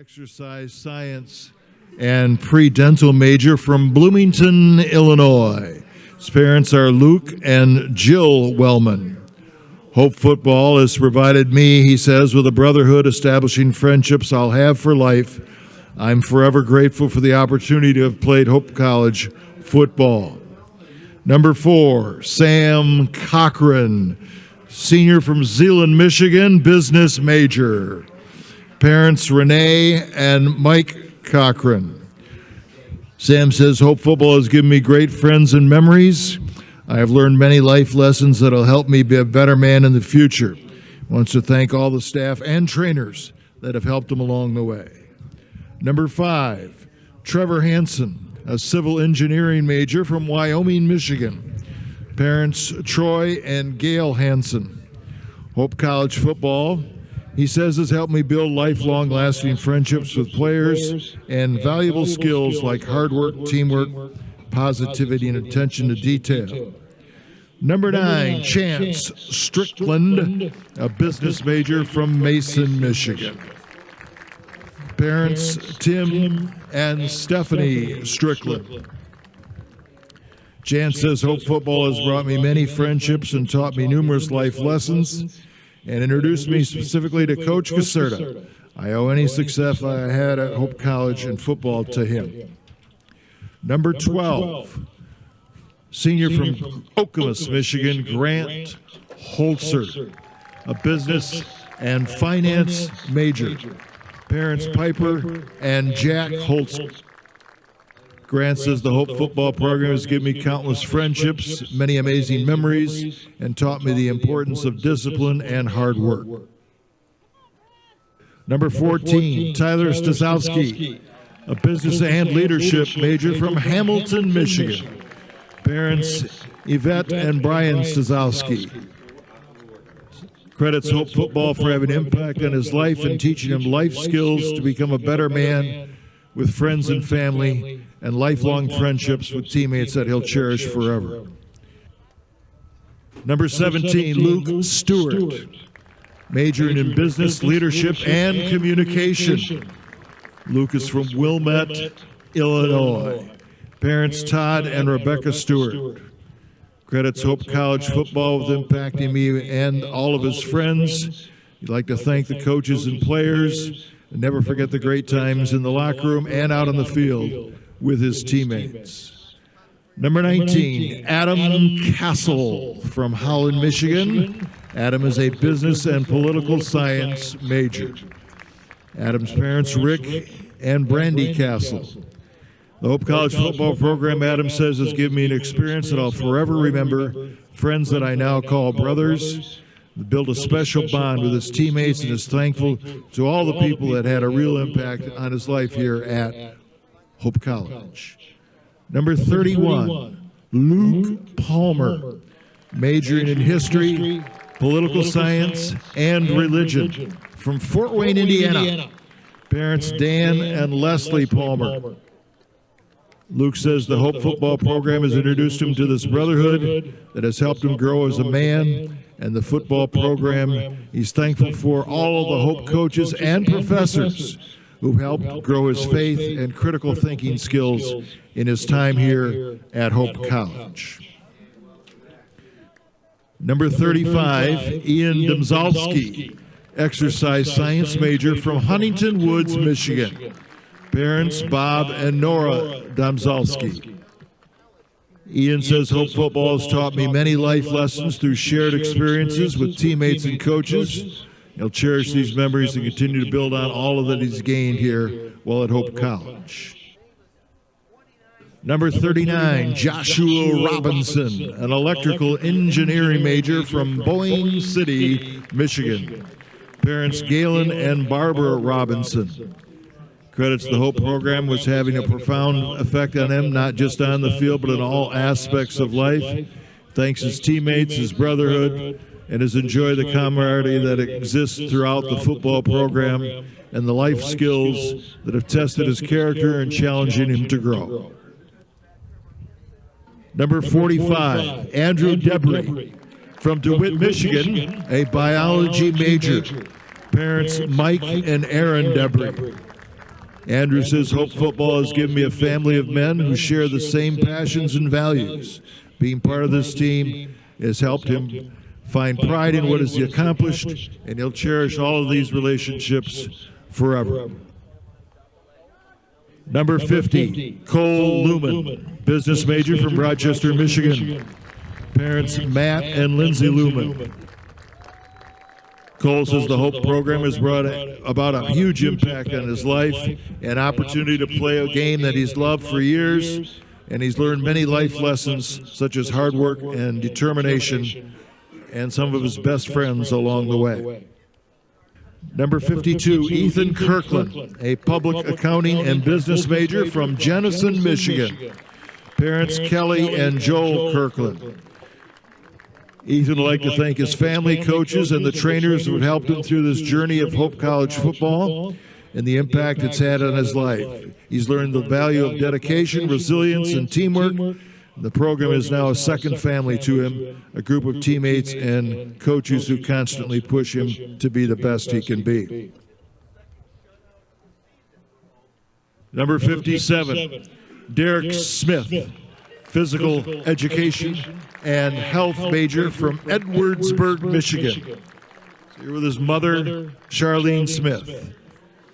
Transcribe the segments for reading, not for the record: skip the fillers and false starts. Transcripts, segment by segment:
Exercise science and pre-dental major from Bloomington, Illinois. His parents are Luke and Jill Wellman. Hope football has provided me, he says, with a brotherhood establishing friendships I'll have for life. I'm forever grateful for the opportunity to have played Hope College football. Number 4, Sam Cochran, senior from Zeeland, Michigan, business major. Parents Renee and Mike Cochran. Sam says, Hope football has given me great friends and memories. I have learned many life lessons that will help me be a better man in the future. Wants to thank all the staff and trainers that have helped him along the way. Number 5, Trevor Hansen, a civil engineering major from Wyoming, Michigan. Parents Troy and Gail Hansen. Hope College football, he says, has helped me build lifelong lasting friendships with players and valuable skills like hard work, teamwork, positivity, and attention to detail. Number 9, Chance Strickland, a business major from Mason, Michigan. Parents Tim and Stephanie Strickland. Chance says, Hope football has brought me many friendships and taught me numerous life lessons, and introduced me specifically to Coach Caserta. I owe any success I had at Hope College in football to him. Number 12, senior from Okemos, Michigan, Grant Holzer, a business and finance major. Parents Piper and Jack Holzer. Grant says the Hope football program has given me countless friendships, many amazing memories, and taught me the importance of discipline and hard work. Number 14, Tyler Stazowski, a business and leadership major from Hamilton, Michigan. Parents Yvette and Brian Stazowski. Credits Hope football for having an impact on his life and teaching him life skills to become a better man with friends and family, and lifelong friendships with teammates that he'll cherish forever. Number 17, Luke Stewart, majoring in business, leadership, and communication. Luke is from Wilmette, Illinois. Parents Todd and Rebecca Stewart. Credits Hope College football with impacting me and all of his friends. He'd like to thank the coaches and players, and never forget the great times in the locker room and out on the field with his teammates. Number 19, Adam Castle from Holland, Michigan. Adam is a business and political science major. Adam's parents, Rick and Brandy Castle. The Hope College football program, Adam says, has given me an experience that I'll forever remember, friends that I now call brothers. Built a special bond with his teammates and is thankful to all the people that had a real impact on his life here at Hope College. Number 31, Luke Palmer, majoring in history, political science, and religion from Fort Wayne, Indiana. Parents Dan and Leslie Palmer. Luke says the Hope football program has introduced him to this brotherhood that has helped him grow as a man, and the football program he's thankful for all of the Hope coaches and professors who helped grow his faith and critical thinking skills in his time here at Hope College. Number 35, Ian Domzalski, exercise science major from Huntington Woods, Michigan. Parents Bob and Nora Domzalski. Ian says Hope football has taught me many life lessons through shared experiences with teammates and coaches. He'll cherish these memories and continue to build on all of that he's gained here while at Hope College. Number 39, Joshua Robinson, an electrical engineering major from Boyne City, Michigan. Parents Galen and Barbara Robinson. Credits the Hope program was having a profound effect on him, not just on the field, but in all aspects of life. Thanks his teammates, his brotherhood, and has enjoyed the camaraderie that exists throughout the football program and the life skills that have tested his character and challenging him to grow. Number 45, Andrew Debris from DeWitt, Michigan, a biology major. Parents Mike and Aaron Debris. Andrew says, Hope Football has given me a family of men who share the same passions and values. Being part of this team has helped him find pride in what is accomplished, and he'll cherish all of these relationships forever. Number 50, Cole Lumen, business major from Rochester, Michigan. Parents Matt and Lindsay Lumen. Cole says the Hope program has brought about a huge impact on his life, an opportunity to play a game that he's loved for years, and he's learned many life lessons such as hard work and determination, and some of his best friends along the way. Number 52, Ethan Kirkland, a public accounting and business major from Jenison, Michigan. Parents Kelly and Joel Kirkland. Ethan would like to thank his family, coaches, and the trainers who have helped him through this journey of Hope College football and the impact it's had on his life. He's learned the value of dedication, resilience, and teamwork. The program is now a second family to him, a group of teammates and coaches who constantly push him to be the best he can be. Number 57, Derek Smith, physical education and health major from Edwardsburg, Michigan. Here with his mother, Charlene Smith.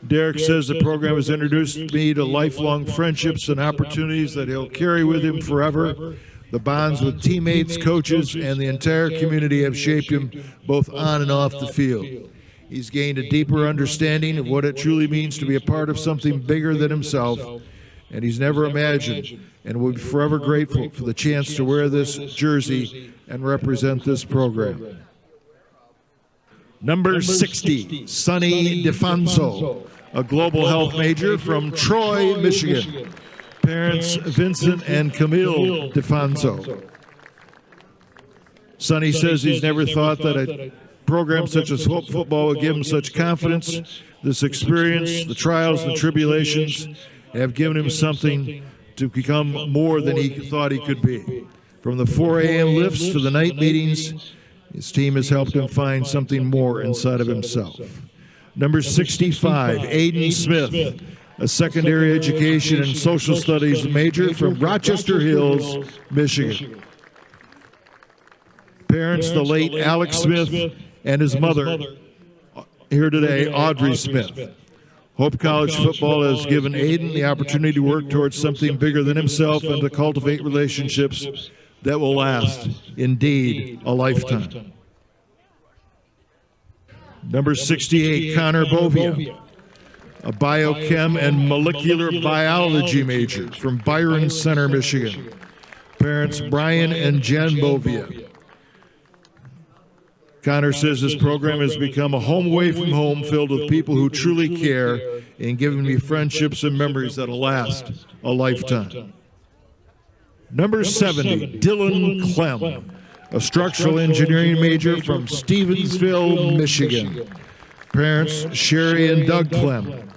Derek says the program has introduced me to lifelong friendships and opportunities that he'll carry with him forever. The bonds with teammates, coaches, and the entire community have shaped him both on and off the field. He's gained a deeper understanding of what it truly means to be a part of something bigger than himself, and he's never imagined and will be forever grateful for the chance to wear this jersey and represent this program. Number 60, Sonny DeFonso, a global health major from Troy, Michigan. Parents Vincent and Camille DeFonso. Sonny says he's never thought that a program such as Hope Football would give him such confidence. This experience, the trials, the tribulations, have given him something to become more than he thought he could be. From the 4 a.m. lifts to the night meetings, his team has helped him find something more inside of himself. Number 65, Aiden Smith, a secondary education and social studies major from Rochester Hills, Michigan. Parents, the late Alex Smith and his mother, here today, Audrey Smith. Hope College football has given Aiden the opportunity to work towards something bigger than himself and to cultivate relationships that will last, indeed, a lifetime. Number 68, Connor Bovia, a biochem and molecular biology major from Byron Center, Michigan. Parents Brian and Jen Bovia. Connor says this program has become a home away from home filled with people who truly care and giving me friendships and memories that'll last a lifetime. Number 70, Dylan Clem, a structural engineering major from Stevensville, Michigan. Parents Sherry and Doug Clem.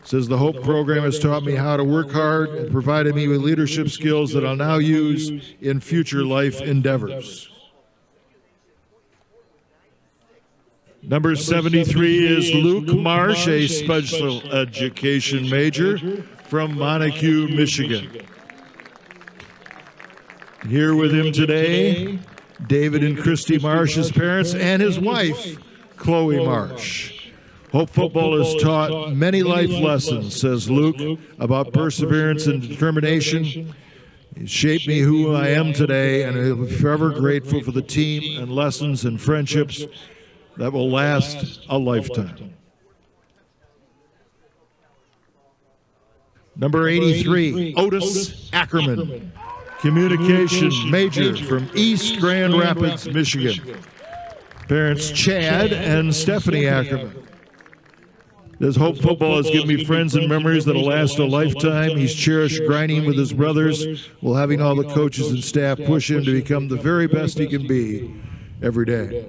Says the Hope program has taught me how to work hard and provided me with leadership skills that I'll now use in future life endeavors. Number 73 is Luke Marsh, a special education major from Montague, Michigan. Here with him today, David and Christy Marsh's parents and his wife, Chloe Marsh. Hope Football has taught many life lessons, says Luke, about perseverance and determination. It shaped me who I am today, and I'm forever grateful for the team and lessons and friendships that will last a lifetime. Number 83, Otis Ackerman, communication major from East Grand Rapids, Michigan. Parents Chad and Stephanie Ackerman. This Hope Football has given me friends and memories that will last a lifetime. He's cherished grinding with his brothers while having all the coaches and staff push him to become the very best he can be every day.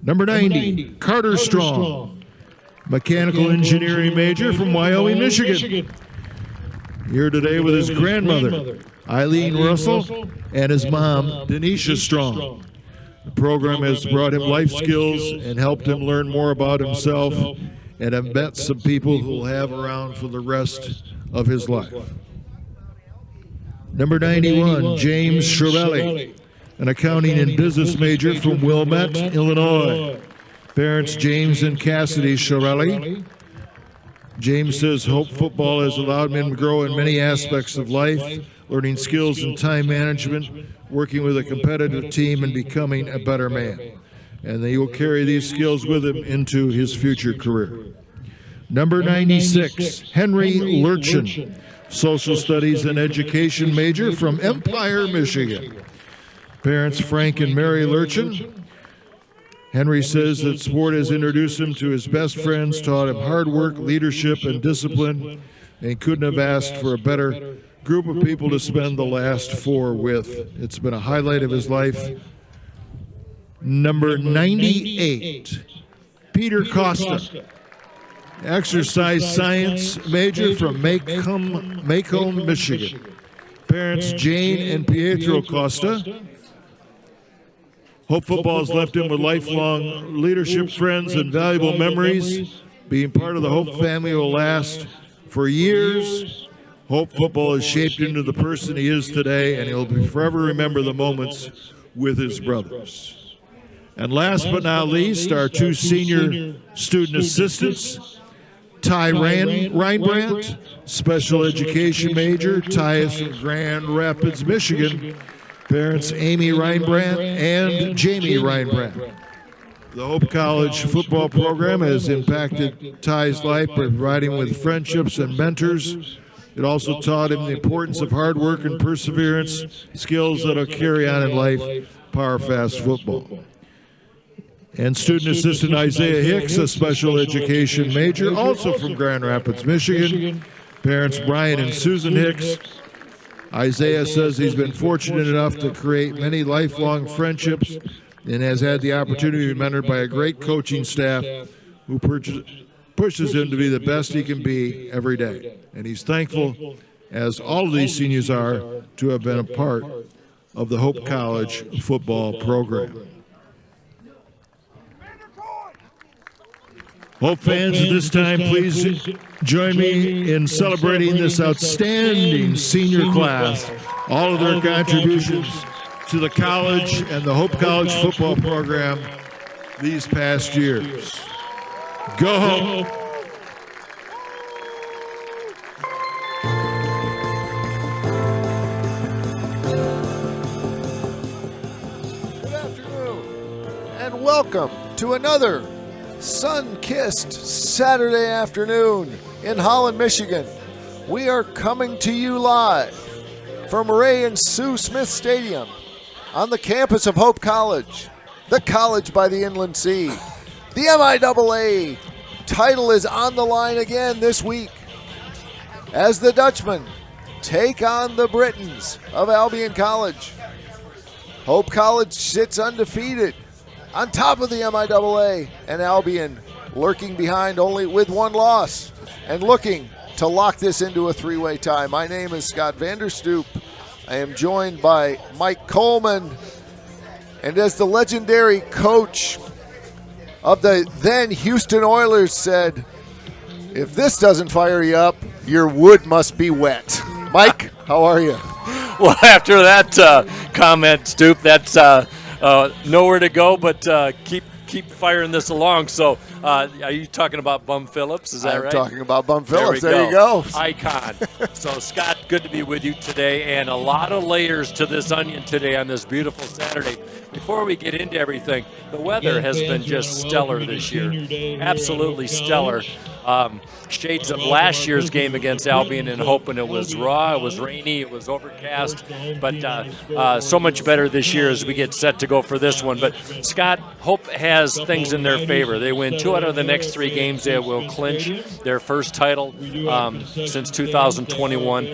Number 90, Carter Strong, mechanical engineering major from Wyoming, Michigan. Here today with his grandmother, Eileen Russell, and his mom, Denisha Strong. The program has brought him life skills and helped him learn more about himself and have met some people who will have around for the rest of his life. Number 91, James Shirelli, an accounting and business major from Wilmette, Illinois. Parents James and Cassidy Shirelli. James says Hope football has allowed him to grow in many aspects of life, learning skills in time management, working with a competitive team, and becoming a better man. And he will carry these skills with him into his future career. Number 96, Henry Lurchin, social studies and education major from Empire, Michigan. Parents Frank and Mary Lurchin. Henry says that sport has introduced him to his best friends, taught him hard work, leadership, and discipline, and couldn't have asked for a better group of people to spend the last 4 with. It's been a highlight of his life. Number 98, Peter Costa, exercise science major from Macomb, Michigan. Parents Jane and Pietro Costa. Hope football has left him with lifelong leadership friends and valuable memories. Being part of the Hope family will last for years. Hope football has shaped him into the person he is today, and he'll forever remember the moments with his brothers. And last but not least, our 2 senior student assistants, Ty Reinbrandt, special education major. Ty is from Grand Rapids, Michigan. Parents Amy Reinbrandt and Jamie Reinbrandt. The Hope College football program has impacted Ty's life by providing him with friendships and mentors. It also taught him the importance of hard work and perseverance, skills that will carry on in life, power fast football. And student assistant Isaiah Hicks, a special education major, also from Grand Rapids, Michigan. Parents Brian and Susan Hicks. Isaiah says he's been fortunate enough to create many lifelong friendships and has had the opportunity to be mentored by a great coaching staff who pushes him to be the best he can be every day. And he's thankful, as all of these seniors are, to have been a part of the Hope College football program. Hope fans, at this time, please join me in celebrating this outstanding senior class, all of their contributions to the college and the Hope College football program these past years. Go Hope! Good afternoon, and welcome to another sun-kissed Saturday afternoon in Holland, Michigan. We are coming to you live from Ray and Sue Smith Stadium on the campus of Hope College, the college by the Inland Sea. The MIAA title is on the line again this week as the Dutchmen take on the Britons of Albion College. Hope College sits undefeated on top of the MIAA, and Albion lurking behind only with 1 loss and looking to lock this into a 3-way tie. My name is Scott Vanderstoop. I am joined by Mike Coleman, and as the legendary coach of the then Houston Oilers said, if this doesn't fire you up, your wood must be wet. Mike, how are you? Well, after that comment, Stoop, that's nowhere to go but keep firing this along. So are you talking about Bum Phillips? Is that right? I'm talking about Bum Phillips. There you go. Icon. So, Scott, good to be with you today, and a lot of layers to this onion today on this beautiful Saturday. Before we get into everything, the weather has been just stellar this year. Absolutely stellar. Shades of last year's game against Albion and Hope, and it was raw, it was rainy, it was overcast, but so much better this year as we get set to go for this one. But, Scott, Hope has things in their favor. They win 2 out of the next 3 games. They will clinch their first title since 2021.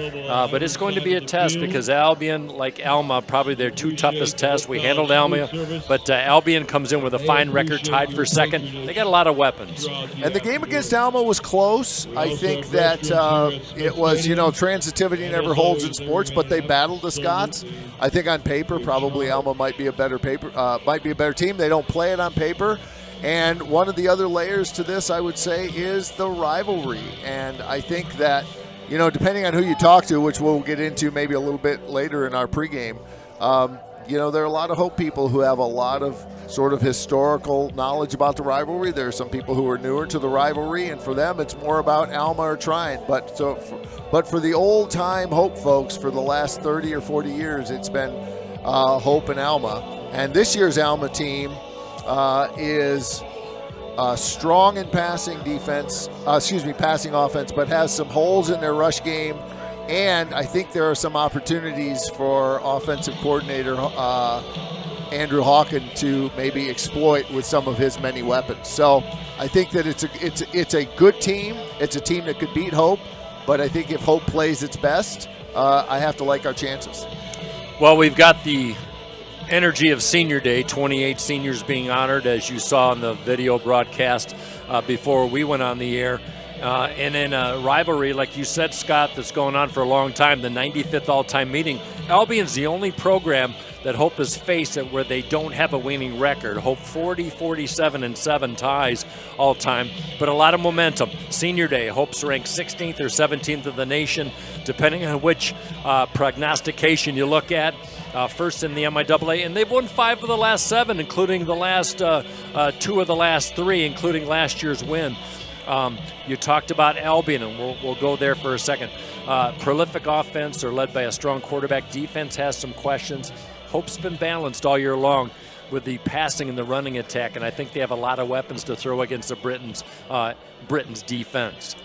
But it's going to be a test because Albion, like Alma, probably their 2 toughest tests. We handled Alma, but Albion comes in with a fine record, tied for second. They got a lot of weapons. And the game against Alma was close. I think that it was, transitivity never holds in sports, but they battled the Scots. I think on paper, probably Alma might be a better team. They don't play it on paper. And one of the other layers to this, I would say, is the rivalry. And I think that, depending on who you talk to, which we'll get into maybe a little bit later in our pregame, there are a lot of Hope people who have a lot of sort of historical knowledge about the rivalry. There are some people who are newer to the rivalry, and for them, it's more about Alma or Trine. But for the old-time Hope folks, for the last 30 or 40 years, it's been Hope and Alma. And this year's Alma team is strong in passing offense, but has some holes in their rush game. And I think there are some opportunities for offensive coordinator Andrew Hawken to maybe exploit with some of his many weapons. So I think that it's a good team. It's a team that could beat Hope, but I think if Hope plays its best, I have to like our chances. Well, we've got the energy of Senior Day, 28 seniors being honored, as you saw in the video broadcast before we went on the air. And in a rivalry, like you said, Scott, that's going on for a long time, the 95th all-time meeting, Albion's the only program that Hope has faced where they don't have a winning record. Hope 40, 47, and 7 ties all time, but a lot of momentum. Senior Day, Hope's ranked 16th or 17th of the nation, depending on which prognostication you look at. First in the MIAA, and they've won 5 of the last 7, including the last 2 of the last 3, including last year's win. You talked about Albion, and we'll go there for a second. Prolific offense, they're led by a strong quarterback. Defense has some questions. Hope's been balanced all year long with the passing and the running attack, and I think they have a lot of weapons to throw against the Britain's defense.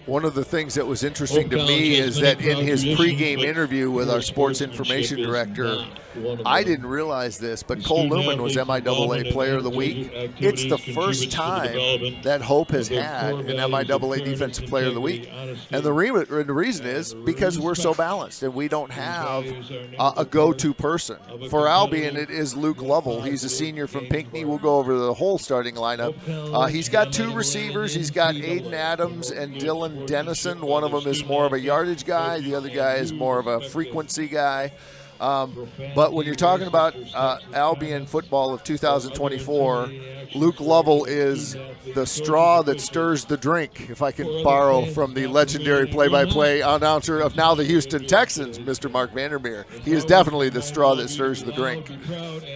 One of the things that was interesting to me is that in his pregame interview with our sports information director, I didn't realize this, but Cole Newman was MIAA Player of the Week. It's the first time that Hope has had an MIAA Defensive Player of the Week. And the reason is because we're so balanced and we don't have a go-to person. For Albion, it is Luke Lovell. He's a senior from Pinckney. We'll go over the whole starting lineup. He's got 2 receivers. He's got Aiden Adams and Dylan Dennison. One of them is more of a yardage guy. The other guy is more of a frequency guy. But when you're talking about Albion football of 2024, Luke Lovell is the straw that stirs the drink, if I can borrow from the legendary play-by-play announcer of now the Houston Texans, Mr. Mark Vandermeer. He is definitely the straw that stirs the drink.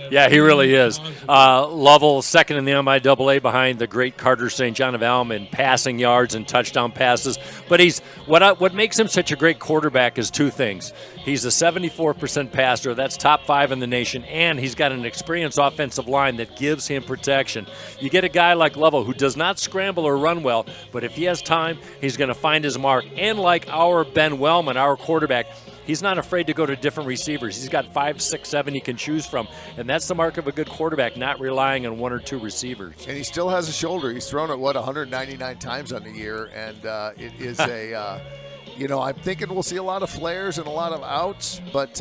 Yeah, he really is. Lovell, second in the MIAA behind the great Carter St. John of Alma in passing yards and touchdown passes. But what makes him such a great quarterback is 2 things. He's a 74% passer. That's top 5 in the nation, and he's got an experienced offensive line that gives him protection. You get a guy like Lovell who does not scramble or run well, but if he has time, he's going to find his mark. And like our Ben Wellman, our quarterback, he's not afraid to go to different receivers. He's got 5, 6, 7 he can choose from, and that's the mark of a good quarterback, not relying on 1 or 2 receivers. And he still has a shoulder. He's thrown it, 199 times on the year, and it is a I'm thinking we'll see a lot of flares and a lot of outs, but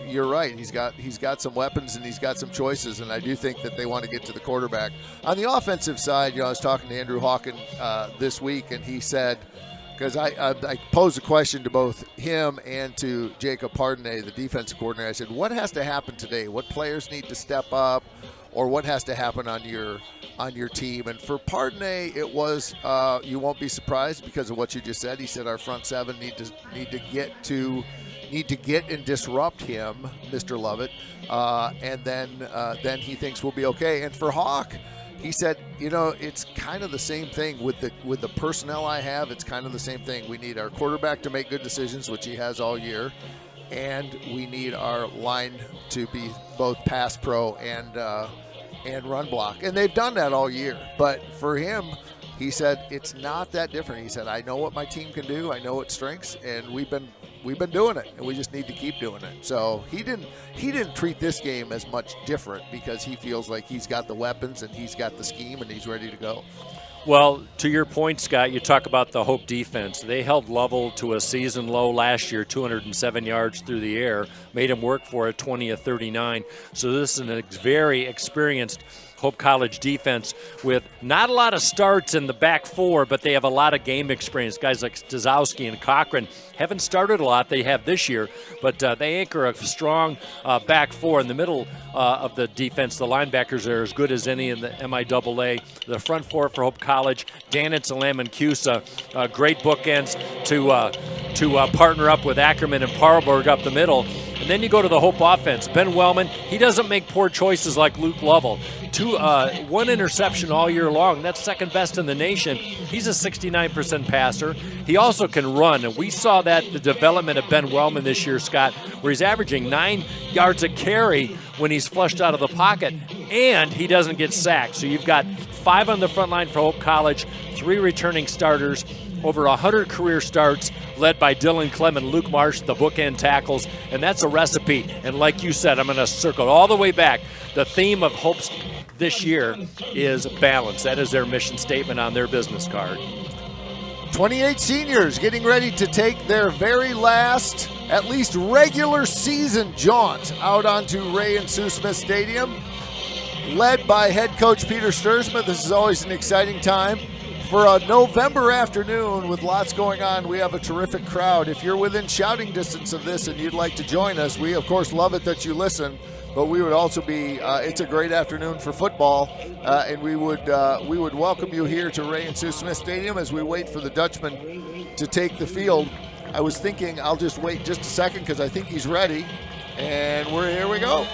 you're right. He's got some weapons and he's got some choices, and I do think that they want to get to the quarterback. On the offensive side, I was talking to Andrew Hawken this week, and he said, because I posed a question to both him and to Jacob Pardonnet, the defensive coordinator. I said, what has to happen today? What players need to step up, or what has to happen on your team? And for Pardonnet, it was you won't be surprised because of what you just said. He said our front 7 need to get and disrupt him, Mr. Lovett, and then he thinks we'll be okay. And for Hawk, he said, it's kind of the same thing with the personnel I have. It's kind of the same thing. We need our quarterback to make good decisions, which he has all year, and we need our line to be both pass pro and run block. And they've done that all year. But for him, he said, it's not that different. He said, I know what my team can do. I know its strengths, and we've been doing it, and we just need to keep doing it. So he didn't treat this game as much different because he feels like he's got the weapons and he's got the scheme and he's ready to go. Well, to your point, Scott, you talk about the Hope defense. They held Lovell to a season low last year, 207 yards through the air, made him work for it, 20 of 39. So this is a very experienced Hope College defense with not a lot of starts in the back four, but they have a lot of game experience. Guys like Stazowski and Cochran haven't started a lot. They have this year, but they anchor a strong back four in the middle of the defense. The linebackers are as good as any in the MIAA. The front four for Hope College, Danitz and Lamancusa, great bookends to partner up with Ackerman and Parlberg up the middle. And then you go to the Hope offense. Ben Wellman, he doesn't make poor choices like Luke Lovell. One interception all year long. That's second best in the nation. He's a 69% passer. He also can run, and we saw that the development of Ben Wellman this year, Scott, where he's averaging 9 yards a carry when he's flushed out of the pocket, and he doesn't get sacked. So you've got 5 on the front line for Hope College, 3 returning starters, over 100 career starts, led by Dylan Clem and Luke Marsh, the bookend tackles, and that's a recipe. And like you said, I'm going to circle all the way back. The theme of Hope's this year is balance. That is their mission statement on their business card. 28 seniors getting ready to take their very last, at least regular season jaunt out onto Ray and Sue Smith Stadium, led by head coach Peter Sturzman. This is always an exciting time. For a November afternoon with lots going on, we have a terrific crowd. If you're within shouting distance of this and you'd like to join us, we of course love it that you listen, but we would also be, it's a great afternoon for football, and we would welcome you here to Ray and Sue Smith Stadium as we wait for the Dutchman to take the field. I was thinking I'll just wait just a second because I think he's ready, and here we go.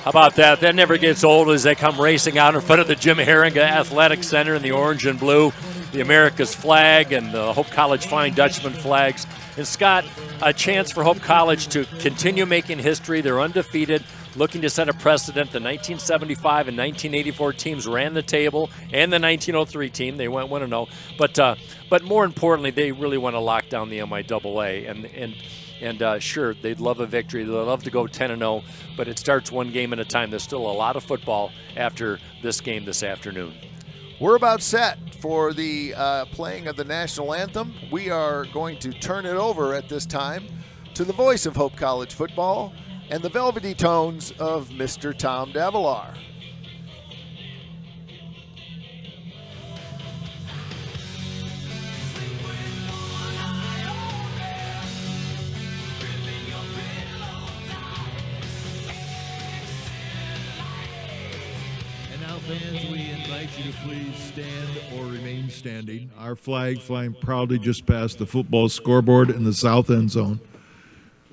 How about that? That never gets old as they come racing out in front of the Jim Herringa Athletic Center in the orange and blue, the America's flag and the Hope College Flying Dutchman flags. And Scott, a chance for Hope College to continue making history. They're undefeated, looking to set a precedent. The 1975 and 1984 teams ran the table, and the 1903 team. They went 1-0. But more importantly, they really want to lock down the MIAA. And sure, they'd love a victory. They'd love to go 10-0, but it starts one game at a time. There's still a lot of football after this game this afternoon. We're about set for the playing of the national anthem. We are going to turn it over at this time to the voice of Hope College football and the velvety tones of Mr. Tom Davalar. Fans, we invite you to please stand or remain standing. Our flag flying proudly just past the football scoreboard in the south end zone.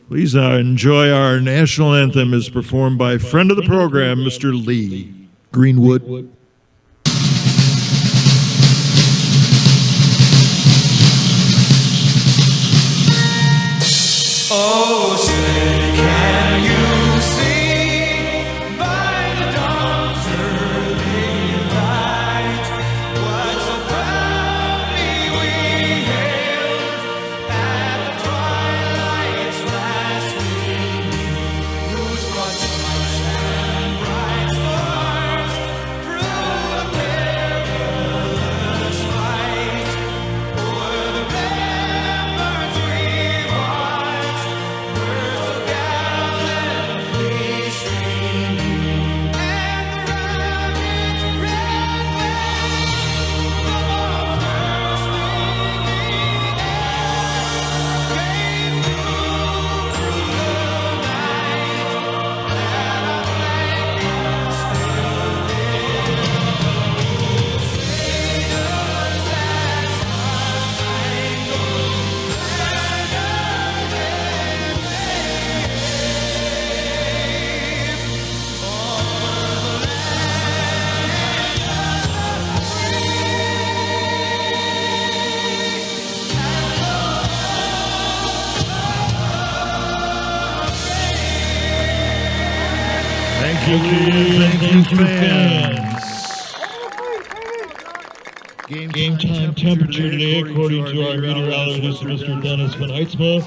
Please enjoy our national anthem as performed by friend of the program, Mr. Lee Greenwood. Oh, say can you see by the dawn's early light what so proudly we hailed at the twilight's last gleaming, whose broad stripes and bright stars through the perilous fight o'er the ramparts we watched were so gallantly streaming, and the rocket's red wings, the bombs bursting in air, gave proof through the night that our flag was still there. Sailors that star-spangled Thank you, thank you, fans. Game time temperature today, according to our meteorologist, Mr. Dennis Van Heitzma,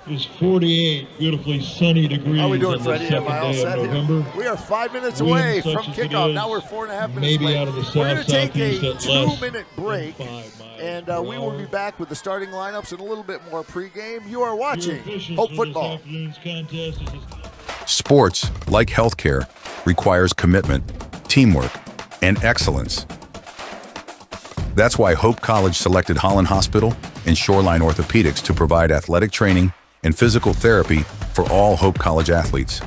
is 48 beautifully sunny degrees How are we on doing, the Freddie? Am second I all day set of here? November. We are 5 minutes Winds away such from as it kickoff. is, Now we're 4.5 minutes maybe late. out of the We're going to take south-southeast a at less 2-minute break, than 5 miles and per we will hour. be back with the starting lineups and a little bit more pregame. You are Your watching officials Hope for this Football. afternoon's contest is Sports, like healthcare, requires commitment. teamwork, and excellence. That's why Hope College selected Holland Hospital and Shoreline Orthopedics to provide athletic training and physical therapy for all Hope College athletes.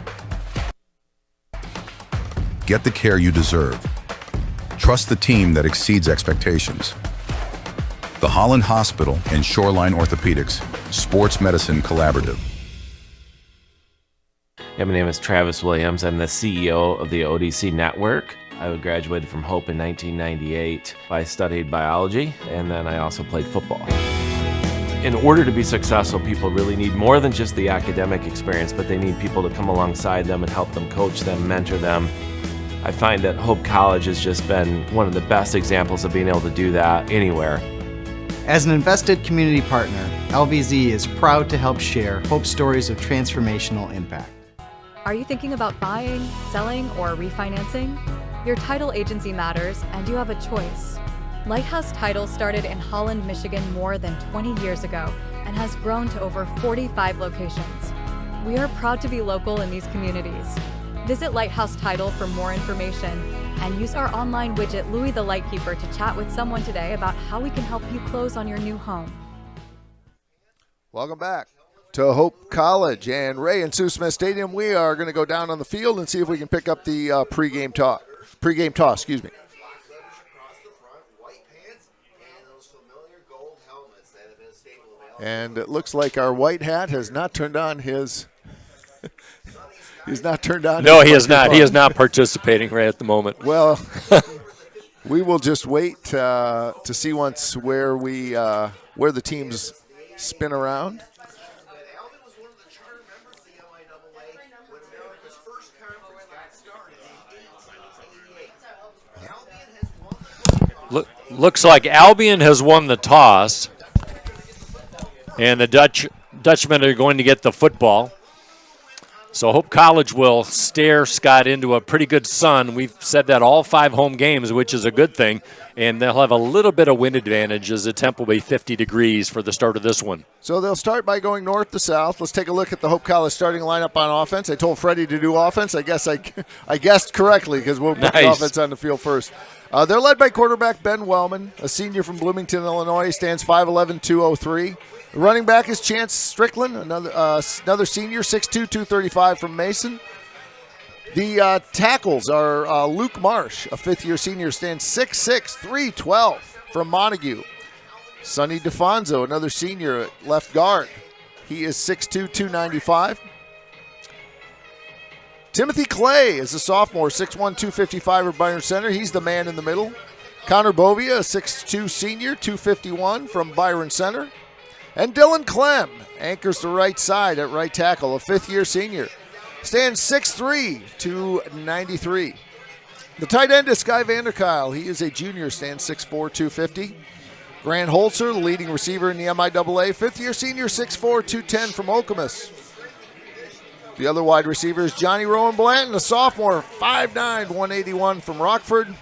Get the care you deserve. Trust the team that exceeds expectations. The Holland Hospital and Shoreline Orthopedics Sports Medicine Collaborative. Yeah, my name is Travis Williams. I'm the CEO of the ODC Network. I graduated from Hope in 1998. I studied biology, and then I also played football. In order to be successful, people really need more than just the academic experience, but they need people to come alongside them and help them, coach them, mentor them. I find that Hope College has just been one of the best examples of being able to do that anywhere. As an invested community partner, LVZ is proud to help share Hope stories of transformational impact. Are you thinking about buying, selling, or refinancing? Your title agency matters, and you have a choice. Lighthouse Title started in Holland, Michigan more than 20 years ago and has grown to over 45 locations. We are proud to be local in these communities. Visit Lighthouse Title for more information and use our online widget Louis the Lightkeeper to chat with someone today about how we can help you close on your new home. Welcome back to Hope College and Ray and Sue Smith Stadium. We are going to go down on the field and see if we can pick up the pregame toss. Excuse me. And it looks like our white hat has not turned on his. He's not turned on. No, he is not. He is not participating right at the moment. Well, we will just wait to see once where the teams spin around. Looks like Albion has won the toss, and the Dutchmen are going to get the football. So Hope College will stare Scott into a pretty good sun. We've said that all 5 home games, which is a good thing, and they'll have a little bit of wind advantage as the temp will be 50 degrees for the start of this one. So they'll start by going north to south. Let's take a look at the Hope College starting lineup on offense. I told Freddie to do offense. I guess I guessed correctly because we'll put the offense on the field first. They're led by quarterback Ben Wellman, a senior from Bloomington, Illinois. He stands 5'11", 203. The running back is Chance Strickland, another senior, 6'2", 235 from Mason. The tackles are Luke Marsh, a fifth-year senior, stands 6'6", 312 from Montague. Sonny DeFonso, another senior at left guard. He is 6'2", 295. Timothy Clay is a sophomore, 6'1", 255 at Byron Center. He's the man in the middle. Connor Bovia, a 6'2", senior, 251 from Byron Center. And Dylan Clem anchors the right side at right tackle, a fifth-year senior. Stands 6'3", 293. The tight end is Sky Vanderkyle. He is a junior, stands 6'4", 250. Grant Holzer, the leading receiver in the MIAA, fifth-year senior, 6'4", 210 from Okemos. The other wide receiver is Johnny Rowan Blanton, a sophomore, 5'9", 181 from Rockford.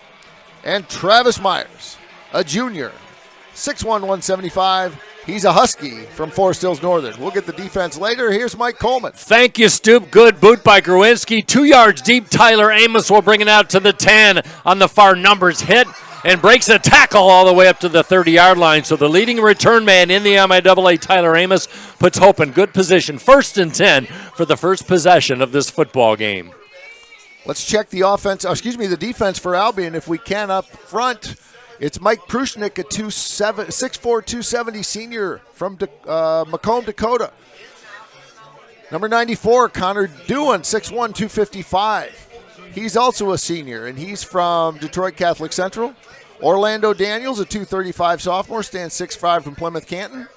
And Travis Myers, a junior, 6'1", 175. He's a Husky from Forest Hills Northern. We'll get the defense later. Here's Mike Coleman. Thank you, Stoop. Good boot by Gruinski. 2 yards deep. Tyler Amos will bring it out to the 10 on the far numbers hit and breaks a tackle all the way up to the 30-yard line. So the leading return man in the MIAA, Tyler Amos, puts Hope in good position. 1st and 10 for the first possession of this football game. Let's check the defense for Albion if we can up front. It's Mike Prushnik, a 6'4", 270 senior from Macomb, Dakota. Number 94, Connor Dewan, 6'1", 255. He's also a senior, and he's from Detroit Catholic Central. Orlando Daniels, a 235 sophomore, stands 6'5 from Plymouth Canton.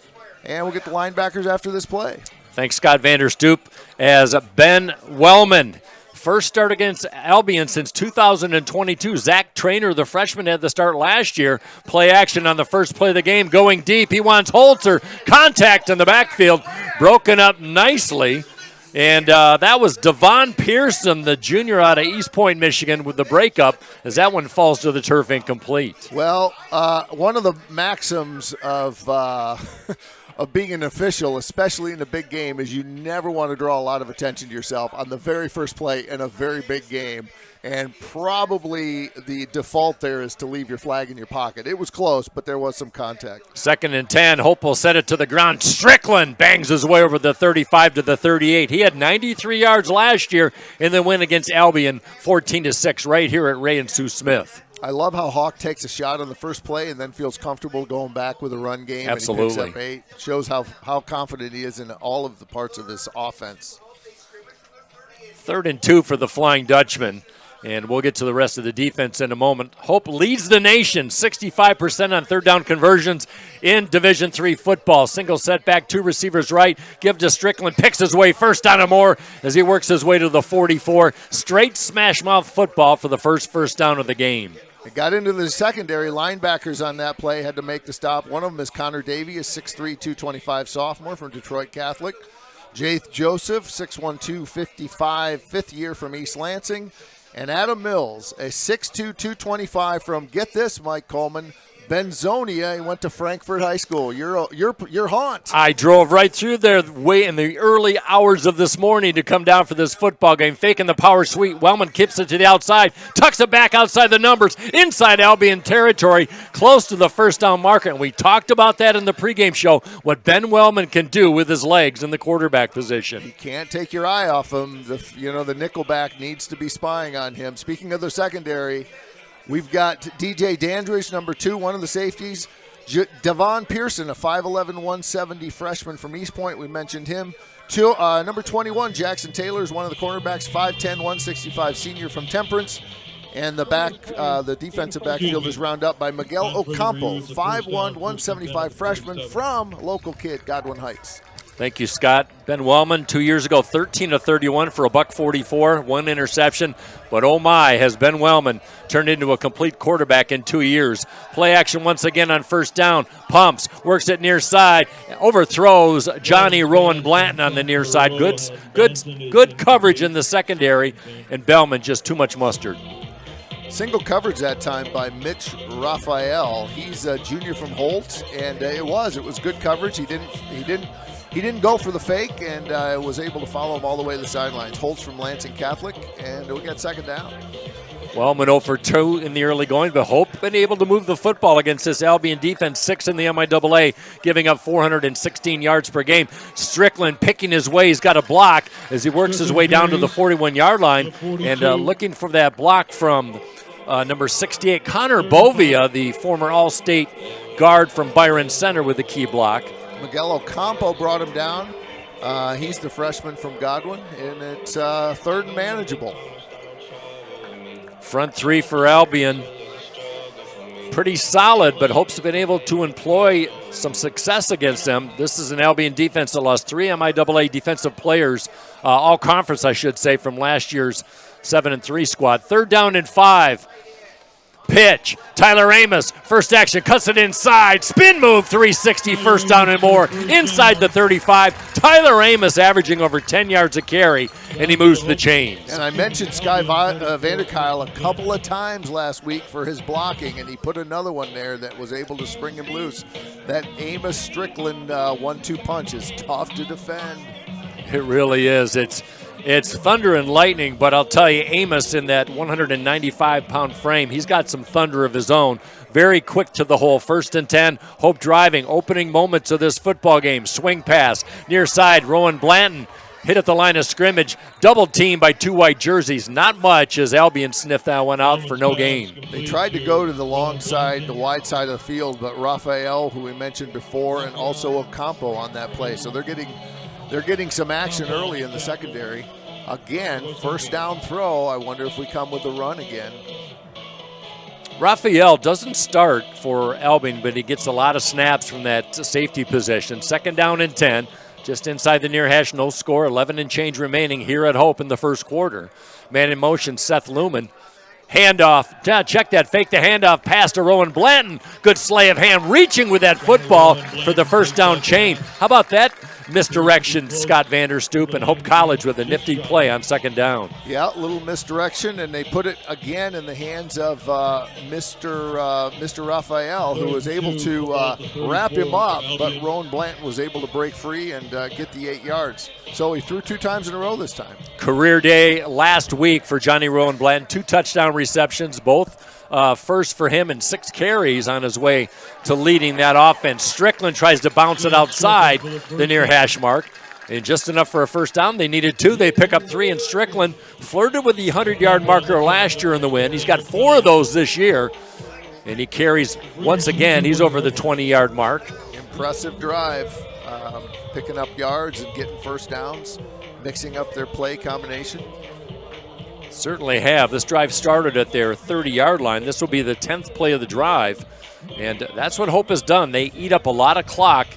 And we'll get the linebackers after this play. Thanks, Scott Vanderstoop, as Ben Wellman. First start against Albion since 2022. Zach Trainer, the freshman, had the start last year. Play action on the first play of the game. Going deep. He wants Holzer. Contact in the backfield. Broken up nicely. And that was Devon Pearson, the junior out of East Point, Michigan, with the breakup, as that one falls to the turf incomplete. Well, one of the maxims of being an official, especially in a big game, is you never want to draw a lot of attention to yourself on the very first play in a very big game. And probably the default there is to leave your flag in your pocket. It was close, but there was some contact. 2nd and 10. Hope will set it to the ground. Strickland bangs his way over the 35 to the 38. He had 93 yards last year in the win against Albion, 14-6, right here at Ray and Sue Smith. I love how Hawk takes a shot on the first play and then feels comfortable going back with a run game. Absolutely. And he picks up 8. Shows how confident he is in all of the parts of his offense. 3rd and 2 for the Flying Dutchman. And we'll get to the rest of the defense in a moment. Hope leads the nation, 65% on 3rd down conversions in Division III football. Single setback, 2 receivers right. Give to Strickland, picks his way 1st down and more as he works his way to the 44. Straight smash mouth football for the first down of the game. It got into the secondary. Linebackers on that play had to make the stop. One of them is Connor Davey, a 6'3", 225 sophomore from Detroit Catholic. Jaith Joseph, 6'1", 255, 5th year from East Lansing. And Adam Mills, a 6'2", 225 from, get this, Mike Coleman, Benzonia. He went to Frankfurt High School. Your haunt. I drove right through there way in the early hours of this morning to come down for this football game. Faking the power sweep. Wellman keeps it to the outside, tucks it back outside the numbers, inside Albion territory, close to the 1st down marker. And we talked about that in the pregame show, what Ben Wellman can do with his legs in the quarterback position. You can't take your eye off him. The nickelback needs to be spying on him. Speaking of the secondary, we've got DJ Dandridge, number 2, one of the safeties. Devon Pearson, a 5'11", 170 freshman from East Point. We mentioned him. Number 21, Jackson Taylor is one of the cornerbacks, 5'10", 165 senior from Temperance. And the defensive backfield is rounded up by Miguel Ocampo, 5'1", 175 freshman from local kid, Godwin Heights. Thank you, Scott. Ben Wellman, 2 years ago, 13 of 31 for a $144, 1 interception. But oh my, has Ben Wellman turned into a complete quarterback in 2 years. Play action once again on 1st down. Pumps, works it near side, overthrows Johnny Rowan Blanton on the near side. Good coverage in the secondary, and Bellman just too much mustard. Single coverage that time by Mitch Raphael. He's a junior from Holt, and it was good coverage. He didn't go for the fake and was able to follow him all the way to the sidelines. Holt's from Lansing Catholic, and we got 2nd down. Wellman 0 for 2 in the early going, but Hope been able to move the football against this Albion defense, 6 in the MIAA, giving up 416 yards per game. Strickland picking his way. He's got a block as he works his way down to the 41-yard line, and looking for that block from number 68, Connor Bovia, the former All-State guard from Byron Center with the key block. Miguel Ocampo brought him down. He's the freshman from Godwin, and it's 3rd and manageable. Front 3 for Albion. Pretty solid, but Hope's been able to employ some success against them. This is an Albion defense that lost 3 MIAA defensive players, all conference, I should say, from last year's 7-3 squad. 3rd down and 5. Pitch, Tyler Amos, first action, cuts it inside, spin move, 360, 1st down and more, inside the 35. Tyler Amos averaging over 10 yards a carry, and he moves the chains. And I mentioned Sky Vanderkyle a couple of times last week for his blocking, and he put another one there that was able to spring him loose. That Amos Strickland 1-2 punch is tough to defend. It really is. It's thunder and lightning, but I'll tell you, Amos in that 195-pound frame, he's got some thunder of his own. Very quick to the hole. 1st and 10, Hope driving. Opening moments of this football game. Swing pass, near side, Rowan Blanton hit at the line of scrimmage. Double teamed by 2 white jerseys. Not much as Albion sniffed that one out for no gain. They tried to go to the long side, the wide side of the field, but Raphael, who we mentioned before, and also Ocampo on that play. So they're getting some action early in the secondary. Again, 1st down throw. I wonder if we come with the run again. Raphael doesn't start for Albion, but he gets a lot of snaps from that safety position. 2nd down and 10, just inside the near hash, no score, 11 and change remaining here at Hope in the 1st quarter. Man in motion, Seth Lumen. Handoff, check that, fake the handoff, pass to Rowan Blanton. Good slay of hand, reaching with that football for the 1st down chain. How about that? misdirection, Scott Vanderstoop, and Hope College with a nifty play on second down. Yeah, a little misdirection, and they put it again in the hands of Mr. Raphael, who was able to wrap him up, but Rowan Blanton was able to break free and get the 8 yards. So he threw 2 times in a row this time. Career day last week for Johnny Rowan Blanton, 2 touchdown receptions, both first for him, and 6 carries on his way to leading that offense. Strickland tries to bounce it outside the near hash mark, and just enough for a first down. They needed 2. They pick up 3, and Strickland flirted with the 100-yard marker last year in the win. He's got 4 of those this year, and he carries once again. He's over the 20-yard mark. Impressive drive, picking up yards and getting first downs, mixing up their play combination. Certainly have. This drive started at their 30-yard line. This will be the 10th play of the drive, and that's what Hope has done. They eat up a lot of clock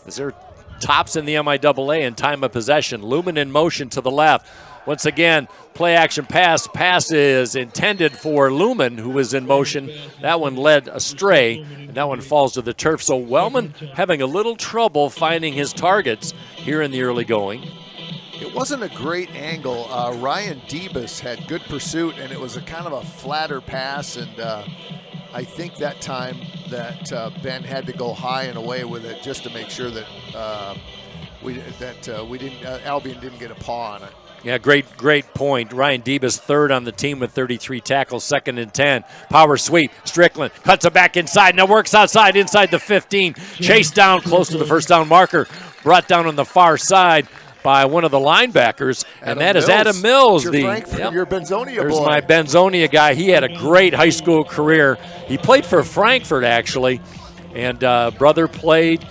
as they're tops in the MIAA in time of possession. Lumen in motion to the left. Once again, play action pass. Pass is intended for Lumen, who was in motion. That one led astray, and that one falls to the turf. So Wellman having a little trouble finding his targets here in the early going. It wasn't a great angle. Ryan Debus had good pursuit, and it was a kind of a flatter pass, and I think that time that Ben had to go high and away with it just to make sure that Albion didn't get a paw on it. Yeah, great point. Ryan Debus third on the team with 33 tackles, 2nd and 10. Power sweep. Strickland cuts it back inside. Now works outside, inside the 15. Chased down close to the first down marker. Brought down on the far side by one of the linebackers, and that is Adam Mills. Your Benzonia There's boy. my Benzonia guy. He had a great high school career. He played for Frankfurt, actually, and brother played.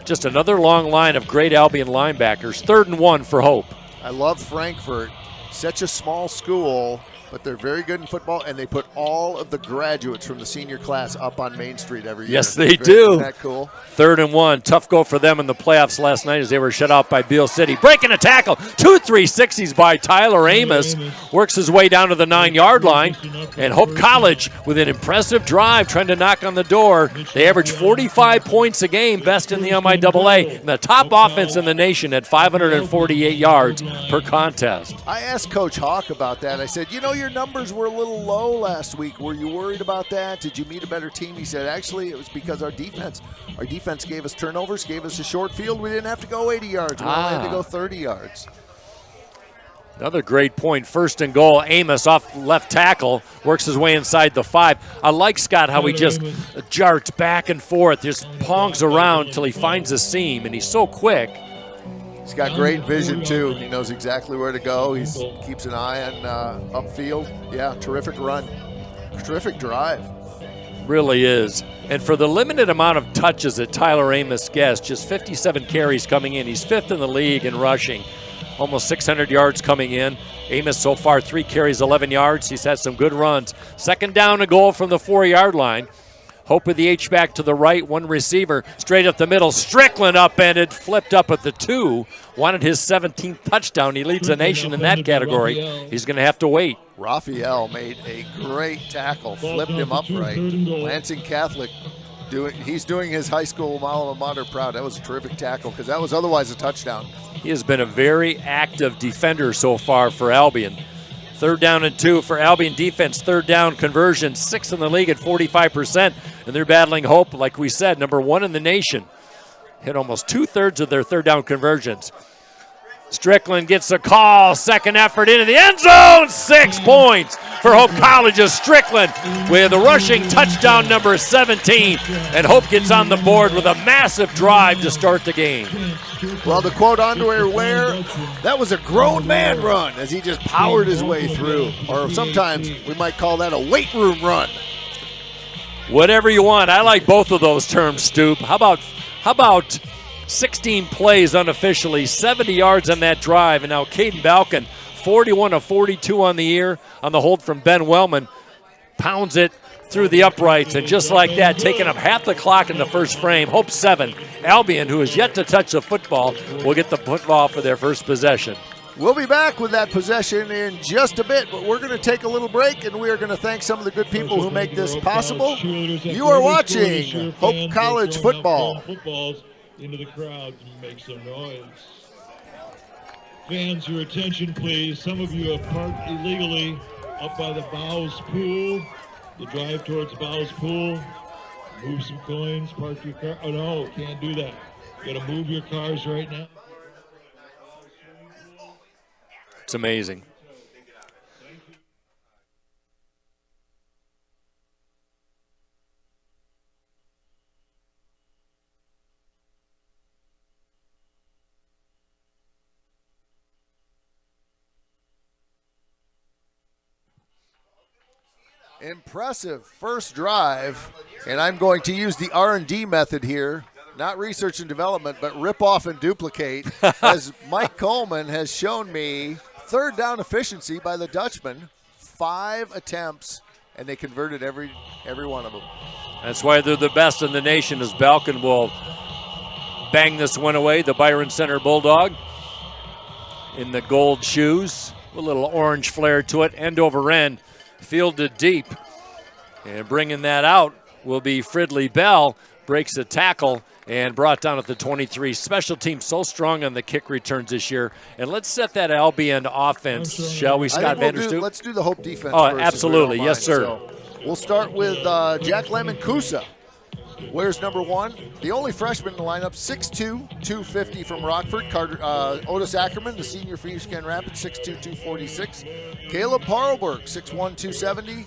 Just another long line of great Albion linebackers. 3rd and 1 for Hope. I love Frankfurt. Such a small school, but they're very good in football, and they put all of the graduates from the senior class up on Main Street every year. Yes, they do. Isn't that cool? 3rd and 1. Tough go for them in the playoffs last night as they were shut out by Beale City. Breaking a tackle. 2 360s by Tyler Amos. Works his way down to the 9-yard line. And Hope College with an impressive drive trying to knock on the door. They average 45 points a game, best in the MIAA. And the top offense in the nation at 548 yards per contest. I asked Coach Hawk about that. I said, your numbers were a little low last week. Were you worried about that? Did you meet a better team? He said, actually, it was because our defense gave us turnovers, gave us a short field. We didn't have to go 80 yards. We only had to go 30 yards. Another great point. 1st and goal. Amos off left tackle. Works his way inside the 5. I like Scott how he just jarts back and forth. Just pongs around till he finds a seam, and he's so quick. He's got great vision, too. He knows exactly where to go. He keeps an eye on upfield. Yeah, terrific run. Terrific drive. Really is. And for the limited amount of touches that Tyler Amos gets, just 57 carries coming in. He's 5th in the league in rushing. Almost 600 yards coming in. Amos so far 3 carries, 11 yards. He's had some good runs. 2nd down and goal from the 4-yard line. Hope with the H-back to the right, 1 receiver, straight up the middle. Strickland upended, flipped up at the 2. Wanted his 17th touchdown. He leads the nation in that category. He's going to have to wait. Raphael made a great tackle, flipped him upright. Lansing Catholic, he's doing his high school alma mater proud. That was a terrific tackle because that was otherwise a touchdown. He has been a very active defender so far for Albion. 3rd down and 2 for Albion defense. 3rd down conversion, 6th in the league at 45%. And they're battling Hope, like we said, number 1 in the nation. Hit almost 2/3 of their 3rd down conversions. Strickland gets a call. 2nd effort into the end zone. 6 points for Hope College's Strickland with a rushing touchdown number 17. And Hope gets on the board with a massive drive to start the game. Well, to quote Andre Ware, that was a grown man run as he just powered his way through. Or sometimes we might call that a weight room run. Whatever you want. I like both of those terms, Stoop. How about 16 plays unofficially, 70 yards on that drive, and now Caden Balkin, 41 of 42 on the year on the hold from Ben Wellman, pounds it through the uprights, and just like that, taking up half the clock in the first frame. Hope 7. Albion, who has yet to touch the football, will get the football for their first possession. We'll be back with that possession in just a bit, but we're going to take a little break, and we are going to thank some of the good people who make this possible. You are watching Hope College football. into the crowd and make some noise. Fans, your attention please. Some of you have parked illegally up by the Bows Pool. The drive towards Bows Pool. Move some coins, park your car. Oh no, can't do that. You gotta move your cars right now. It's amazing. Impressive first drive, and I'm going to use the R&D method here, not research and development, but rip off and duplicate, as Mike Coleman has shown me third down efficiency by the Dutchman, 5 attempts, and they converted every one of them. That's why they're the best in the nation, as Balkan will bang this one away. The Byron Center Bulldog in the gold shoes, a little orange flare to it, end over end. Fielded deep, and bringing that out will be Fridley Bell. Breaks a tackle and brought down at the 23. Special team so strong on the kick returns this year. And let's set that Albion offense, shall we, Scott Vanderstoep? Let's do the Hope defense Oh, first, absolutely. if we don't Yes, mind. sir. So we'll start with Jack Lemoncusa. Wears number 1, the only freshman in the lineup, 6'2", 250 from Rockford. Otis Ackerman, the senior for East Grand Rapids, 6'2", 246. Caleb Parlberg, 6'1", 270.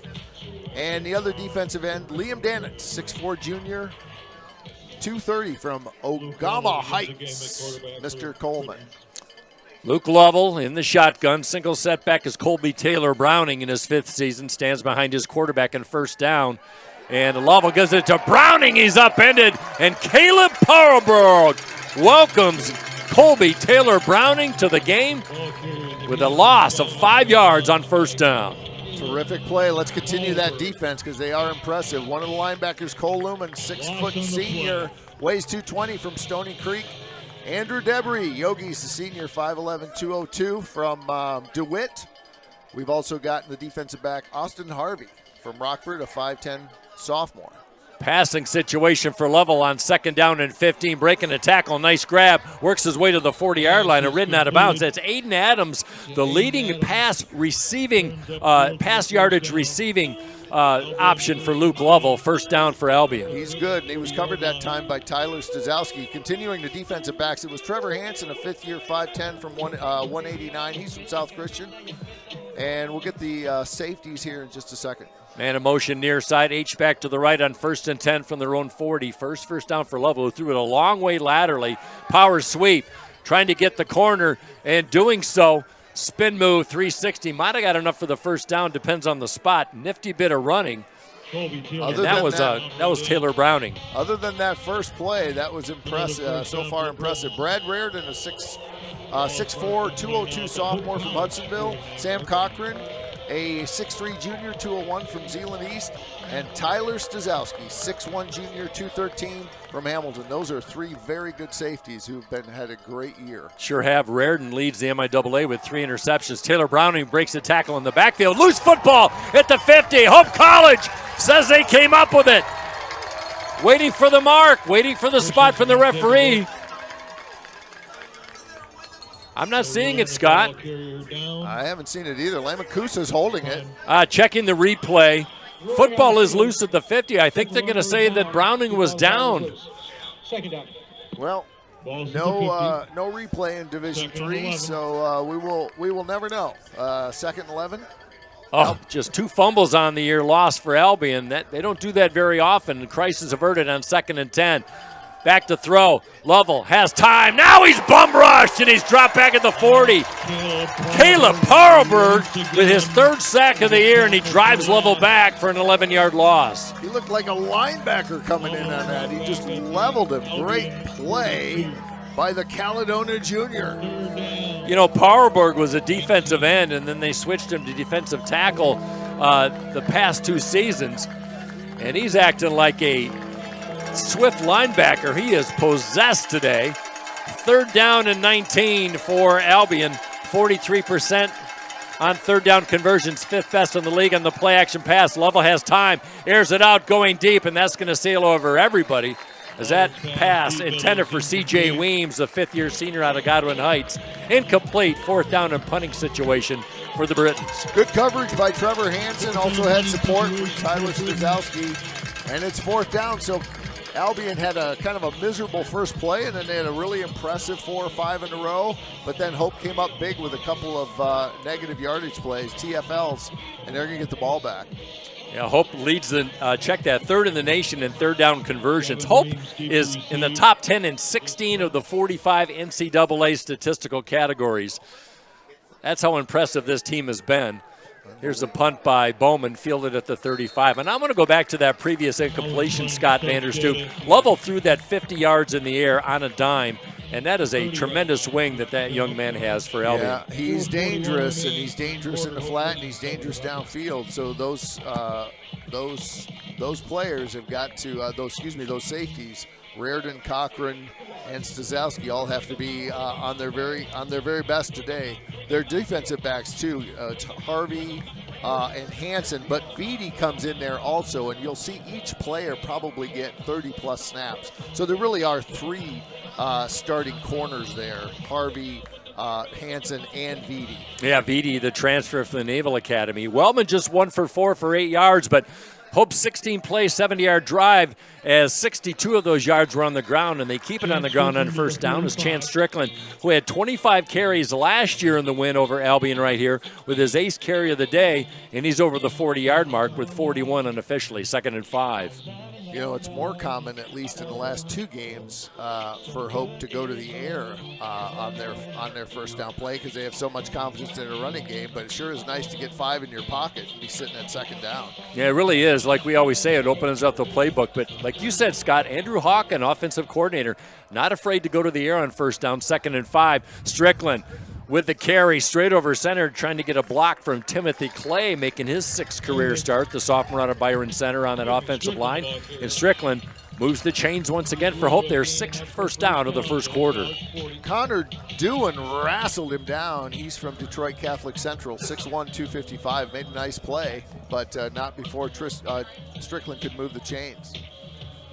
And the other defensive end, Liam Dannett, 6'4", junior, 230 from Ogama Heights, Mr. Coleman. Luke Lovell in the shotgun. Single setback is Colby Taylor Browning in his 5th season. Stands behind his quarterback in first down. And Lovell gives it to Browning. He's upended. And Caleb Parlberg welcomes Colby Taylor Browning to the game with a loss of 5 yards on first down. Terrific play. Let's continue that defense because they are impressive. One of the linebackers, Cole Lumen, 6-foot senior, weighs 220 from Stony Creek. Andrew Debris, Yogi's the senior, 5'11", 202 from DeWitt. We've also gotten the defensive back, Austin Harvey from Rockford, a 5'10", sophomore. Passing situation for Lovell on 2nd down and 15, breaking a tackle, nice grab, works his way to the 40-yard line and ridden out of bounds. That's Aiden Adams, the leading pass yardage receiving option for Luke Lovell. First down for Albion. He's good, and he was covered that time by Tyler Stazowski. Continuing the defensive backs, it was Trevor Hansen, a 5th-year 5'10" from 189. He's from South Christian. And we'll get the safeties here in just a second. Man in motion near side, H-back to the right on 1st and 10 from their own 40. First down for Lovell, who threw it a long way laterally. Power sweep, trying to get the corner, and doing so. Spin move, 360. Might have got enough for the first down, depends on the spot. Nifty bit of running. And that was Taylor Browning. Other than that first play, that was impressive. So far impressive. Brad Reardon, a 6'4", 202 sophomore from Hudsonville. Sam Cochran, a 6'3" junior, 201 from Zeeland East. And Tyler Stazowski, 6'1" junior, 213 from Hamilton. Those are 3 very good safeties who've had a great year. Sure have. Reardon leads the MIAA with 3 interceptions. Taylor Browning breaks the tackle in the backfield. Loose football at the 50. Hope College says they came up with it. Waiting for the mark, waiting for the spot from the referee. I'm not seeing it, Scott. I haven't seen it either. Lamacusa's holding it. Checking the replay. Football is loose at the 50. I think they're going to say that Browning was down. Second down. Well, no replay in Division III, so we will never know. 2nd and 11. Oh, just 2 fumbles on the year lost for Albion. They don't do that very often. Crisis averted on 2nd and 10. Back to throw. Lovell has time. Now he's bum rushed, and he's dropped back at the 40. Caleb Parlberg with his 3rd sack of the year, and he drives Lovell back for an 11-yard loss. He looked like a linebacker coming in on that. He just leveled him. Great play by the Caledonia junior. You know, Parlberg was a defensive end, and then they switched him to defensive tackle the past 2 seasons, and he's acting like a swift linebacker. He is possessed today. 3rd down and 19 for Albion. 43% on 3rd down conversions, 5th best in the league on the play action pass. Lovell has time, airs it out, going deep, and that's going to sail over everybody. as that pass intended for C.J. Weems, the fifth-year senior out of Godwin Heights. Incomplete, fourth down and punting situation for the Britons. Good coverage by Trevor Hansen. Also had support from Tyler Stazowski. And it's fourth down, so Albion had a kind of a miserable first play, and then they had a really impressive 4 or 5 in a row. But then Hope came up big with a couple of negative yardage plays, TFLs, and they're going to get the ball back. Yeah, Hope leads check that, third in the nation in third down conversions. Hope is in the top 10 in 16 of the 45 NCAA statistical categories. That's how impressive this team has been. Here's a punt by Bowman, fielded at the 35. And I'm going to go back to that previous incompletion, Scott Vanderstoop. Lovell threw that 50 yards in the air on a dime, and that is a tremendous wing that young man has for Albion. Yeah, he's dangerous, and he's dangerous in the flat, and he's dangerous downfield. So those players have got to, those safeties, Reardon, Cochran, and Stazowski all have to be on their very best today. Their defensive backs too, Harvey and Hansen, but Vitti comes in there also, and you'll see each player probably get 30-plus snaps. So there really are 3 starting corners there: Harvey, Hansen, and Vitti. Yeah, Vitti, the transfer from the Naval Academy. Wellman just 1 for 4 for 8 yards, but Hope's 16-play, 70-yard drive, as 62 of those yards were on the ground, and they keep it on the ground on first down, is Chance Strickland, who had 25 carries last year in the win over Albion right here with his ace carry of the day, and he's over the 40-yard mark with 41 unofficially, 2nd and 5. You know, it's more common, at least in the last 2 games, for Hope to go to the air on their first down play because they have so much confidence in their running game. But it sure is nice to get 5 in your pocket and be sitting at second down. Yeah, it really is. Like we always say, it opens up the playbook. But like you said, Scott, Andrew Hawk, an offensive coordinator, not afraid to go to the air on first down, 2nd and 5. Strickland with the carry straight over center, trying to get a block from Timothy Clay, making his 6th career start, the sophomore out of Byron Center on that offensive line. And Strickland moves the chains once again for Hope, their 6th first down of the first quarter. Connor Dewan wrestled him down. He's from Detroit Catholic Central, 6'1", 255. Made a nice play, but not before Strickland could move the chains.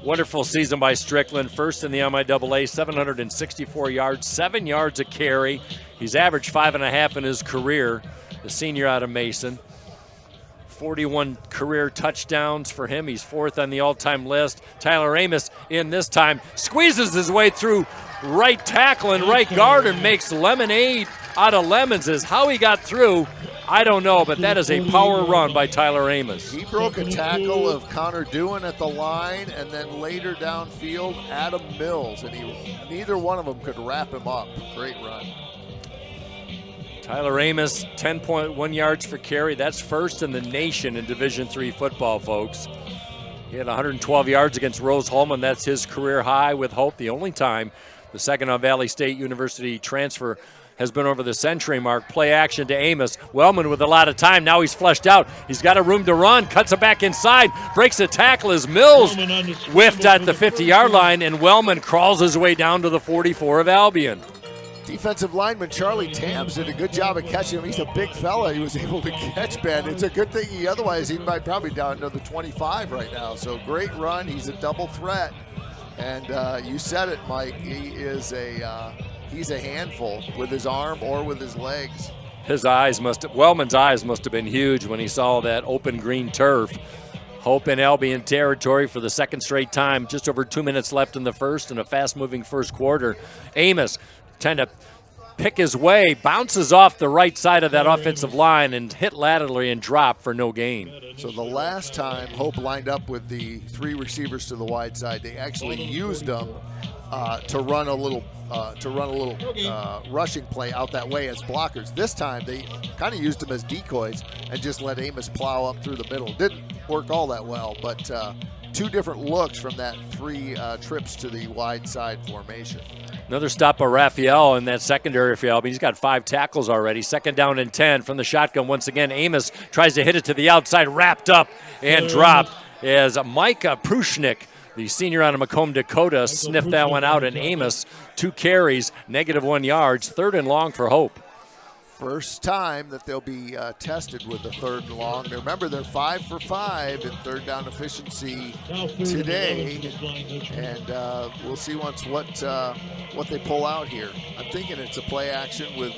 Wonderful season by Strickland, first in the MIAA, 764 yards, 7 yards a carry. He's averaged 5.5 in his career, the senior out of Mason. 41 career touchdowns for him. He's 4th on the all-time list. Tyler Amos in this time squeezes his way through right tackle and right guard and makes lemonade out of lemons. Is how he got through, I don't know, but that is a power run by Tyler Amos. He broke a tackle of Connor Dewan at the line, and then later downfield, Adam Mills, and neither one of them could wrap him up. Great run. Tyler Amos, 10.1 yards for carry. That's first in the nation in Division III football, folks. He had 112 yards against Rose Holman. That's his career high with Hope. The only time the Saginaw Valley State University transfer has been over the century mark. Play action to Amos. Wellman with a lot of time. Now he's fleshed out. He's got a room to run. Cuts it back inside. Breaks a tackle as Mills whiffed at the 50-yard line, and Wellman crawls his way down to the 44 of Albion. Defensive lineman Charlie Tams did a good job of catching him. He's a big fella. He was able to catch Ben. It's a good thing otherwise he might probably down to the 25 right now. So great run. He's a double threat. And you said it, Mike. He's a handful with his arm or with his legs. Wellman's eyes must have been huge when he saw that open green turf. Hope in Albion territory for the 2nd straight time. Just over 2 minutes left in the first and a fast-moving first quarter. Amos trying to pick his way, bounces off the right side of that offensive line and hit laterally and drop for no gain. So the last time Hope lined up with the 3 receivers to the wide side, they actually used them to run a little rushing play out that way as blockers. This time they kind of used them as decoys and just let Amos plow up through the middle. Didn't work all that well, but 2 different looks from that 3 trips to the wide side formation. Another stop by Raphael in that secondary for Albion. He's got 5 tackles already. 2nd down and 10 from the shotgun once again. Amos tries to hit it to the outside, wrapped up and dropped as Micah Prushnik, the senior out of Macomb, Dakota, sniffed that one out, and Amos, 2 carries, -1 yards, 3rd and long for Hope. First time that they'll be tested with the 3rd and long. Remember, they're 5 for 5 in third down efficiency today, and we'll see what they pull out here. I'm thinking it's a play action with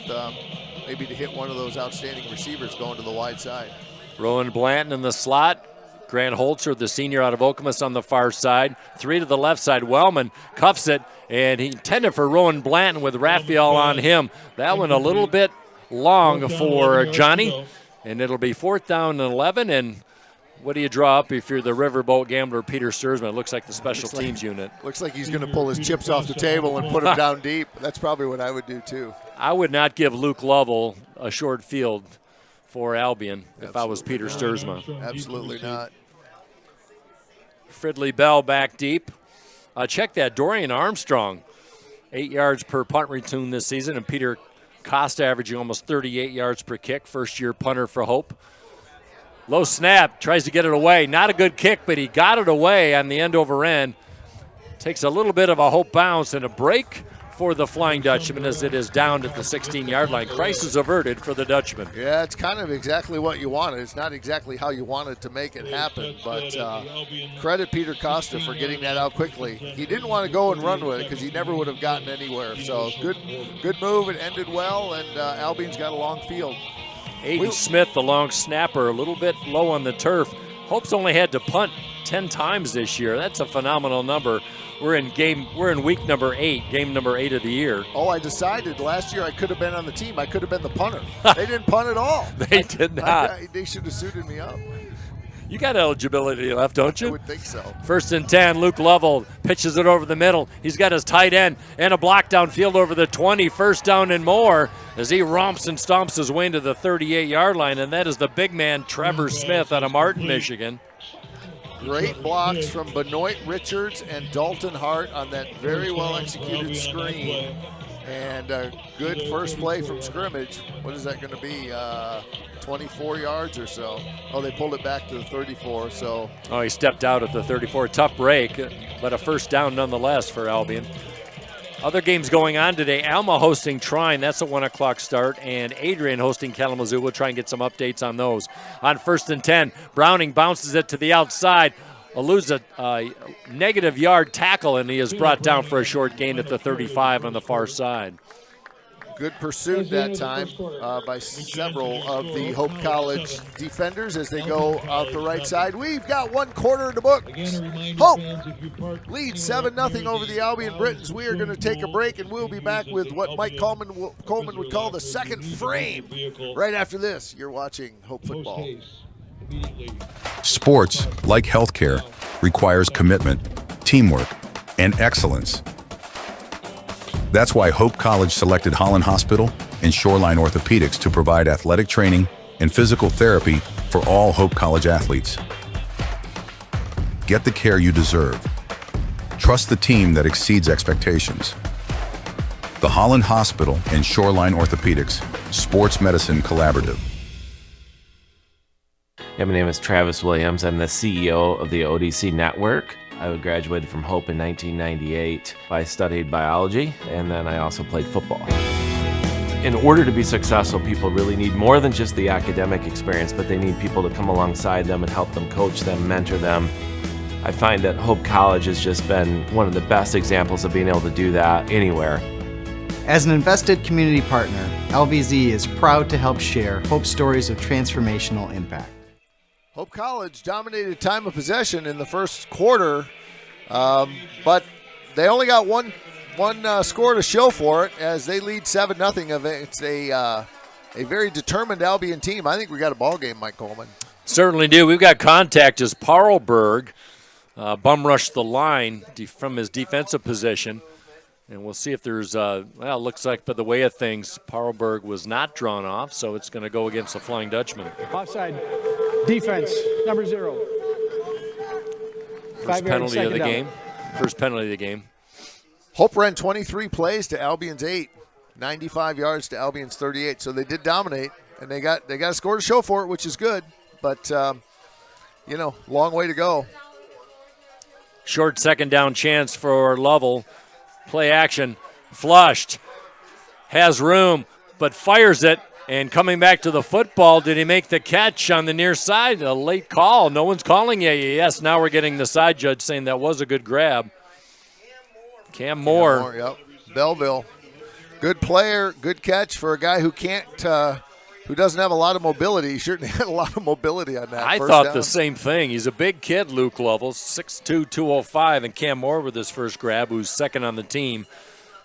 maybe to hit one of those outstanding receivers going to the wide side. Rowan Blanton in the slot. Grant Holzer, the senior out of Okemos, on the far side. 3 to the left side. Wellman cuffs it, and he intended for Rowan Blanton with Raphael on him. That one a little bit long for Johnny, and it'll be 4th down and 11. And what do you draw up if you're the Riverboat Gambler Peter Sturzman? It looks like the special teams unit. Looks like he's going to pull his chips off the table and put them down deep. That's probably what I would do too. I would not give Luke Lovell a short field for Albion if I was Peter Sturzman. Absolutely not. Fridley Bell back deep. Check that, Dorian Armstrong, 8 yards per punt return this season, and Peter Costa averaging almost 38 yards per kick, first-year punter for Hope. Low snap, tries to get it away. Not a good kick, but he got it away on the end over end. Takes a little bit of a Hope bounce and a break for the Flying Dutchman as it is down at the 16-yard line. Crisis averted for the Dutchman. Yeah, it's kind of exactly what you wanted. It's not exactly how you wanted to make it happen, but credit Peter Costa for getting that out quickly. He didn't want to go and run with it because he never would have gotten anywhere. So good move. It ended well, and Albion's got a long field. Aiden Smith, the long snapper, a little bit low on the turf. Hope's only had to punt 10 times this year. That's a phenomenal number. We're in week number 8, game number 8 of the year. Oh, I decided last year I could have been on the team. I could have been the punter. They didn't punt at all. They did not. They should have suited me up. You got eligibility left, don't you? I would think so. 1st and 10, Luke Lovell pitches it over the middle. He's got his tight end and a block downfield over the 20, 1st down and more, as he romps and stomps his way into the 38-yard line, and that is the big man, Trevor Smith, out of Martin, Michigan. Great blocks from Benoit Richards and Dalton Hart on that very well-executed screen. And a good first play from scrimmage. What is that going to be? 24 yards or so. Oh, they pulled it back to the 34. So. Oh, he stepped out at the 34. Tough break, but a 1st down nonetheless for Albion. Other games going on today. Alma hosting Trine. That's a 1 o'clock start. And Adrian hosting Kalamazoo. We'll try and get some updates on those. On 1st and 10, Browning bounces it to the outside. Eludes a negative yard tackle, and he is brought down for a short gain at the 35 on the far side. Good pursuit that time by several of the Hope College defenders as they go out the right side. We've got 1 quarter in the book. Hope leads 7-0 over the Albion Britons. We are going to take a break, and we'll be back with what Mike Coleman would call the second frame. Right after this, you're watching Hope Football. Sports, like healthcare, requires commitment, teamwork, and excellence. That's why Hope College selected Holland Hospital and Shoreline Orthopedics to provide athletic training and physical therapy for all Hope College athletes. Get the care you deserve. Trust the team that exceeds expectations. The Holland Hospital and Shoreline Orthopedics Sports Medicine Collaborative. Yeah, my name is Travis Williams. I'm the CEO of the ODC Network. I graduated from Hope in 1998. I studied biology, and then I also played football. In order to be successful, people really need more than just the academic experience, but they need people to come alongside them and help them, coach them, mentor them. I find that Hope College has just been one of the best examples of being able to do that anywhere. As an invested community partner, LVZ is proud to help share Hope stories of transformational impact. Hope College dominated time of possession in the first quarter, but they only got one score to show for it as they lead 7-0. It's a very determined Albion team. I think we got a ball game, Mike Coleman. Certainly do. We've got contact as Parlberg bum rushed the line from his defensive position. And we'll see if there's, well, it looks like by the way of things, Parlberg was not drawn off, so it's going to go against the Flying Dutchman. Offside. Defense, number 0. First penalty of the game. First penalty of the game. Hope ran 23 plays to Albion's 8, 95 yards to Albion's 38. So they did dominate, and they got a score to show for it, which is good. But, long way to go. Short 2nd down chance for Lovell. Play action, flushed, has room, but fires it And coming back to the football, did he make the catch on the near side? A late call. No one's calling you. Yes, now we're getting the side judge saying that was a good grab. Cam Moore. Yep. Belleville. Good player, good catch for a guy who can't, who doesn't have a lot of mobility. He certainly had a lot of mobility on that. I first thought down. the same thing. He's a big kid, Luke Lovell, 6'2", 205, and Cam Moore with his first grab, who's second on the team.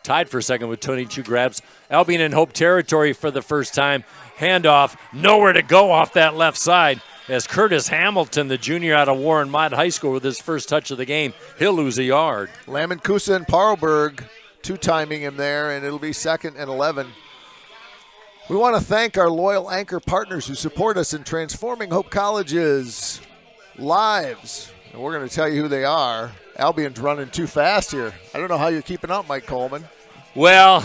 Tied for second with 22 grabs. Albion in Hope territory for the first time. Handoff, nowhere to go off that left side as Curtis Hamilton, the junior out of Warren Mott High School, with his first touch of the game. He'll lose a yard. Lamancusa and Parlberg two-timing him there, and it'll be 2nd and 11. We want to thank our loyal anchor partners who support us in transforming Hope College's lives. And we're going to tell you who they are. Albion's running too fast here. I don't know how you're keeping up, Mike Coleman. Well,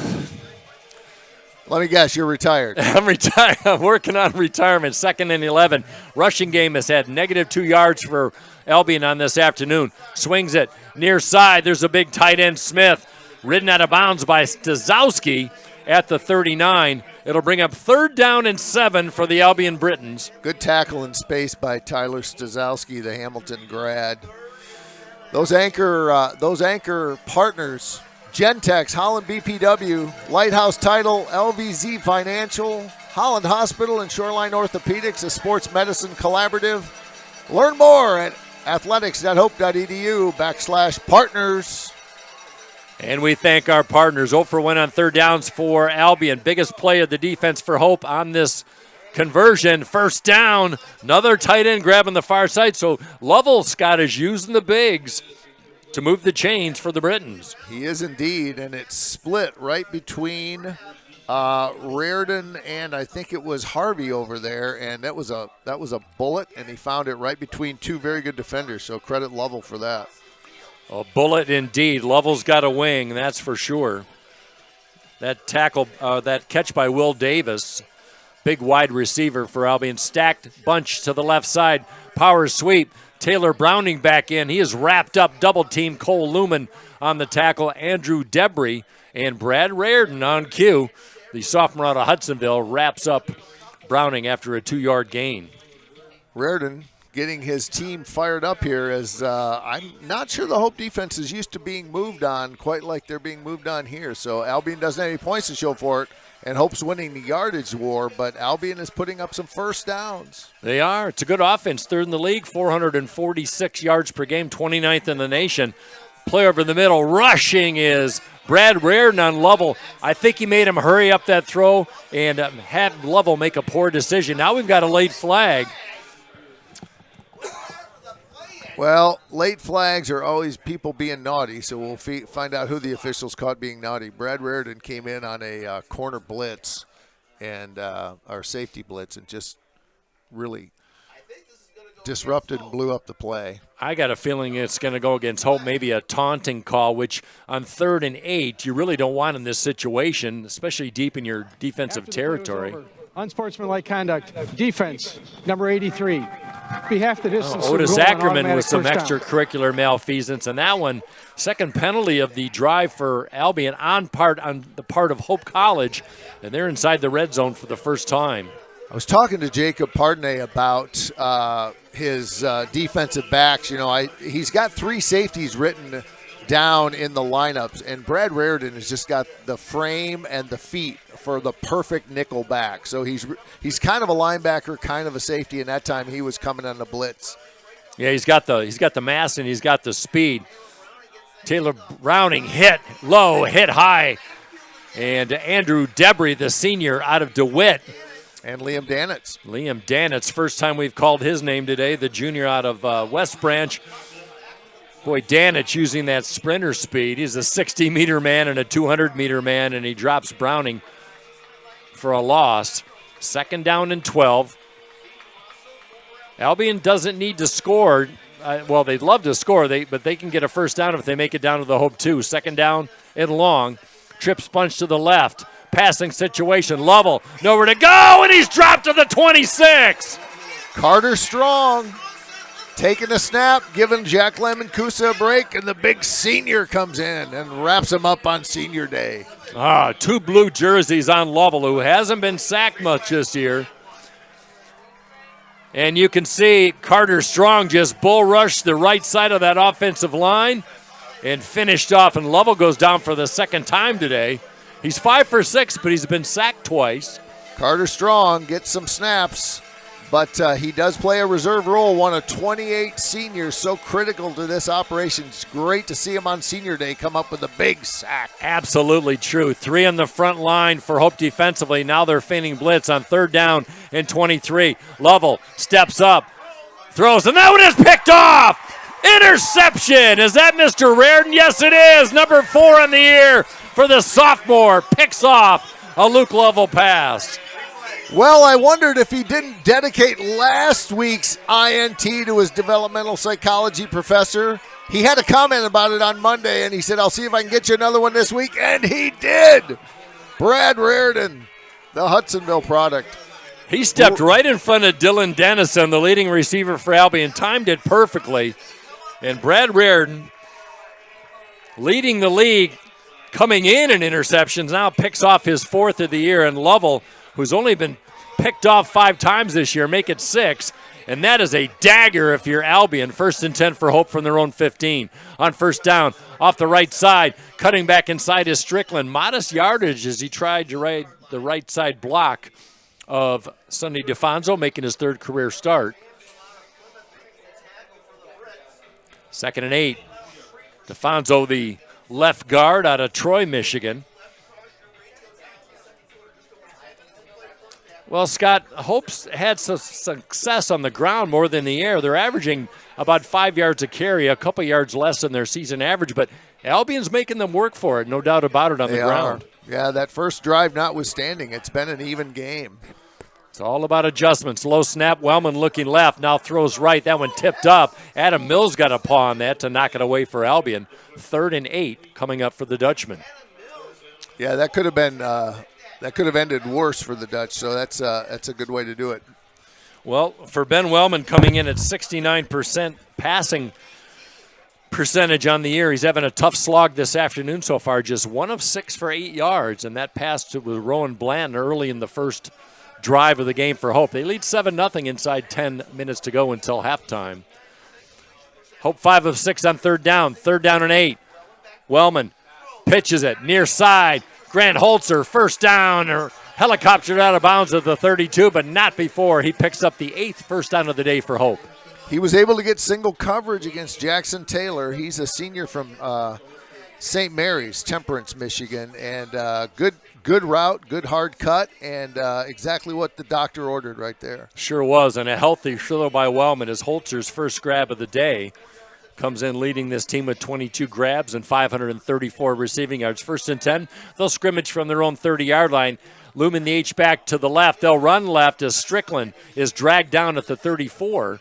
let me guess, you're retired. I'm retired. I'm working on retirement. 2nd and 11. Rushing game has had -2 yards for Albion on this afternoon. Swings it near side. There's a big tight end, Smith, ridden out of bounds by Stazowski at the 39. It'll bring up 3rd down and 7 for the Albion Britons. Good tackle in space by Tyler Stazowski, the Hamilton grad. Those anchor partners, Gentex, Holland BPW, Lighthouse Title, LVZ Financial, Holland Hospital, and Shoreline Orthopedics, a sports medicine collaborative. Learn more at athletics.hope.edu/partners. And we thank our partners. 0 for 1 on 3rd downs for Albion. Biggest play of the defense for Hope on this conversion. 1st down. Another tight end grabbing the far side. So Lovell, Scott, is using the bigs to move the chains for the Britons. He is indeed, and it's split right between Reardon and I think it was Harvey over there, and that was a bullet, and he found it right between two very good defenders. So credit Lovell for that. A bullet indeed. Lovell's got a wing, that's for sure. That tackle, that catch by Will Davis, big wide receiver for Albion. Stacked bunch to the left side. Power sweep. Taylor Browning back in. He is wrapped up. Double team. Cole Lumen on the tackle. Andrew Debris and Brad Reardon on cue. The sophomore out of Hudsonville wraps up Browning after a 2-yard gain. Reardon getting his team fired up here as I'm not sure the Hope defense is used to being moved on quite like they're being moved on here. So Albion doesn't have any points to show for it, and Hope's winning the yardage war, but Albion is putting up some first downs. They are. It's a good offense. 3rd in the league, 446 yards per game, 29th in the nation. Play over the middle. Rushing is Brad Reardon on Lovell. I think he made him hurry up that throw and had Lovell make a poor decision. Now we've got a late flag. Well, late flags are always people being naughty, so we'll find out who the officials caught being naughty. Brad Reardon came in on a corner blitz and our safety blitz and just really disrupted and blew up the play. I got a feeling it's going to go against Hope, maybe a taunting call, which on 3rd and 8 you really don't want in this situation, especially deep in your defensive territory. Unsportsmanlike conduct. Defense, number 83. Be half the distance. Otis to the goal on Ackerman with automatic some first down. extracurricular malfeasance, and that one, second penalty of the drive for Albion on the part of Hope College, and they're inside the red zone for the first time. I was talking to Jacob Pardnay about his defensive backs. You know, he's got 3 safeties written down in the lineups, and Brad Reardon has just got the frame and the feet for the perfect nickel back. So he's kind of a linebacker, kind of a safety, and that time he was coming on the blitz. Yeah, he's got the mass and he's got the speed. Taylor Browning hit low, hit high, and Andrew Debris, the senior out of DeWitt. And Liam Danitz. Liam Danitz, first time we've called his name today, the junior out of West Branch. Boy, Danitz using that sprinter speed. He's a 60-meter man and a 200-meter man, and he drops Browning for a loss. 2nd down and 12. Albion doesn't need to score. Well, they'd love to score, but they can get a first down if they make it down to the Hope 2. 2nd down and long. Trips bunch to the left. Passing situation. Lovell, nowhere to go, and he's dropped to the 26. Carter Strong taking a snap, giving Jack Lemoncusa a break, and the big senior comes in and wraps him up on senior day. Two blue jerseys on Lovell, who hasn't been sacked much this year. And you can see Carter Strong just bull rushed the right side of that offensive line and finished off. And Lovell goes down for the second time today. He's 5 for 6, but he's been sacked twice. Carter Strong gets some snaps, but he does play a reserve role, one of 28 seniors, so critical to this operation. It's great to see him on senior day come up with a big sack. Absolutely true. 3 on the front line for Hope defensively. Now they're feigning blitz on 3rd down and 23. Lovell steps up, throws, and that one is picked off. Interception. Is that Mr. Reardon? Yes, it is. Number 4 on the year for the sophomore. Picks off a Luke Lovell pass. Well, I wondered if he didn't dedicate last week's INT to his developmental psychology professor. He had a comment about it on Monday, and he said, I'll see if I can get you another one this week, and he did. Brad Reardon, the Hudsonville product. He stepped right in front of Dylan Dennison, the leading receiver for Albion, timed it perfectly. And Brad Reardon, leading the league, coming in interceptions, now picks off his 4th of the year, and Lovell, who's only been picked off 5 times this year, make it 6. And that is a dagger if you're Albion. 1st and 10 for Hope from their own 15. On 1st down, off the right side, cutting back inside is Strickland. Modest yardage as he tried to ride the right side block of Sonny DeFonso, making his 3rd career start. 2nd and 8. DeFonso, the left guard out of Troy, Michigan. Well, Scott, Hope's had some success on the ground more than the air. They're averaging about 5 yards a carry, a couple yards less than their season average, but Albion's making them work for it, no doubt about it, on the ground. Yeah, that first drive notwithstanding, it's been an even game. It's all about adjustments. Low snap, Wellman looking left, now throws right. That one tipped up. Adam Mills got a paw on that to knock it away for Albion. 3rd and 8 coming up for the Dutchman. Yeah, that could have been that could have ended worse for the Dutch, so that's a good way to do it. Well, for Ben Wellman coming in at 69% passing percentage on the year, he's having a tough slog this afternoon so far, just 1 of 6 for 8 yards, and that pass to Rowan Blanton early in the first drive of the game for Hope. They lead 7-0 inside 10 minutes to go until halftime. Hope 5 of 6 on 3rd down. 3rd down and 8. Wellman pitches it near side. Grant Holzer, 1st down, or helicoptered out of bounds at the 32, but not before he picks up the 8th first down of the day for Hope. He was able to get single coverage against Jackson Taylor. He's a senior from St. Mary's, Temperance, Michigan, and good route, good hard cut, and exactly what the doctor ordered right there. Sure was, and a healthy throw by Wellman as Holzer's first grab of the day. Comes in leading this team with 22 grabs and 534 receiving yards. 1st and 10, they'll scrimmage from their own 30-yard line. Looming the H-back to the left. They'll run left as Strickland is dragged down at the 34.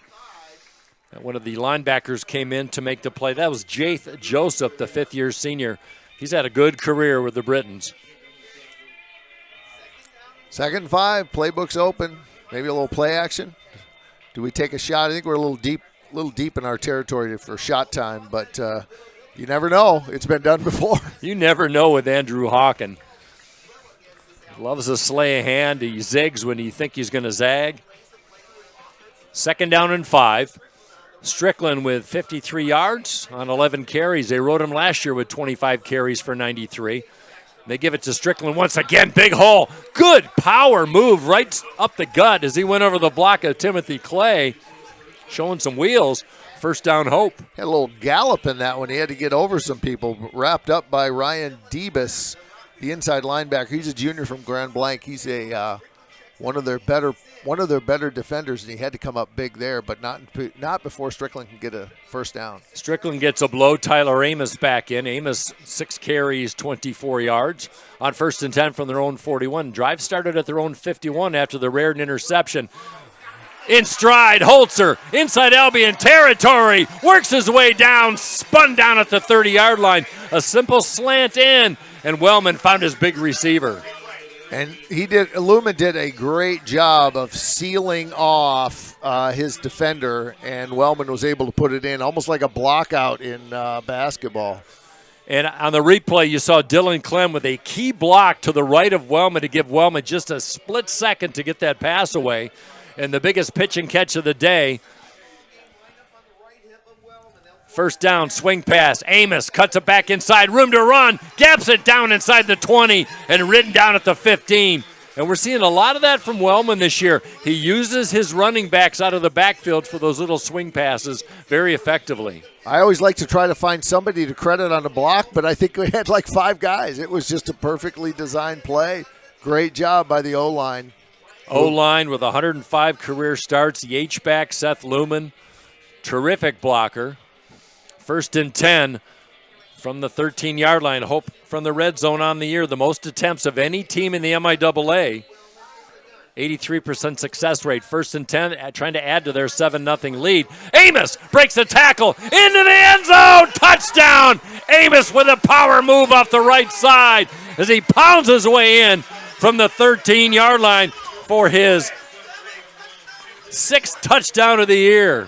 One of the linebackers came in to make the play. That was Jaith Joseph, the 5th-year senior. He's had a good career with the Britons. 2nd and 5, playbook's open. Maybe a little play action. Do we take a shot? I think we're a little deep in our territory for shot time, but you never know. It's been done before. You never know with Andrew Hawken. Loves to slay a hand. He zigs when you think he's going to zag. 2nd down and 5. Strickland with 53 yards on 11 carries. They rode him last year with 25 carries for 93. They give it to Strickland once again. Big hole. Good power move right up the gut as he went over the block of Timothy Clay. Showing some wheels. 1st down Hope. Had a little gallop in that one. He had to get over some people. Wrapped up by Ryan Debus, the inside linebacker. He's a junior from Grand Blanc. He's a one of their better defenders, and he had to come up big there, but not before Strickland can get a 1st down. Strickland gets a blow. Tyler Amos back in. Amos 6 carries, 24 yards on 1st and 10 from their own 41. Drive started at their own 51 after the Reardon interception. In stride, Holzer, inside Albion territory, works his way down, spun down at the 30-yard line. A simple slant in, and Wellman found his big receiver. And Lumen did a great job of sealing off his defender, and Wellman was able to put it in, almost like a block out in basketball. And on the replay, you saw Dylan Clem with a key block to the right of Wellman to give Wellman just a split second to get that pass away. And the biggest pitch and catch of the day. First down, swing pass. Amos cuts it back inside, room to run, gaps it down inside the 20, and ridden down at the 15. And we're seeing a lot of that from Wellman this year. He uses his running backs out of the backfield for those little swing passes very effectively. I always like to try to find somebody to credit on the block, but I think we had like 5 guys. It was just a perfectly designed play. Great job by the O-line. O-line with 105 career starts. The H-back, Seth Lumen, terrific blocker. 1st and 10 from the 13-yard line. Hope from the red zone on the year. The most attempts of any team in the MIAA. 83% success rate. 1st and 10, trying to add to their 7-0 lead. Amos breaks the tackle into the end zone. Touchdown! Amos with a power move off the right side as he pounds his way in from the 13-yard line for his 6th touchdown of the year.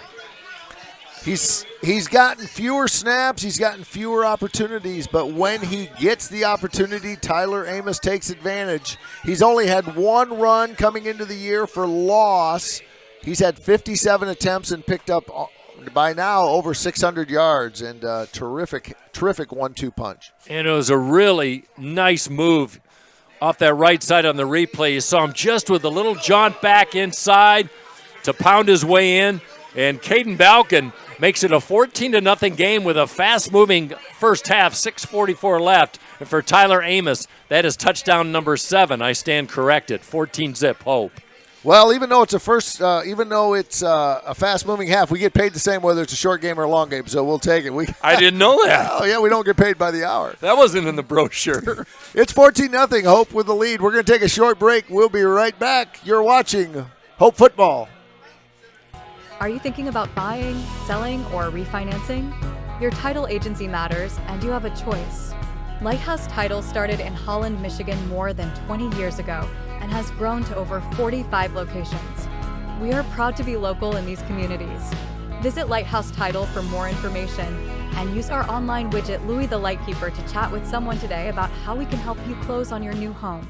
He's gotten fewer snaps, he's gotten fewer opportunities, but when he gets the opportunity, Tyler Amos takes advantage. He's only had 1 run coming into the year for loss. He's had 57 attempts and picked up, by now, over 600 yards, and terrific 1-2 punch. And it was a really nice move off that right side on the replay. You saw him just with a little jaunt back inside to pound his way in, and Caden Balkin makes it a 14-0 game with a fast-moving first half, 6:44 left. And for Tyler Amos, that is touchdown number 7. I stand corrected. 14-zip Hope. Well, even though it's a fast-moving half, we get paid the same whether it's a short game or a long game, so we'll take it. I didn't know that. Oh, yeah, we don't get paid by the hour. That wasn't in the brochure. It's 14-0, Hope with the lead. We're going to take a short break. We'll be right back. You're watching Hope Football. Are you thinking about buying, selling, or refinancing? Your title agency matters, and you have a choice. Lighthouse Title started in Holland, Michigan more than 20 years ago and has grown to over 45 locations. We are proud to be local in these communities. Visit Lighthouse Title for more information and use our online widget, Louie the Lightkeeper, to chat with someone today about how we can help you close on your new home.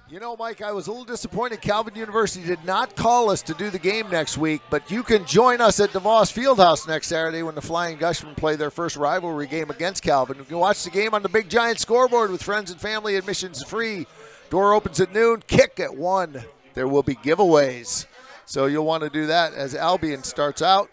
You know, Mike, I was a little disappointed Calvin University did not call us to do the game next week, but you can join us at DeVos Fieldhouse next Saturday when the Flying Dutchmen play their first rivalry game against Calvin. You can watch the game on the big giant scoreboard with friends and family. Admissions free. Door opens at noon, kick at 1. There will be giveaways, so you'll want to do that as Albion starts out.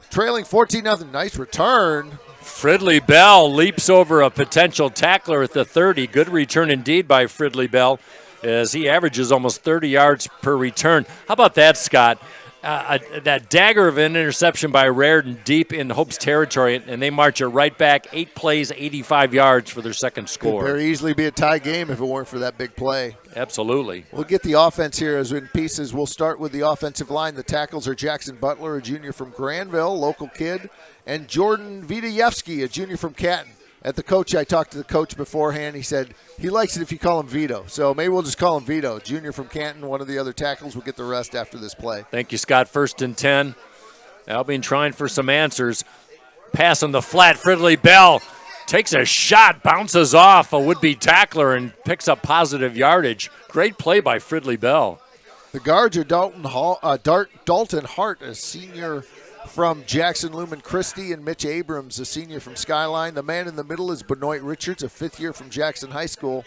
Trailing 14-0. Nice return. Fridley Bell leaps over a potential tackler at the 30. Good return indeed by Fridley Bell as he averages almost 30 yards per return. How about that, Scott? That dagger of an interception by Raridan deep in Hope's territory, and they march it right back. 8 plays, 85 yards for their second score. Could very easily be a tie game if it weren't for that big play. Absolutely. We'll get the offense here as in pieces. We'll start with the offensive line. The tackles are Jackson Butler, a junior from Granville, local kid, and Jordan Vitayevsky, a junior from Canton. At the coach, I talked to the coach beforehand. He said he likes it if you call him Vito. So maybe we'll just call him Vito. Junior from Canton, one of the other tackles. We'll get the rest after this play. Thank you, Scott. 1st and 10. Albion trying for some answers. Pass on the flat. Fridley Bell takes a shot, bounces off a would-be tackler, and picks up positive yardage. Great play by Fridley Bell. The guards are Dalton Hart, a senior from Jackson Lumen Christie, and Mitch Abrams, a senior from Skyline. The man in the middle is Benoit Richards, a 5th year from Jackson High School.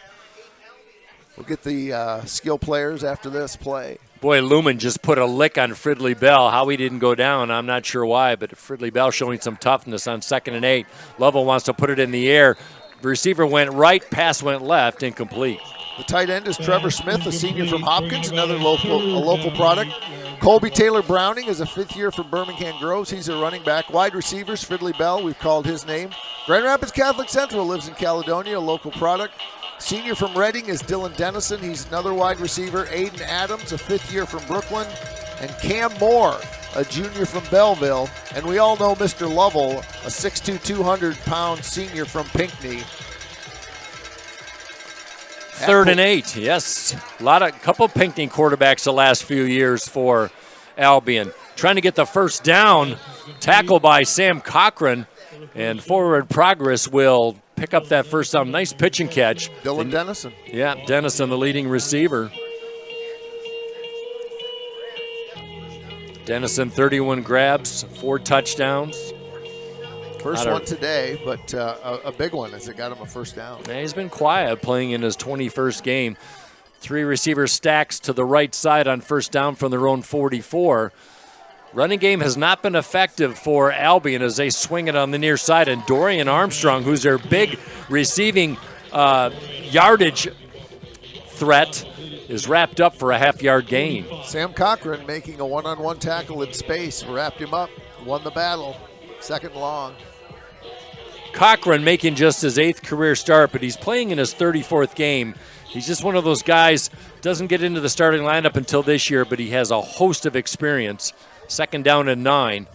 We'll get the skill players after this play. Boy, Lumen just put a lick on Fridley Bell. How he didn't go down, I'm not sure why, but Fridley Bell showing some toughness on 2nd and 8. Lovell wants to put it in the air. The receiver went right, pass went left, incomplete. The tight end is Trevor Smith, a senior from Hopkins, another local product. Colby Taylor Browning is a 5th year from Birmingham Groves. He's a running back. Wide receivers, Fridley Bell, we've called his name. Grand Rapids Catholic Central lives in Caledonia, a local product. Senior from Reading is Dylan Dennison. He's another wide receiver. Aiden Adams, a 5th year from Brooklyn. And Cam Moore, a junior from Belleville. And we all know Mr. Lovell, a 6'2", 200-pound senior from Pinckney. 3rd and 8, yes. Couple Pinckney quarterbacks the last few years for Albion. Trying to get the first down, tackle by Sam Cochran, and forward progress will pick up that first down. Nice pitch and catch. Dylan Dennison. Yeah, Dennison, the leading receiver. Dennison, 31 grabs, 4 touchdowns. First one today, but a big one as it got him a first down. Yeah, he's been quiet playing in his 21st game. 3 receiver stacks to the right side on first down from their own 44. Running game has not been effective for Albion as they swing it on the near side. And Dorian Armstrong, who's their big receiving yardage threat, is wrapped up for a half-yard gain. Sam Cochran making a one-on-one tackle in space, wrapped him up, won the battle. 2nd long. Cochran making just his 8th career start, but he's playing in his 34th game. He's just one of those guys, doesn't get into the starting lineup until this year, but he has a host of experience. 2nd down and 9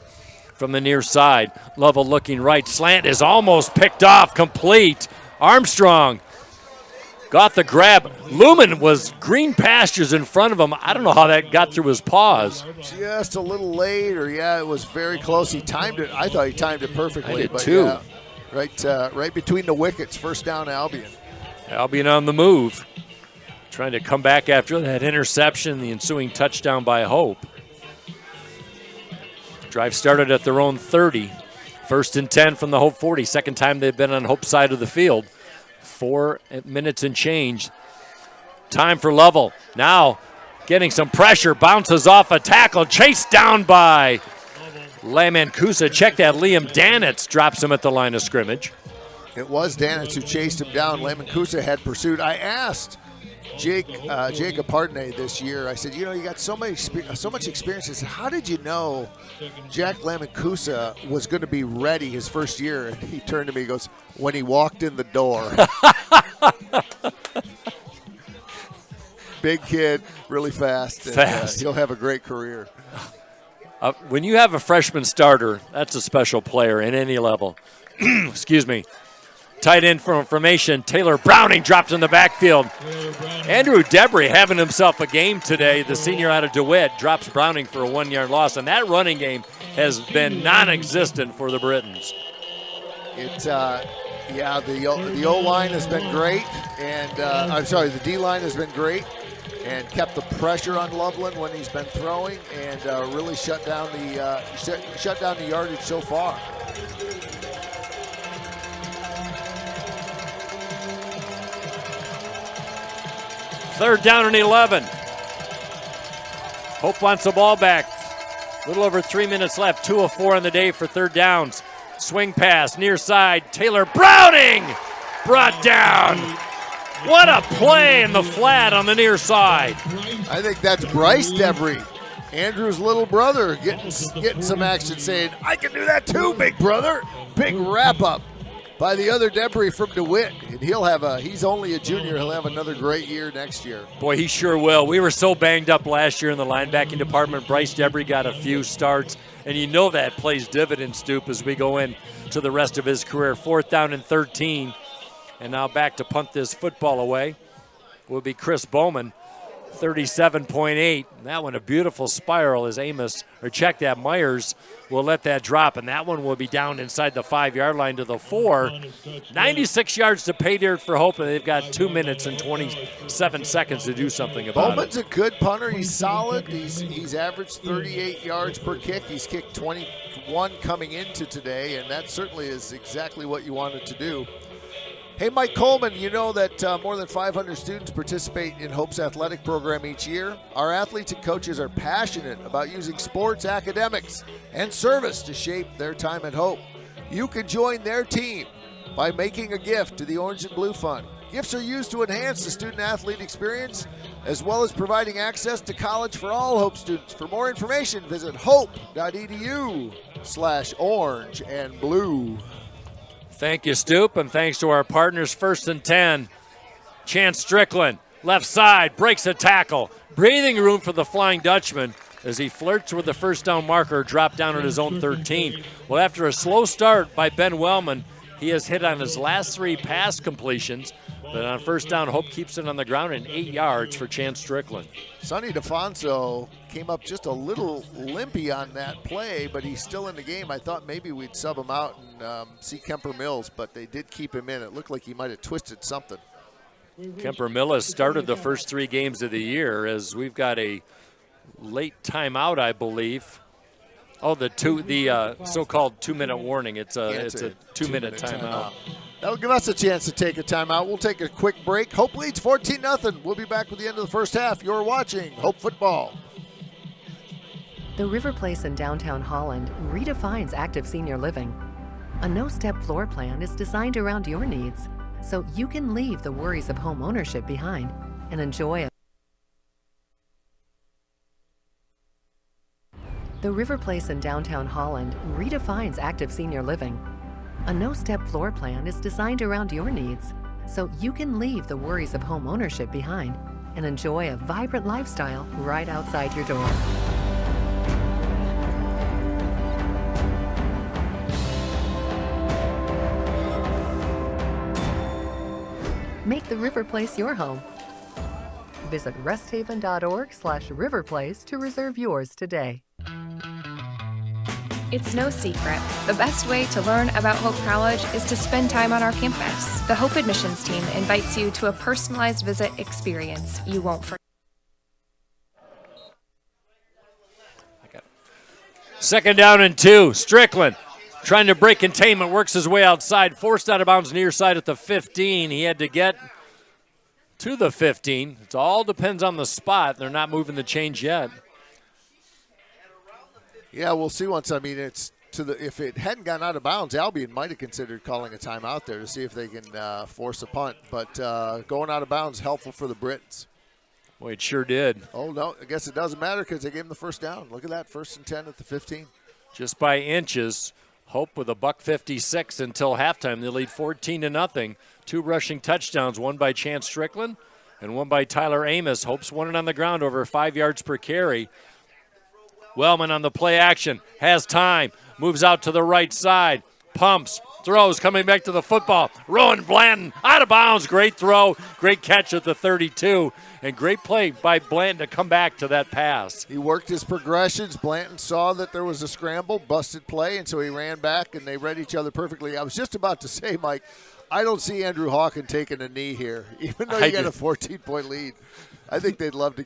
from the near side. Lovell looking right. Slant is almost picked off, complete. Armstrong got the grab. Lumen was green pastures in front of him. I don't know how that got through his paws. Just a little late, or it was very close. He timed it. I thought he timed it perfectly. I did but too. Yeah, right between the wickets. First down, Albion. Albion on the move. Trying to come back after that interception, the ensuing touchdown by Hope. Drive started at their own 30. 1st and 10 from the Hope 40. 2nd time they've been on Hope's side of the field. 4 minutes and change. Time for Lovell. Now getting some pressure. Bounces off a tackle. Chased down by Lamancusa. Check that. Liam Danitz drops him at the line of scrimmage. It was Danitz who chased him down. Lamancusa had pursued. I asked Jacob Pardney this year, I said, you got so much experience. I said, how did you know Jack Lamancusa was going to be ready his first year? And he turned to me and goes, when he walked in the door. Big kid, really fast. And, he'll have a great career. When you have a freshman starter, that's a special player in any level. Excuse me. Tight end from formation, Taylor Browning drops in the backfield. Andrew Debris having himself a game today. The senior out of DeWitt drops Browning for a 1-yard loss, and that running game has been non-existent for the Britons. The O-line has been great, and the D-line has been great, and kept the pressure on Loveland when he's been throwing, and really shut down the yardage so far. Third down and 11. Hope wants the ball back. A little over 3 minutes left. 2 of 4 on the day for third downs. Swing pass, near side. Taylor Browning brought down. What a play in the flat on the near side. I think that's Bryce Debris, Andrew's little brother, getting some action, saying, I can do that too, big brother. Big wrap-up by the other Debris from DeWitt. And he's only a junior. He'll have another great year next year. Boy, he sure will. We were so banged up last year in the linebacking department. Bryce Debris got a few starts, and that plays dividends, Stoop, as we go in to the rest of his career. 4th down and 13. And now back to punt this football away will be Chris Bowman, 37.8. That one a beautiful spiral as Myers will let that drop, and that one will be down inside the 5-yard line to the 4. 96 yards to pay dirt for Hope, and they've got 2 minutes and 27 seconds to do something about Bowman's a good punter. He's solid. He's averaged 38 yards per kick. He's kicked 21 coming into today, and that certainly is exactly what you wanted to do. Hey, Mike Coleman, you know that more than 500 students participate in Hope's athletic program each year. Our athletes and coaches are passionate about using sports, academics, and service to shape their time at Hope. You can join their team by making a gift to the Orange and Blue Fund. Gifts are used to enhance the student-athlete experience, as well as providing access to college for all Hope students. For more information, visit hope.edu/orange-and-blue. Thank you, Stoop, and thanks to our partners, 1st and 10. Chance Strickland, left side, breaks a tackle. Breathing room for the Flying Dutchman as he flirts with the first down marker, dropped down at his own 13. Well, after a slow start by Ben Wellman, he has hit on his last 3 pass completions. But on first down, Hope keeps it on the ground and 8 yards for Chance Strickland. Sonny DeFonso came up just a little limpy on that play, but he's still in the game. I thought maybe we'd sub him out and see Kemper Mills, but they did keep him in. It looked like he might have twisted something. Kemper Mills started the first 3 games of the year, as we've got a late timeout, I believe. Oh, the so-called 2-minute warning. It's a 2-minute timeout. That'll give us a chance to take a timeout. We'll take a quick break. Hope leads 14-0. We'll be back with the end of the first half. You're watching Hope Football. The River Place in downtown Holland redefines active senior living. A no-step floor plan is designed around your needs, so you can leave the worries of home ownership behind and enjoy The River Place in downtown Holland redefines active senior living. A no-step floor plan is designed around your needs, so you can leave the worries of home ownership behind and enjoy a vibrant lifestyle right outside your door. Make the River Place your home. Visit resthaven.org/riverplace to reserve yours today. It's no secret. The best way to learn about Hope College is to spend time on our campus. The Hope admissions team invites you to a personalized visit experience you won't forget. Second down and 2. Strickland trying to break containment, works his way outside, forced out of bounds near side at the 15. He had to get to the 15. It all depends on the spot. They're not moving the change yet. Yeah, we'll see once. I mean, it's if it hadn't gone out of bounds, Albion might have considered calling a timeout there to see if they can force a punt. But going out of bounds helpful for the Brits. Well, it sure did. Oh, no, I guess it doesn't matter because they gave him the first down. Look at that, 1st and 10 at the 15. Just by inches. Hope with a $1.56 until halftime. They lead 14-0. 2 rushing touchdowns, one by Chance Strickland and one by Tyler Amos. Hope's won it on the ground over 5 yards per carry. Wellman on the play action, has time, moves out to the right side, pumps, throws, coming back to the football. Rowan Blanton out of bounds. Great throw, great catch at the 32, and great play by Blanton to come back to that pass. He worked his progressions. Blanton saw that there was a scramble, busted play, and so he ran back, and they read each other perfectly. I was just about to say, Mike, I don't see Andrew Hawken taking a knee here, even though you got a 14-point lead. I think they'd love to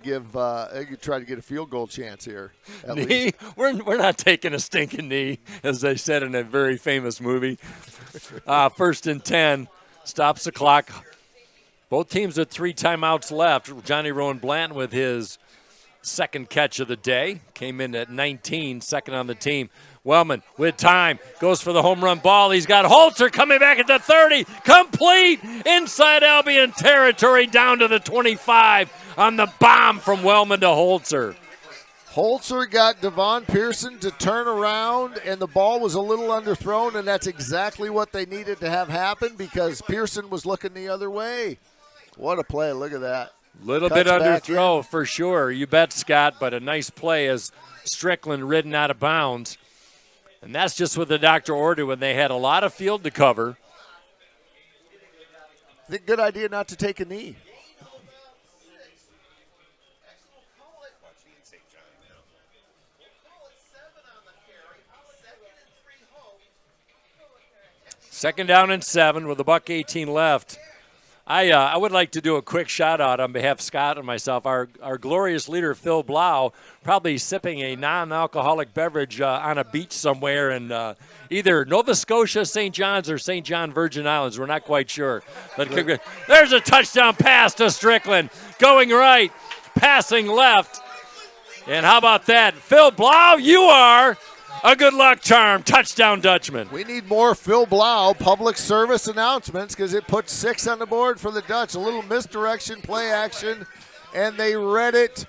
try to get a field goal chance here. Knee? We're not taking a stinking knee, as they said in a very famous movie. 1st and 10, stops the clock. Both teams with 3 timeouts left. Johnny Rowan Blanton with his second catch of the day. Came in at 19, second on the team. Wellman with time, goes for the home run ball. He's got Holzer coming back at the 30, complete inside Albion territory down to the 25 on the bomb from Wellman to Holzer. Holzer got Devon Pearson to turn around, and the ball was a little underthrown, and that's exactly what they needed to have happen because Pearson was looking the other way. What a play, look at that. Little bit underthrow for sure, you bet, Scott, but a nice play as Strickland ridden out of bounds. And that's just what the doctor ordered when they had a lot of field to cover. I think good idea not to take a knee. Second down and 7 with $1:18 left. I would like to do a quick shout-out on behalf of Scott and myself. Our glorious leader, Phil Blau, probably sipping a non-alcoholic beverage on a beach somewhere in either Nova Scotia, St. John's, or St. John Virgin Islands. We're not quite sure. But there's a touchdown pass to Strickland. Going right, passing left. And how about that? Phil Blau, you are a good luck charm. Touchdown, Dutchman. We need more Phil Blau public service announcements because it puts 6 on the board for the Dutch. A little misdirection, play action, and they read it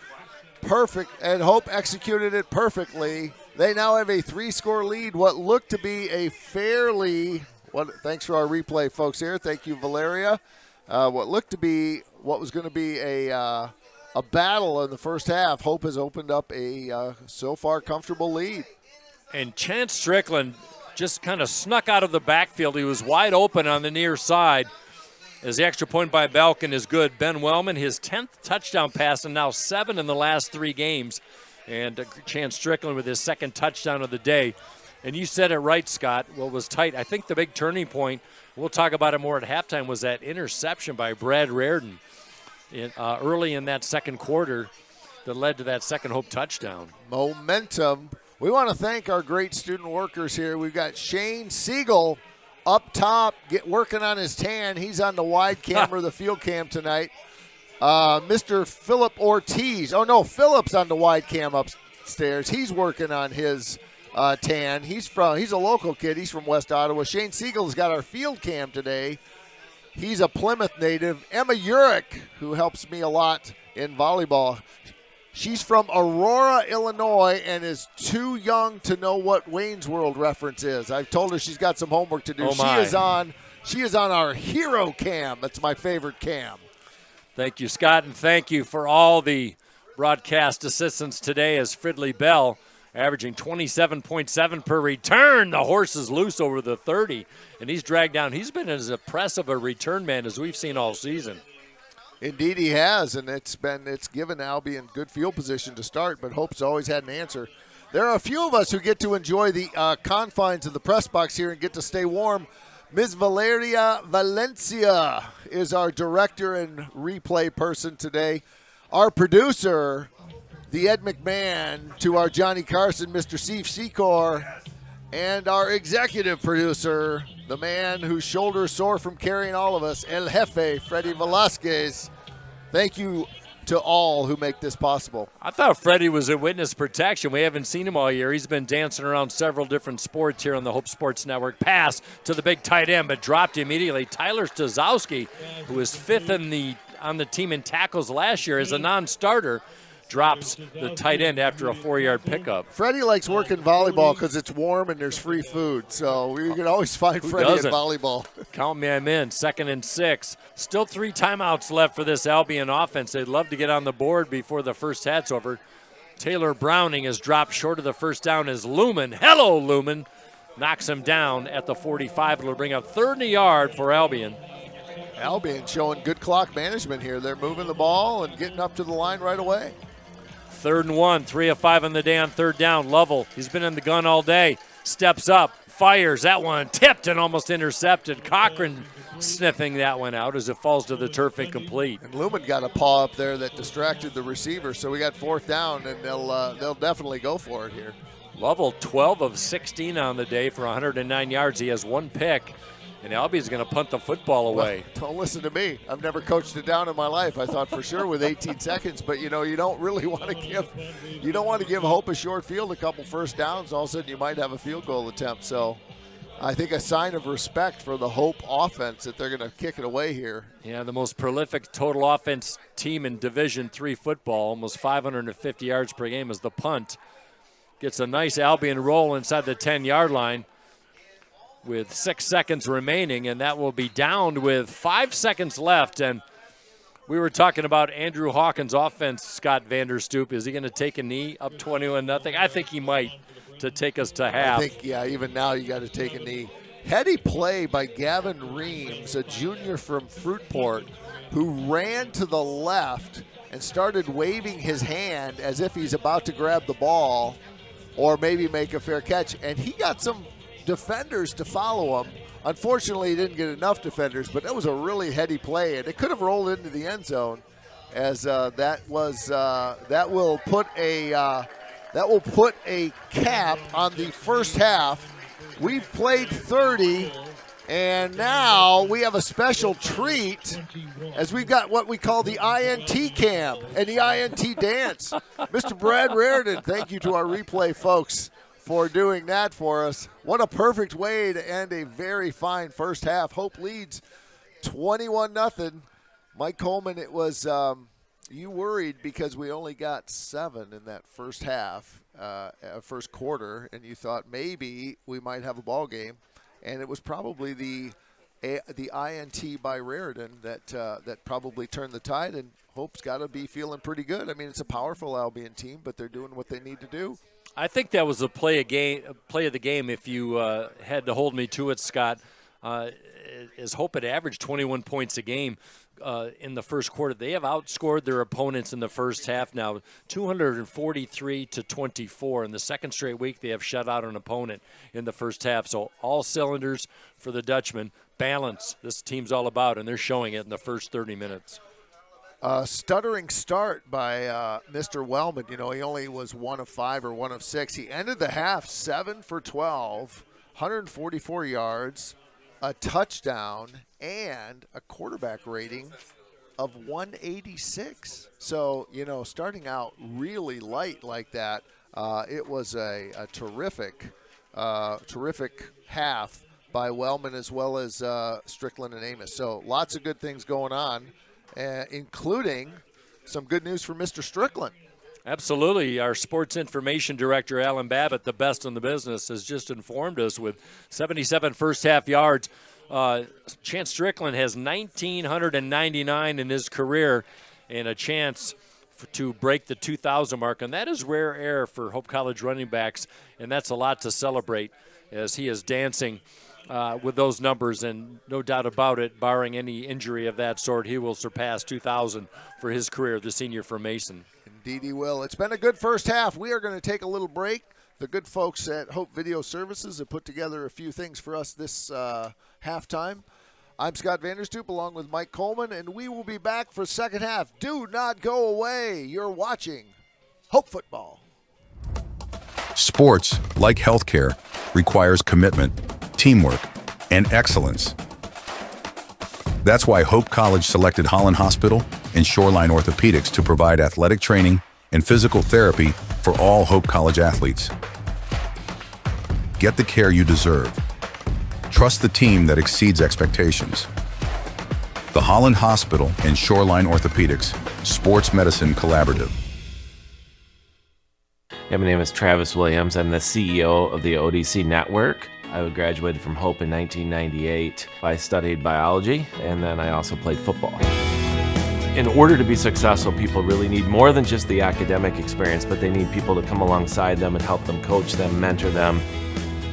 perfect, and Hope executed it perfectly. They now have a 3-score lead, what looked to be a fairly thanks for our replay folks here. Thank you, Valeria. What looked to be what was going to be a battle in the first half. Hope has opened up a so far comfortable lead. And Chance Strickland just kind of snuck out of the backfield. He was wide open on the near side. as the extra point by Balkin is good. Ben Wellman, his 10th touchdown pass, and now 7 in the last 3 games. And Chance Strickland with his 2nd touchdown of the day. And you said it right, Scott. What was tight, I think the big turning point, we'll talk about it more at halftime, was that interception by Brad Reardon early in that second quarter that led to that second Hope touchdown. Momentum. We want to thank our great student workers here. We've got Shane Siegel up top, working on his tan. He's on the wide camera, the field cam tonight. Mr. Philip Ortiz. Oh, no, Philip's on the wide cam upstairs. He's working on his tan. He's a local kid. He's from West Ottawa. Shane Siegel's got our field cam today. He's a Plymouth native. Emma Urich, who helps me a lot in volleyball. She's from Aurora, Illinois, and is too young to know what Wayne's World reference is. I've told her she's got some homework to do. Oh my. She is on our hero cam. That's my favorite cam. Thank you, Scott, and thank you for all the broadcast assistants today as Fridley Bell averaging 27.7 per return. The horse is loose over the 30, and he's dragged down. He's been as impressive a return man as we've seen all season. Indeed he has, and it's given Albion good field position to start, but Hope's always had an answer. There are a few of us who get to enjoy the confines of the press box here and get to stay warm. Ms. Valeria Valencia is our director and replay person today. Our producer, the Ed McMahon, to our Johnny Carson, Mr. Steve Secor, and our executive producer, the man whose shoulders sore from carrying all of us, El Jefe, Freddie Velasquez. Thank you to all who make this possible. I thought Freddie was in witness protection. We haven't seen him all year. He's been dancing around several different sports here on the Hope Sports Network. Pass to the big tight end, but dropped immediately. Tyler Stazowski, who was 5th on the team in tackles last year as a non-starter, drops the tight end after a 4-yard pickup. Freddie likes working volleyball because it's warm and there's free food, so you can always find Freddie at volleyball. Count me, I'm in. 2nd and 6. Still 3 timeouts left for this Albion offense. They'd love to get on the board before the first half's over. Taylor Browning is dropped short of the first down as Lumen, hello Lumen, knocks him down at the 45. It'll bring up 3rd and a yard for Albion. Albion showing good clock management here. They're moving the ball and getting up to the line right away. 3rd and 1, 3 of 5 on the day on 3rd down. Lovell, he's been in the gun all day, steps up, fires. That one tipped and almost intercepted. Cochran sniffing that one out as it falls to the turf incomplete. And Lumen got a paw up there that distracted the receiver, so we got 4th down, and they'll definitely go for it here. Lovell, 12 of 16 on the day for 109 yards. He has 1 pick. And Albion's going to punt the football away. Well, don't listen to me. I've never coached it down in my life. I thought for sure with 18 seconds, but you don't really want to give Hope a short field, a couple first downs. All of a sudden, you might have a field goal attempt. So, I think a sign of respect for the Hope offense that they're going to kick it away here. Yeah, the most prolific total offense team in Division III football, almost 550 yards per game, as the punt gets a nice Albion roll inside the 10-yard line with 6 seconds remaining, and that will be downed with 5 seconds left. And we were talking about Andrew Hawkins' offense, Scott Vanderstoop. Is he going to take a knee up 21-0? I think he might to take us to half. I think, even now you got to take a knee. Heady play by Gavin Reams, a junior from Fruitport, who ran to the left and started waving his hand as if he's about to grab the ball or maybe make a fair catch. And he got some defenders to follow him. Unfortunately, he didn't get enough defenders, but that was a really heady play, and it could have rolled into the end zone. As that will put a cap on the first half. We've played 30, and now we have a special treat as we've got what we call the INT cam and the INT dance. Mr. Brad Reardon, thank you to our replay folks for doing that for us. What a perfect way to end a very fine first half. Hope leads 21-0. Mike Coleman, it was you worried because we only got 7 in that first half, first quarter, and you thought maybe we might have a ball game, and it was probably the INT by Reardon that probably turned the tide, and Hope's got to be feeling pretty good. I mean, it's a powerful Albion team, but they're doing what they need to do. I think that was the play of the game. If you had to hold me to it, Scott, as Hope had averaged 21 points a game in the first quarter. They have outscored their opponents in the first half now, 243-24. In the second straight week, they have shut out an opponent in the first half. So all cylinders for the Dutchmen. Balance, this team's all about, and they're showing it in the first 30 minutes. Stuttering start by Mr. Wellman. You know, he only was 1 of 5 or 1 of 6. He ended the half 7 for 12, 144 yards, a touchdown, and a quarterback rating of 186. So, you know, starting out really light like that, it was a terrific half by Wellman as well as Strickland and Amos. So lots of good things going on, including some good news for Mr. Strickland. Absolutely. Our sports information director, Alan Babbitt, the best in the business, has just informed us with 77 first half yards. Chance Strickland has 1,999 in his career and a chance to break the 2,000 mark. And that is rare air for Hope College running backs, and that's a lot to celebrate as he is dancing with those numbers. And no doubt about it, barring any injury of that sort, he will surpass 2,000 for his career, the senior for Mason. Indeed he will. It's been a good first half. We are going to take a little break. The good folks at Hope Video Services have put together a few things for us this halftime. I'm Scott Vanderstoop along with Mike Coleman, and we will be back for second half. Do not go away. You're watching Hope Football. Sports, like healthcare, requires commitment, teamwork, and excellence. That's why Hope College selected Holland Hospital and Shoreline Orthopedics to provide athletic training and physical therapy for all Hope College athletes. Get the care you deserve. Trust the team that exceeds expectations. The Holland Hospital and Shoreline Orthopedics Sports Medicine Collaborative. Yeah, my name is Travis Williams. I'm the CEO of the ODC Network. I graduated from Hope in 1998. I studied biology, and then I also played football. In order to be successful, people really need more than just the academic experience, but they need people to come alongside them and help them, coach them, mentor them.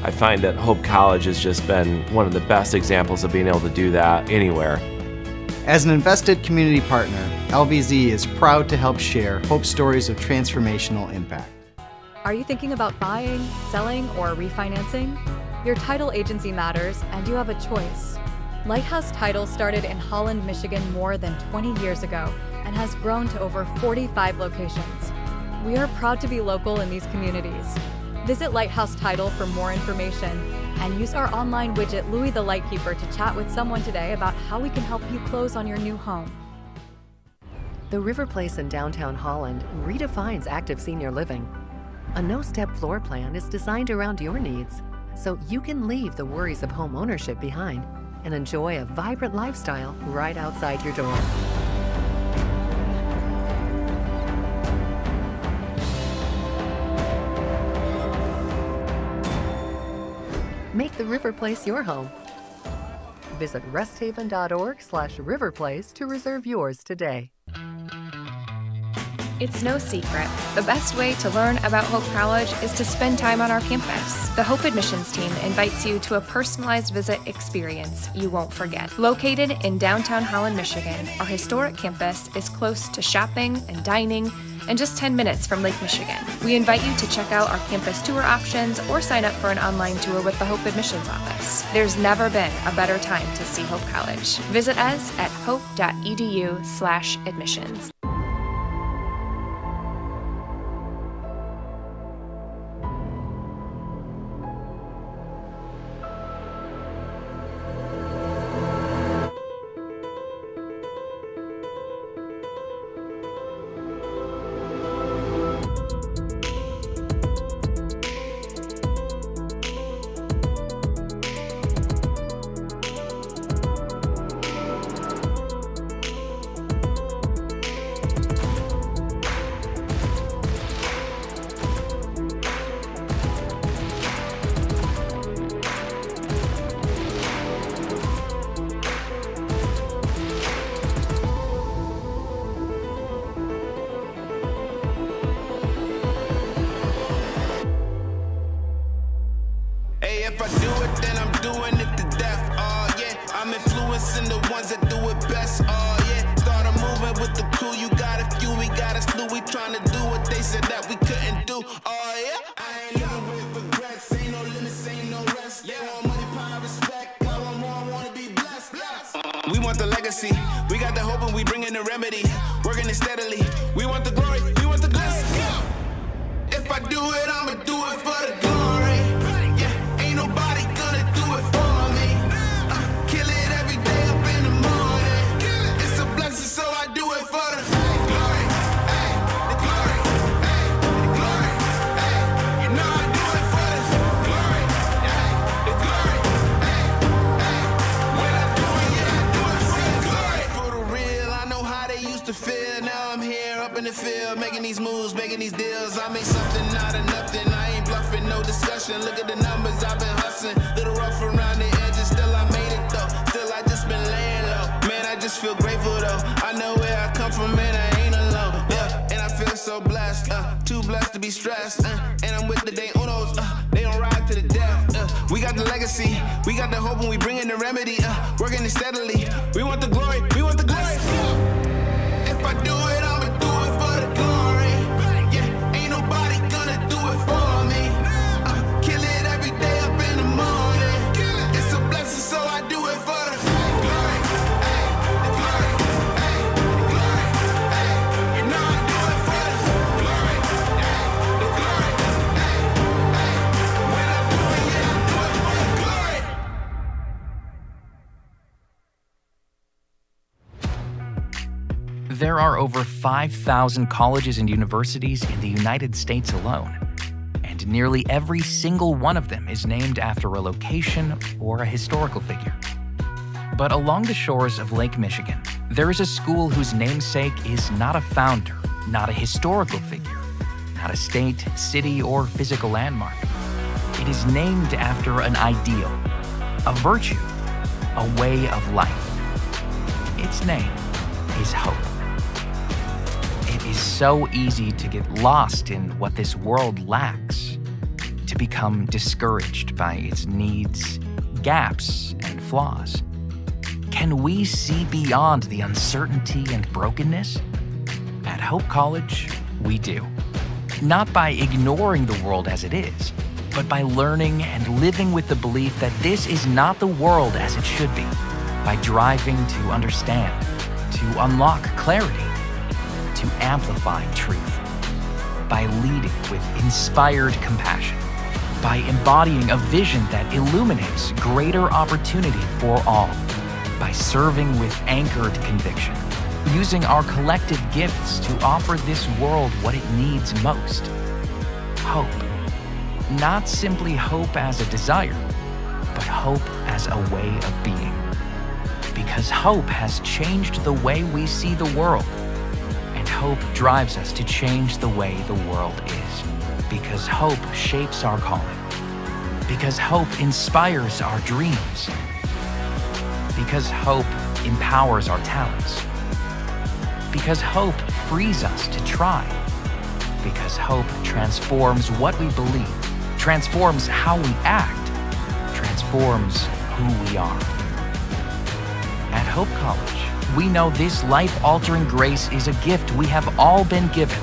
I find that Hope College has just been one of the best examples of being able to do that anywhere. As an invested community partner, LVZ is proud to help share Hope stories of transformational impact. Are you thinking about buying, selling, or refinancing? Your title agency matters, and you have a choice. Lighthouse Title started in Holland, Michigan more than 20 years ago and has grown to over 45 locations. We are proud to be local in these communities. Visit Lighthouse Title for more information and use our online widget Louis the Lightkeeper to chat with someone today about how we can help you close on your new home. The River Place in downtown Holland redefines active senior living. A no-step floor plan is designed around your needs, so you can leave the worries of home ownership behind and enjoy a vibrant lifestyle right outside your door. Make the River Place your home. Visit resthaven.org/riverplace to reserve yours today. It's no secret. The best way to learn about Hope College is to spend time on our campus. The Hope admissions team invites you to a personalized visit experience you won't forget. Located in downtown Holland, Michigan, our historic campus is close to shopping and dining and just 10 minutes from Lake Michigan. We invite you to check out our campus tour options or sign up for an online tour with the Hope admissions office. There's never been a better time to see Hope College. Visit us at hope.edu/admissions. If I do it, then I'm doing it to death. and the ones that do it best. Oh yeah, start a movement with the crew. You got a few, we got a slew. We tryna do what they said that we couldn't do. Oh yeah, I ain't living with regrets. Ain't no limits, ain't no rest. Yeah, want money, power, respect. I want more, I wanna be blessed. We want the legacy. We got the hope and we bring in the remedy. Working it steadily. We want the glory. We want the glory. If I do it, I'ma do it for the glory. Yeah, ain't nobody gonna do it for me. Kill it every day up in the morning. It's a blessing, so I do it for the glory. Ay, the glory. Ay, the glory. Ay, you know I do it for the glory. Ay, the glory. Ay, ay, when I do it, yeah, I do it for the glory. For the real, I know how they used to feel. Now I'm here up in the field, making these moves, making these deals. I made something out of nothing. I ain't bluffing, no discussion. Look at the numbers, I've been hustling. Little rough around the edges, still I made it though. Still I just been laying low. Man, I just feel grateful though. I know where I come from, man, I ain't alone. Yeah, and I feel so blessed, too blessed to be stressed. And I'm with the day unos, they don't ride to the death. We got the legacy, we got the hope, and we bring in the remedy. Working it steadily. We want the glory, we want the glory. If I do it, I'ma do it for the glory. Yeah, ain't nobody gonna do it for me. Kill it every day up in the morning. It's a blessing, so I do it for the glory. Ay, the glory. Ay, the glory. Ay, you know I do it for the glory. Ay, the glory. Ay, ay, when I do it, yeah, I do it for the glory. There are over 5,000 colleges and universities in the United States alone, and nearly every single one of them is named after a location or a historical figure. But along the shores of Lake Michigan, there is a school whose namesake is not a founder, not a historical figure, not a state, city, or physical landmark. It is named after an ideal, a virtue, a way of life. Its name is hope. It is so easy to get lost in what this world lacks, to become discouraged by its needs, gaps, and flaws. Can we see beyond the uncertainty and brokenness? At Hope College, we do. Not by ignoring the world as it is, but by learning and living with the belief that this is not the world as it should be, by driving to understand, to unlock clarity, to amplify truth, by leading with inspired compassion, by embodying a vision that illuminates greater opportunity for all, by serving with anchored conviction, using our collective gifts to offer this world what it needs most. Hope. Not simply hope as a desire, but hope as a way of being. Because hope has changed the way we see the world, and hope drives us to change the way the world is. Because hope shapes our calling. Because hope inspires our dreams. Because hope empowers our talents. Because hope frees us to try. Because hope transforms what we believe, transforms how we act, transforms who we are. At Hope College, we know this life-altering grace is a gift we have all been given,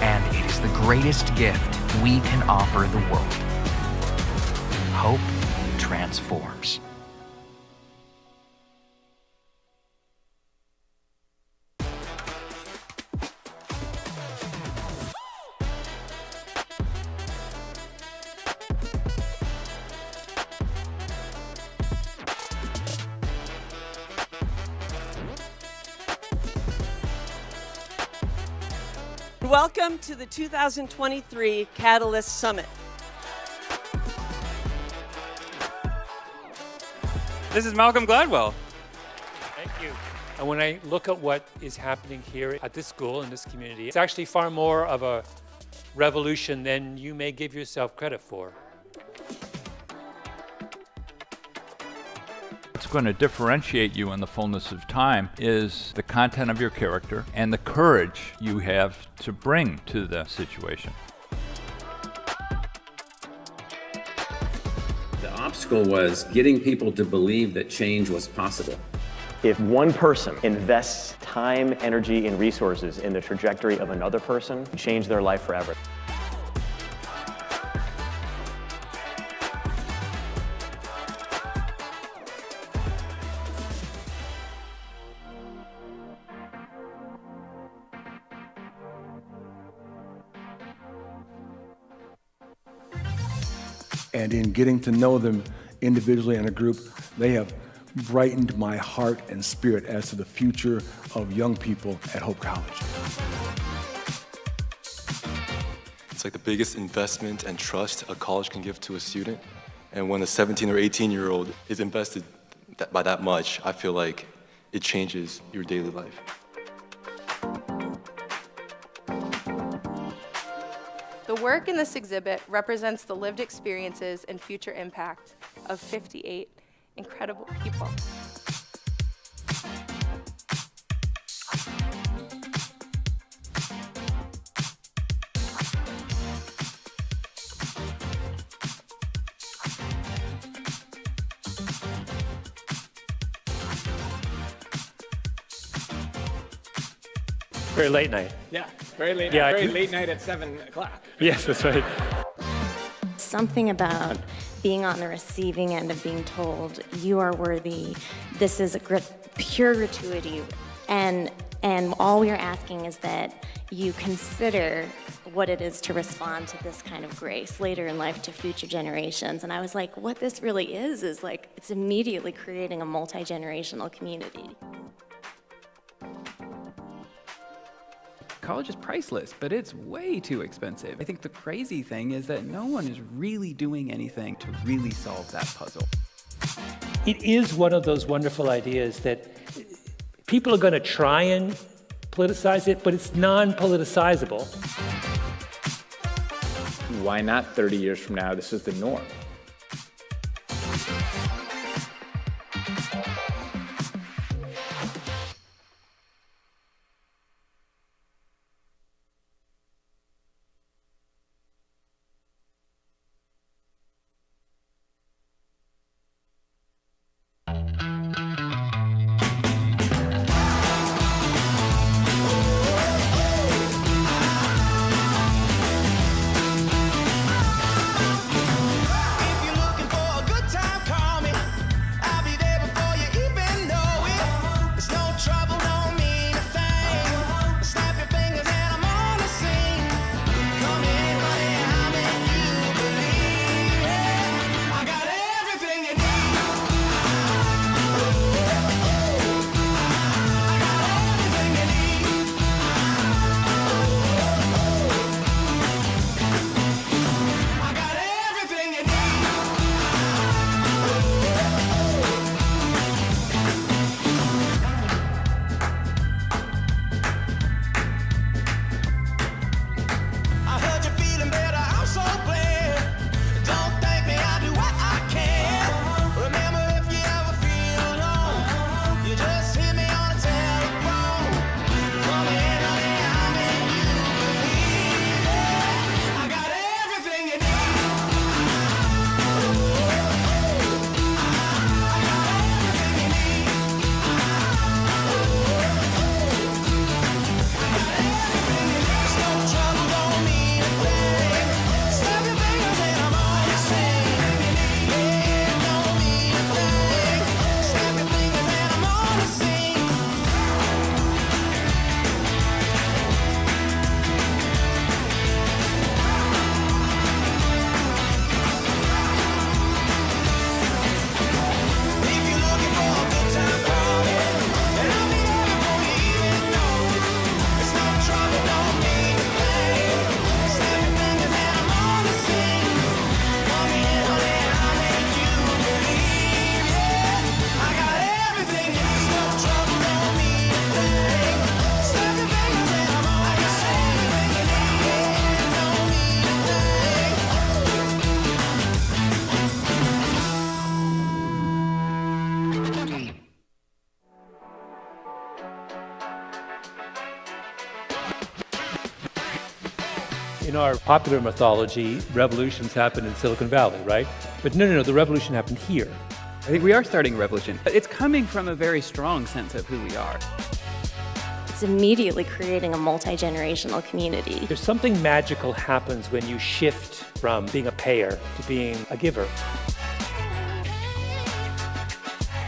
and it is the greatest gift we can offer the world. Hope transforms. Welcome to the 2023 Catalyst Summit. This is Malcolm Gladwell. Thank you. And when I look at what is happening here at this school, in this community, it's actually far more of a revolution than you may give yourself credit for. What's going to differentiate you in the fullness of time is the content of your character and the courage you have to bring to the situation. The obstacle was getting people to believe that change was possible. If one person invests time, energy, and resources in the trajectory of another person, change their life forever. And in getting to know them individually and a group, they have brightened my heart and spirit as to the future of young people at Hope College. It's like the biggest investment and trust a college can give to a student. And when a 17 or 18-year-old is invested by that much, I feel like it changes your daily life. The work in this exhibit represents the lived experiences and future impact of 58 incredible people. Very late night. Yeah, very late. Yeah, Very late night at 7 o'clock. Yes, that's right. Something about being on the receiving end of being told you are worthy. This is a pure gratuity, and all we are asking is that you consider what it is to respond to this kind of grace later in life to future generations. And I was like, what this really is like it's immediately creating a multi-generational community. College is priceless, but it's way too expensive. I think the crazy thing is that no one is really doing anything to really solve that puzzle. It is one of those wonderful ideas that people are going to try and politicize it, but it's non-politicizable. Why not 30 years from now, this is the norm? In our popular mythology, revolutions happen in Silicon Valley, right? But no, the revolution happened here. I think we are starting a revolution. It's coming from a very strong sense of who we are. It's immediately creating a multi-generational community. There's something magical happens when you shift from being a payer to being a giver.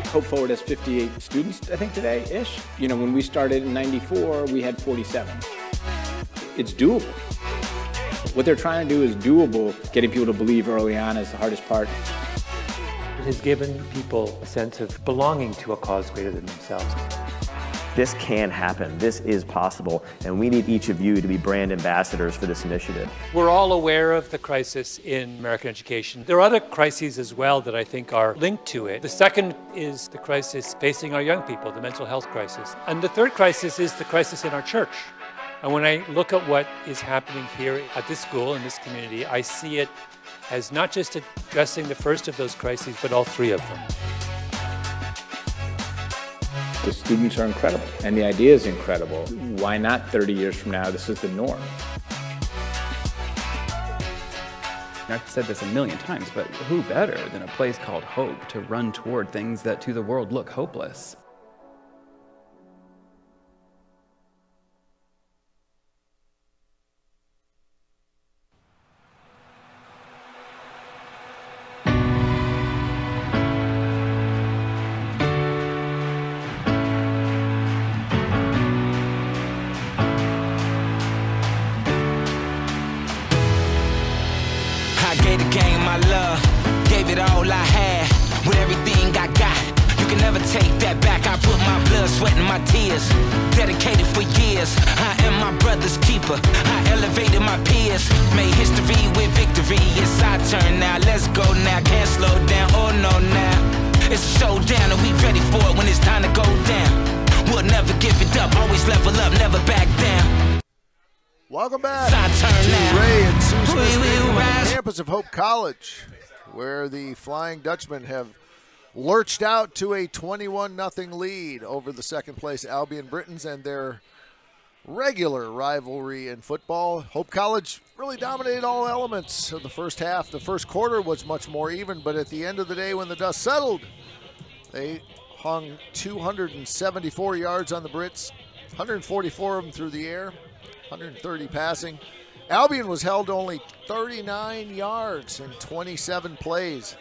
Hope Forward has 58 students, I think, today-ish. You know, when we started in '94, we had 47. It's doable. What they're trying to do is doable. Getting people to believe early on is the hardest part. It has given people a sense of belonging to a cause greater than themselves. This can happen. This is possible, and we need each of you to be brand ambassadors for this initiative. We're all aware of the crisis in American education. There are other crises as well that I think are linked to it. The second is the crisis facing our young people, the mental health crisis. And the third crisis is the crisis in our church. And when I look at what is happening here at this school, in this community, I see it as not just addressing the first of those crises, but all three of them. The students are incredible, and the idea is incredible. Why not 30 years from now, this is the norm? I've said this a million times, but who better than a place called Hope to run toward things that to the world look hopeless? I gave the game my love, gave it all I had, with everything I got. You can never take that back. I put my blood, sweat, and my tears, dedicated for years. I am my brother's keeper. I elevated my peers, made history with victory. It's our turn now. Let's go now. Can't slow down. Oh no now. It's a showdown, and we ready for it when it's time to go down. We'll never give it up. Always level up, never back down. Welcome back to Ray and Sue Smith on the campus of Hope College, where the Flying Dutchmen have lurched out to a 21-0 lead over the second-place Albion Britons and their regular rivalry in football. Hope College really dominated all elements of the first half. The first quarter was much more even, but at the end of the day, when the dust settled, they hung 274 yards on the Brits, 144 of them through the air, 130 passing. Albion was held only 39 yards in 27 plays.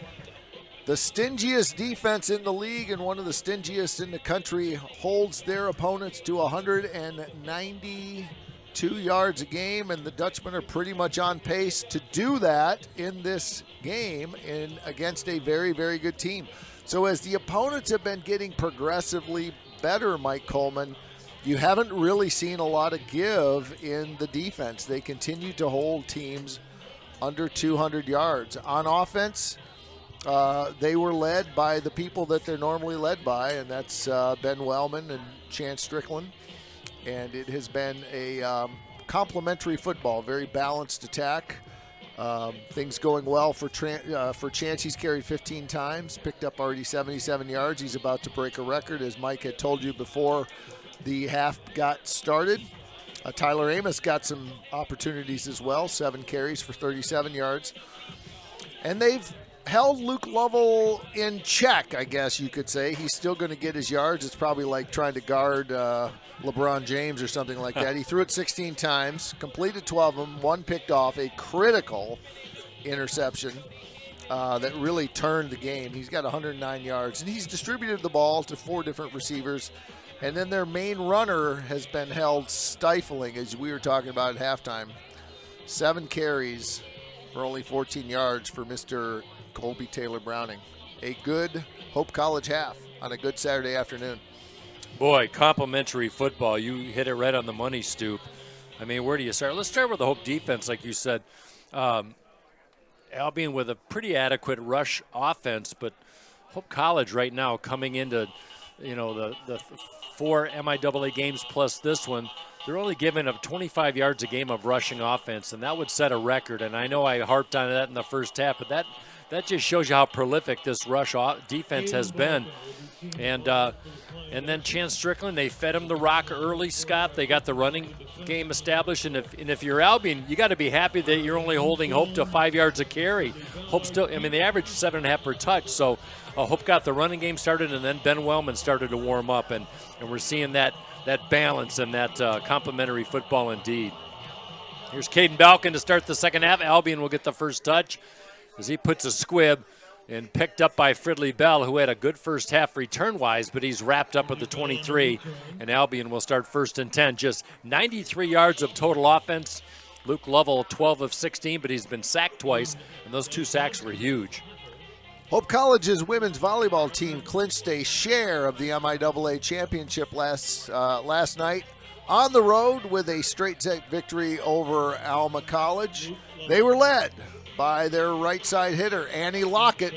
The stingiest defense in the league and one of the stingiest in the country holds their opponents to 192 yards a game, and the Dutchmen are pretty much on pace to do that in this game against a very, very good team. So as the opponents have been getting progressively better, Mike Coleman, you haven't really seen a lot of give in the defense. They continue to hold teams under 200 yards. On offense, they were led by the people that they're normally led by, and that's Ben Wellman and Chance Strickland. And it has been a complementary football, very balanced attack. Things going well for Chance. He's carried 15 times, picked up already 77 yards. He's about to break a record, as Mike had told you before the half got started. Tyler Amos got some opportunities as well, 7 carries for 37 yards. And they've held Luke Lovell in check, I guess you could say. He's still going to get his yards. It's probably like trying to guard LeBron James or something like that. He threw it 16 times, completed 12 of them, 1 picked off, a critical interception that really turned the game. He's got 109 yards, and he's distributed the ball to 4 different receivers. And then their main runner has been held stifling, as we were talking about at halftime. 7 carries for only 14 yards for Mr. Colby Taylor Browning. A good Hope College half on a good Saturday afternoon. Boy, complimentary football. You hit it right on the money, Stoop. I mean, where do you start? Let's start with the Hope defense, like you said. Albion with a pretty adequate rush offense, but Hope College right now coming into, the 4 MIAA games plus this one, they're only giving up 25 yards a game of rushing offense, and that would set a record. And I know I harped on that in the first half, but that that just shows you how prolific this rush defense has been. And then Chance Strickland, they fed him the rock early, Scott. They got the running game established. And if you're Albion, you got to be happy that you're only holding Hope to 5 yards a carry. Hope still, I mean, they averaged 7.5 per touch. So Hope got the running game started, and then Ben Wellman started to warm up. And we're seeing that balance and that complementary football indeed. Here's Caden Balkin to start the second half. Albion will get the first touch as he puts a squib and picked up by Fridley Bell, who had a good first half return-wise, but he's wrapped up at the 23, and Albion will start 1st and 10. Just 93 yards of total offense. Luke Lovell, 12 of 16, but he's been sacked twice, and those 2 sacks were huge. Hope College's women's volleyball team clinched a share of the MIAA championship last night on the road with a straight set victory over Alma College. They were led by their right side hitter, Annie Lockett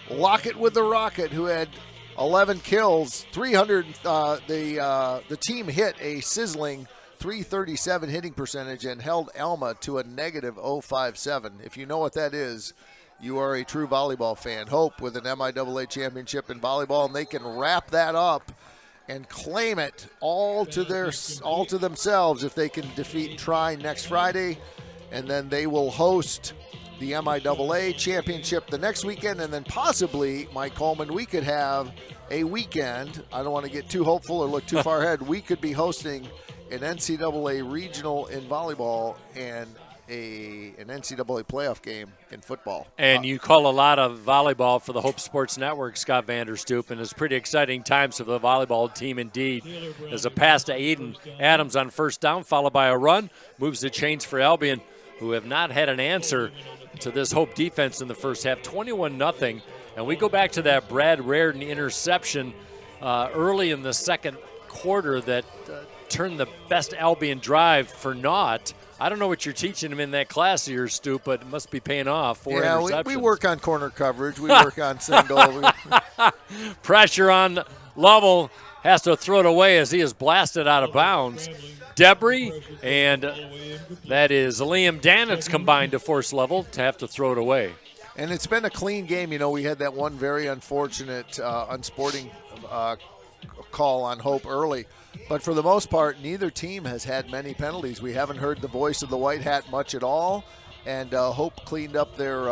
with the rocket, who had 11 kills, 300. The team hit a sizzling 337 hitting percentage and held Alma to a negative 057. If you know what that is, you are a true volleyball fan. Hope with an MIAA championship in volleyball, and they can wrap that up and claim it all to themselves if they can defeat Trine next Friday, and then they will host the MIAA championship the next weekend, and then possibly, Mike Coleman, we could have a weekend. I don't want to get too hopeful or look too far ahead. We could be hosting an NCAA regional in volleyball and an NCAA playoff game in football. And you call a lot of volleyball for the Hope Sports Network, Scott Vanderstoop, and it's pretty exciting times for the volleyball team indeed. As a pass to Aiden Adams on first down, followed by a run, moves the chains for Albion, who have not had an answer to this Hope defense in the first half, 21-0. And we go back to that Brad Raridan interception early in the second quarter that turned the best Albion drive for naught. I don't know what you're teaching them in that class of yours, Stu, but it must be paying off. 4 interceptions. We work on corner coverage. We work on single. Pressure on Lovell, has to throw it away as he is blasted out of bounds. Debris, and that is Liam Danitz combined to force Lovell to have to throw it away. And it's been a clean game. You know, we had that one very unfortunate, unsporting call on Hope early. But for the most part, neither team has had many penalties. We haven't heard the voice of the White Hat much at all. And Hope cleaned up their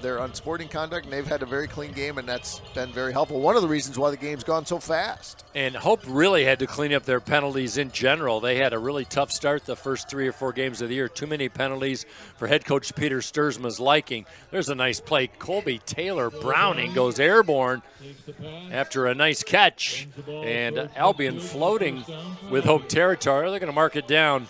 unsporting conduct, and they've had a very clean game, and that's been very helpful. One of the reasons why the game's gone so fast. And Hope really had to clean up their penalties in general. They had a really tough start the first 3 or 4 games of the year. Too many penalties for head coach Peter Sturzman's liking. There's a nice play. Colby Taylor Browning goes airborne after a nice catch, and Albion floating with Hope territory. They're going to mark it down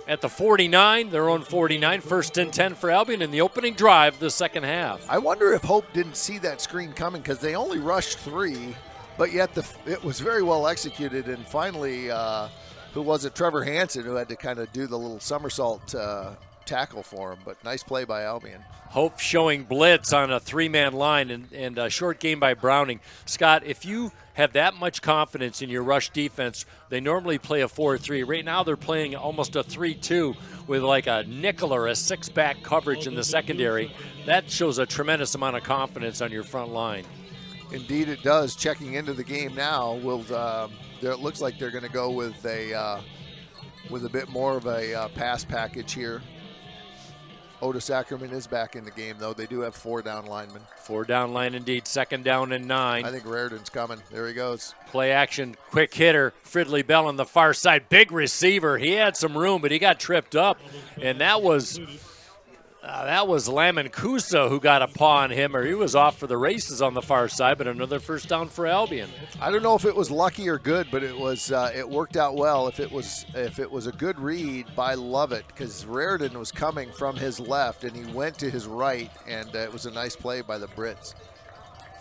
at the 49, their own 49, 1st and 10 for Albion in the opening drive of the second half. I wonder if Hope didn't see that screen coming, because they only rushed 3, but yet it was very well executed. And finally, who was it? Trevor Hansen, who had to kind of do the little somersault tackle for him. But nice play by Albion. Hope showing blitz on a 3-man line and a short game by Browning. Scott, if you have that much confidence in your rush defense, they normally play a 4-3. Right now they're playing almost a 3-2 with like a nickel or a 6-back coverage in the secondary. That shows a tremendous amount of confidence on your front line. Indeed it does. Checking into the game now, it looks like they're going to go with a bit more of a pass package here. Otis Ackerman is back in the game, though. They do have 4 down linemen. 4 down line indeed. 2nd down and 9. I think Raridan's coming. There he goes. Play action, quick hitter. Fridley Bell on the far side. Big receiver. He had some room, but he got tripped up. And that was Lamin Kusa who got a paw on him, or he was off for the races on the far side, but another first down for Albion. I don't know if it was lucky or good, but it worked out well. If it was a good read by Lovett, because Raridan was coming from his left and he went to his right, and it was a nice play by the Brits.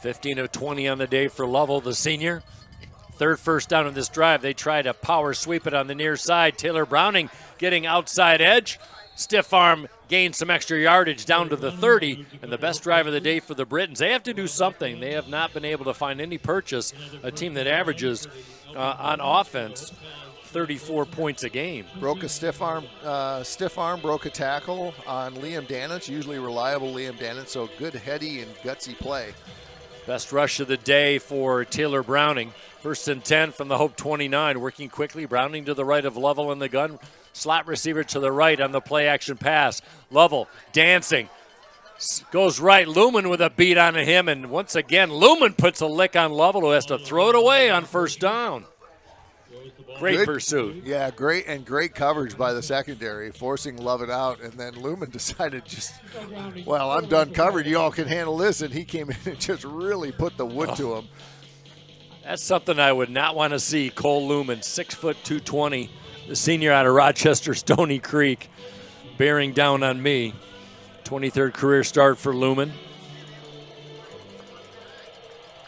15 of 20 on the day for Lovell, the senior. 3rd first down of this drive. They try to power sweep it on the near side. Taylor Browning getting outside edge. Stiff arm gained some extra yardage down to the 30, and the best drive of the day for the Britons. They have to do something. They have not been able to find any purchase, a team that averages on offense 34 points a game. Broke a stiff arm, broke a tackle on Liam Dannett, usually reliable Liam Dannett, so good heady and gutsy play. Best rush of the day for Taylor Browning. 1st and 10 from the Hope 29, working quickly. Browning to the right of Lovell in the gun. Slot receiver to the right on the play-action pass. Lovell dancing. Goes right. Lumen with a beat on him, and once again, Lumen puts a lick on Lovell, who has to throw it away on 1st down. Great pursuit. Yeah, great coverage by the secondary, forcing Lovett out, and then Lumen decided I'm done covered. You all can handle this, and he came in and just really put the wood to him. That's something I would not want to see. Cole Lumen, 6 foot 220, the senior out of Rochester Stony Creek, bearing down on me. 23rd career start for Lumen.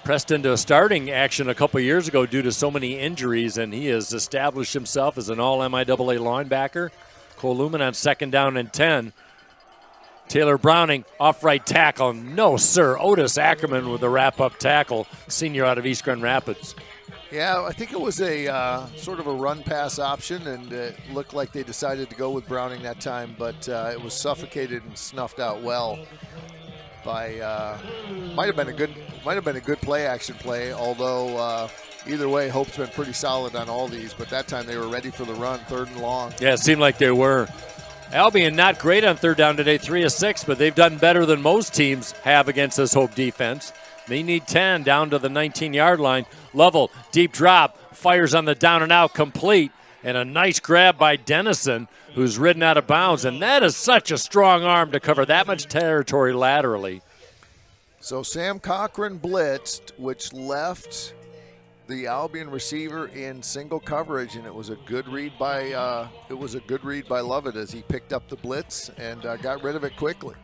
Pressed into a starting action a couple years ago due to so many injuries, and he has established himself as an all-MIAA linebacker. Cole Lumen on 2nd down and 10. Taylor Browning, off right tackle. No, sir. Otis Ackerman with a wrap-up tackle, senior out of East Grand Rapids. Yeah, I think it was a sort of a run-pass option, and it looked like they decided to go with Browning that time, but it was suffocated and snuffed out well by might have been a good play-action play, although either way, Hope's been pretty solid on all these, but that time they were ready for the run, 3rd and long. Yeah, it seemed like they were. Albion not great on 3rd down today, 3 of 6, but they've done better than most teams have against this Hope defense. They need 10 down to the 19-yard line. Lovell, deep drop, fires on the down and out, complete, and a nice grab by Dennison, who's ridden out of bounds, and that is such a strong arm to cover that much territory laterally. So Sam Cochran blitzed, which left the Albion receiver in single coverage, and it was a good read by Lovett as he picked up the blitz and got rid of it quickly.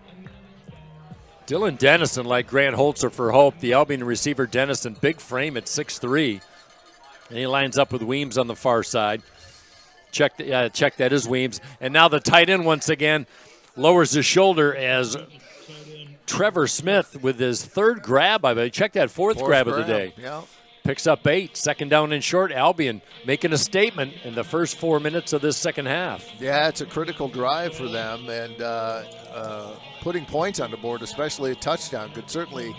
Dylan Dennison, like Grant Holzer for Hope, the Albion receiver Dennison, big frame at 6'3", and he lines up with Weems on the far side. Check that is Weems, and now the tight end once again lowers his shoulder as Trevor Smith with his 3rd grab. Check that fourth grab of the day. Yeah. Picks up 8, 2nd down and short. Albion making a statement in the first 4 minutes of this second half. Yeah, it's a critical drive for them, and putting points on the board, especially a touchdown, could certainly,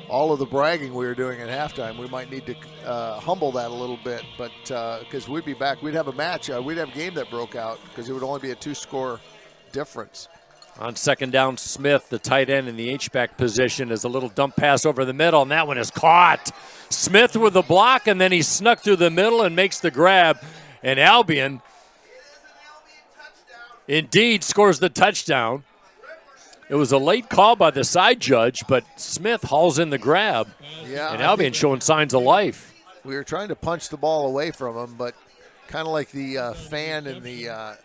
all of the bragging we were doing at halftime, we might need to humble that a little bit, but because we'd be back, we'd have a match, we'd have a game that broke out because it would only be a 2-score difference. On 2nd down, Smith, the tight end in the H-back position, is a little dump pass over the middle, and that one is caught. Smith with the block, and then he snuck through the middle and makes the grab. And Albion indeed scores the touchdown. It was a late call by the side judge, but Smith hauls in the grab. Yeah, and Albion showing signs of life. We were trying to punch the ball away from him, but kind of like the fan in the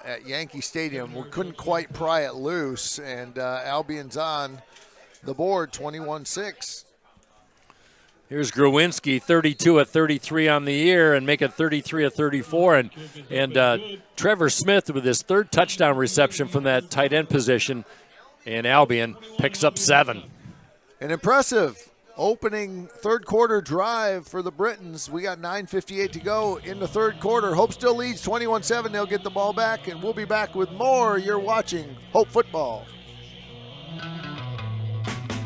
at Yankee Stadium, we couldn't quite pry it loose, and Albion's on the board, 21-6. Here's Growinski, 32 of 33 on the year, and make it 33 of 34. And Trevor Smith with his 3rd touchdown reception from that tight end position, and Albion picks up 7. An impressive opening 3rd quarter drive for the Britons. We got 9:58 to go in the 3rd quarter. Hope still leads 21-7. They'll get the ball back, and we'll be back with more. You're watching Hope Football.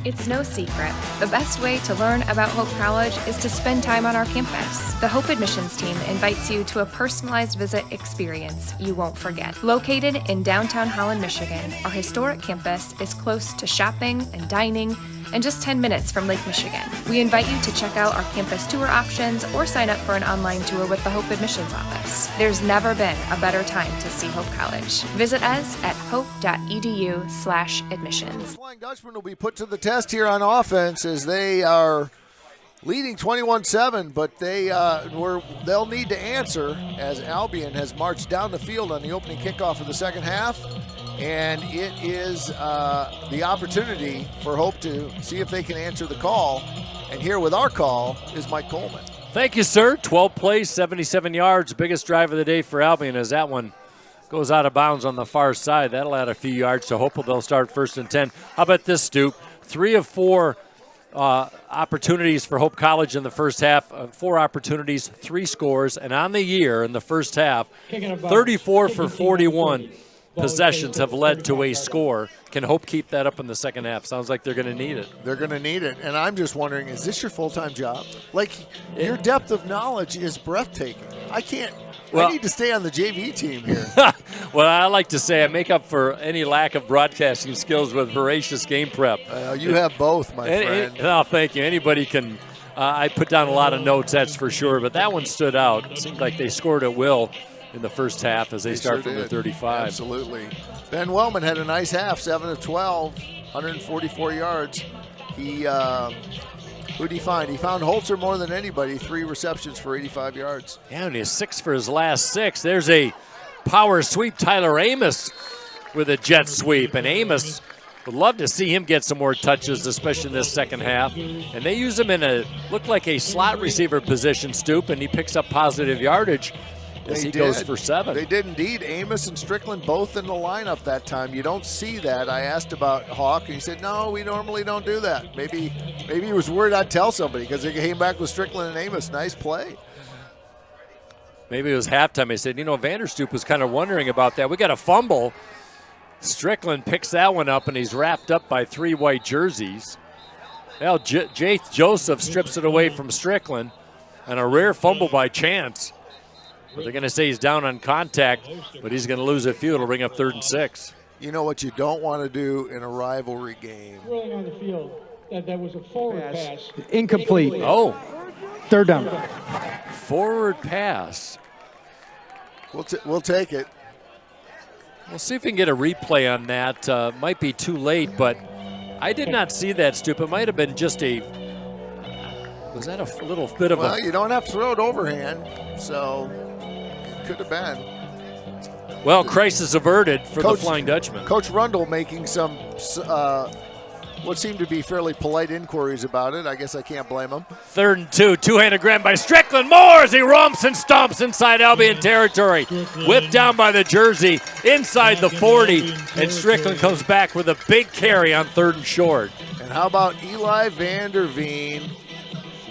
It's no secret. The best way to learn about Hope College is to spend time on our campus. The Hope admissions team invites you to a personalized visit experience you won't forget. Located in downtown Holland, Michigan, our historic campus is close to shopping and dining and just 10 minutes from Lake Michigan. We invite you to check out our campus tour options or sign up for an online tour with the Hope Admissions Office. There's never been a better time to see Hope College. Visit us at hope.edu/admissions. Flying Dutchman will be put to the test here on offense as they are leading 21-7, but they'll need to answer as Albion has marched down the field on the opening kickoff of the second half. And it is the opportunity for Hope to see if they can answer the call. And here with our call is Mike Coleman. Thank you, sir. 12 plays, 77 yards. Biggest drive of the day for Albion as that one goes out of bounds on the far side. That'll add a few yards, so hopefully they'll start 1st and 10. How about this, Stu? 3 of 4 opportunities for Hope College in the first half. 4 opportunities, 3 scores, and on the year in the first half, 34 for 41 possessions have led to a score. Can Hope keep that up in the second half? Sounds like they're going to need it. They're going to need it. And I'm just wondering, is this your full-time job? Like, your depth of knowledge is breathtaking. I need to stay on the JV team here. Well, I like to say I make up for any lack of broadcasting skills with voracious game prep. You have both, my friend. No, thank you. Anybody can. I put down a lot of notes, that's for sure, but that one stood out. It seemed like they scored at will in the first half as they start from the 35. Absolutely. Ben Wellman had a nice half, 7 of 12, 144 yards. Who'd he find? He found Holzer more than anybody, 3 receptions for 85 yards. Yeah, and he has 6 for his last 6. There's a power sweep. Tyler Amos with a jet sweep, and Amos would love to see him get some more touches, especially in this second half. And they use him in looked like a slot receiver position, Stoop, and he picks up positive yardage as he goes for 7. They did indeed. Amos and Strickland both in the lineup that time. You don't see that. I asked about Hawk, and he said, no, we normally don't do that. Maybe he was worried I'd tell somebody because they came back with Strickland and Amos. Nice play. Maybe it was halftime. He said, Vanderstoop was kind of wondering about that. We got a fumble. Strickland picks that one up, and he's wrapped up by 3 white jerseys. Well, Jake Joseph strips it away from Strickland, and a rare fumble by Chance. But they're going to say he's down on contact, but he's going to lose a few. It'll bring up 3rd and 6. You know what you don't want to do in a rivalry game? Rolling on the field. That was a forward pass. Incomplete. Oh. 3rd down. Forward pass. We'll take it. We'll see if we can get a replay on that. Might be too late, but I did not see that, Stoop. It might have been just was that a little bit of Well, you don't have to throw it overhand, so it could have been. Well, crisis averted for the Flying Dutchman. Coach Rundle making some what seemed to be fairly polite inquiries about it. I guess I can't blame him. 3rd and 2, two-handed grab by Strickland. More as he romps and stomps inside Albion territory. Whipped down by the jersey inside the 40, and Strickland comes back with a big carry on 3rd and short. And how about Eli Vanderveen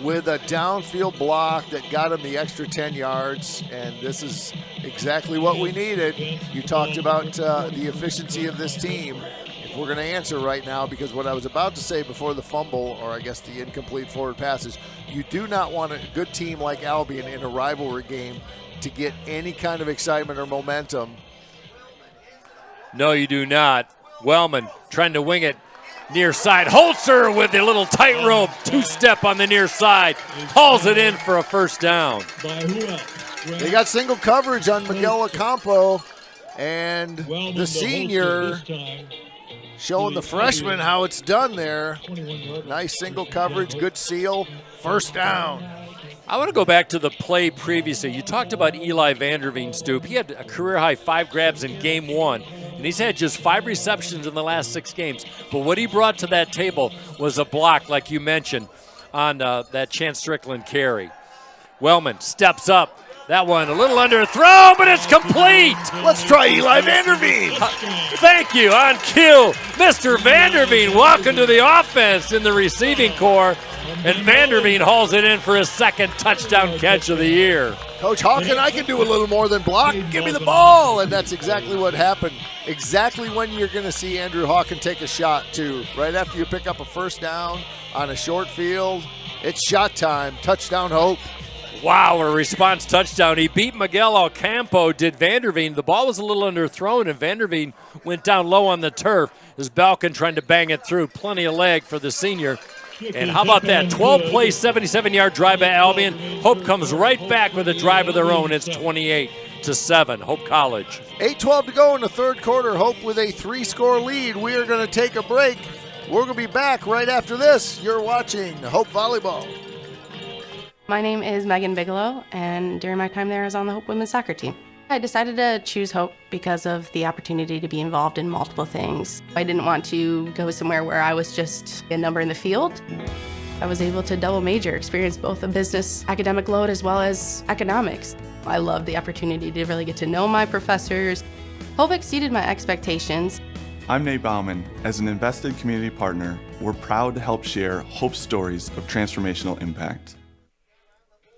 with a downfield block that got him the extra 10 yards, and this is exactly what we needed. You talked about the efficiency of this team. If we're going to answer right now, because what I was about to say before the fumble, or I guess the incomplete forward passes, you do not want a good team like Albion in a rivalry game to get any kind of excitement or momentum. No, you do not. Wellman trying to wing it. Near side, Holzer with a little tightrope, 2-step on the near side, hauls it in for a 1st down. They got single coverage on Miguel Ocampo, and the senior showing the freshman how it's done there. Nice single coverage, good seal, 1st down. I want to go back to the play previously. You talked about Eli Vanderveen, Stoop. He had a career-high 5 grabs in game 1. And he's had just 5 receptions in the last 6 games. But what he brought to that table was a block, like you mentioned, on that Chance Strickland carry. Wellman steps up. That one a little underthrow, but it's complete. Let's try Eli Vanderveen. Thank you, on cue. Mr. Vanderveen walking to the offense in the receiving corps. And Vanderveen hauls it in for his 2nd touchdown catch of the year. Coach Hawken, I can do a little more than block. Give me the ball. And that's exactly what happened. Exactly when you're going to see Andrew Hawken take a shot, too. Right after you pick up a 1st down on a short field, it's shot time. Touchdown, Hope. Wow, a response touchdown. He beat Miguel Ocampo, did Vanderveen. The ball was a little underthrown, and Vanderveen went down low on the turf. As Balkin trying to bang it through. Plenty of leg for the senior. And how about that? 12-play, 77-yard drive by Albion. Hope comes right back with a drive of their own. It's 28-7, Hope College. 8:12 to go in the 3rd quarter. Hope with a 3-score lead. We are going to take a break. We're going to be back right after this. You're watching Hope Volleyball. My name is Megan Bigelow, and during my time there, I was on the Hope women's soccer team. I decided to choose Hope because of the opportunity to be involved in multiple things. I didn't want to go somewhere where I was just a number in the field. I was able to double major, experience both a business academic load as well as economics. I loved the opportunity to really get to know my professors. Hope exceeded my expectations. I'm Nate Bauman. As an invested community partner, we're proud to help share Hope stories of transformational impact.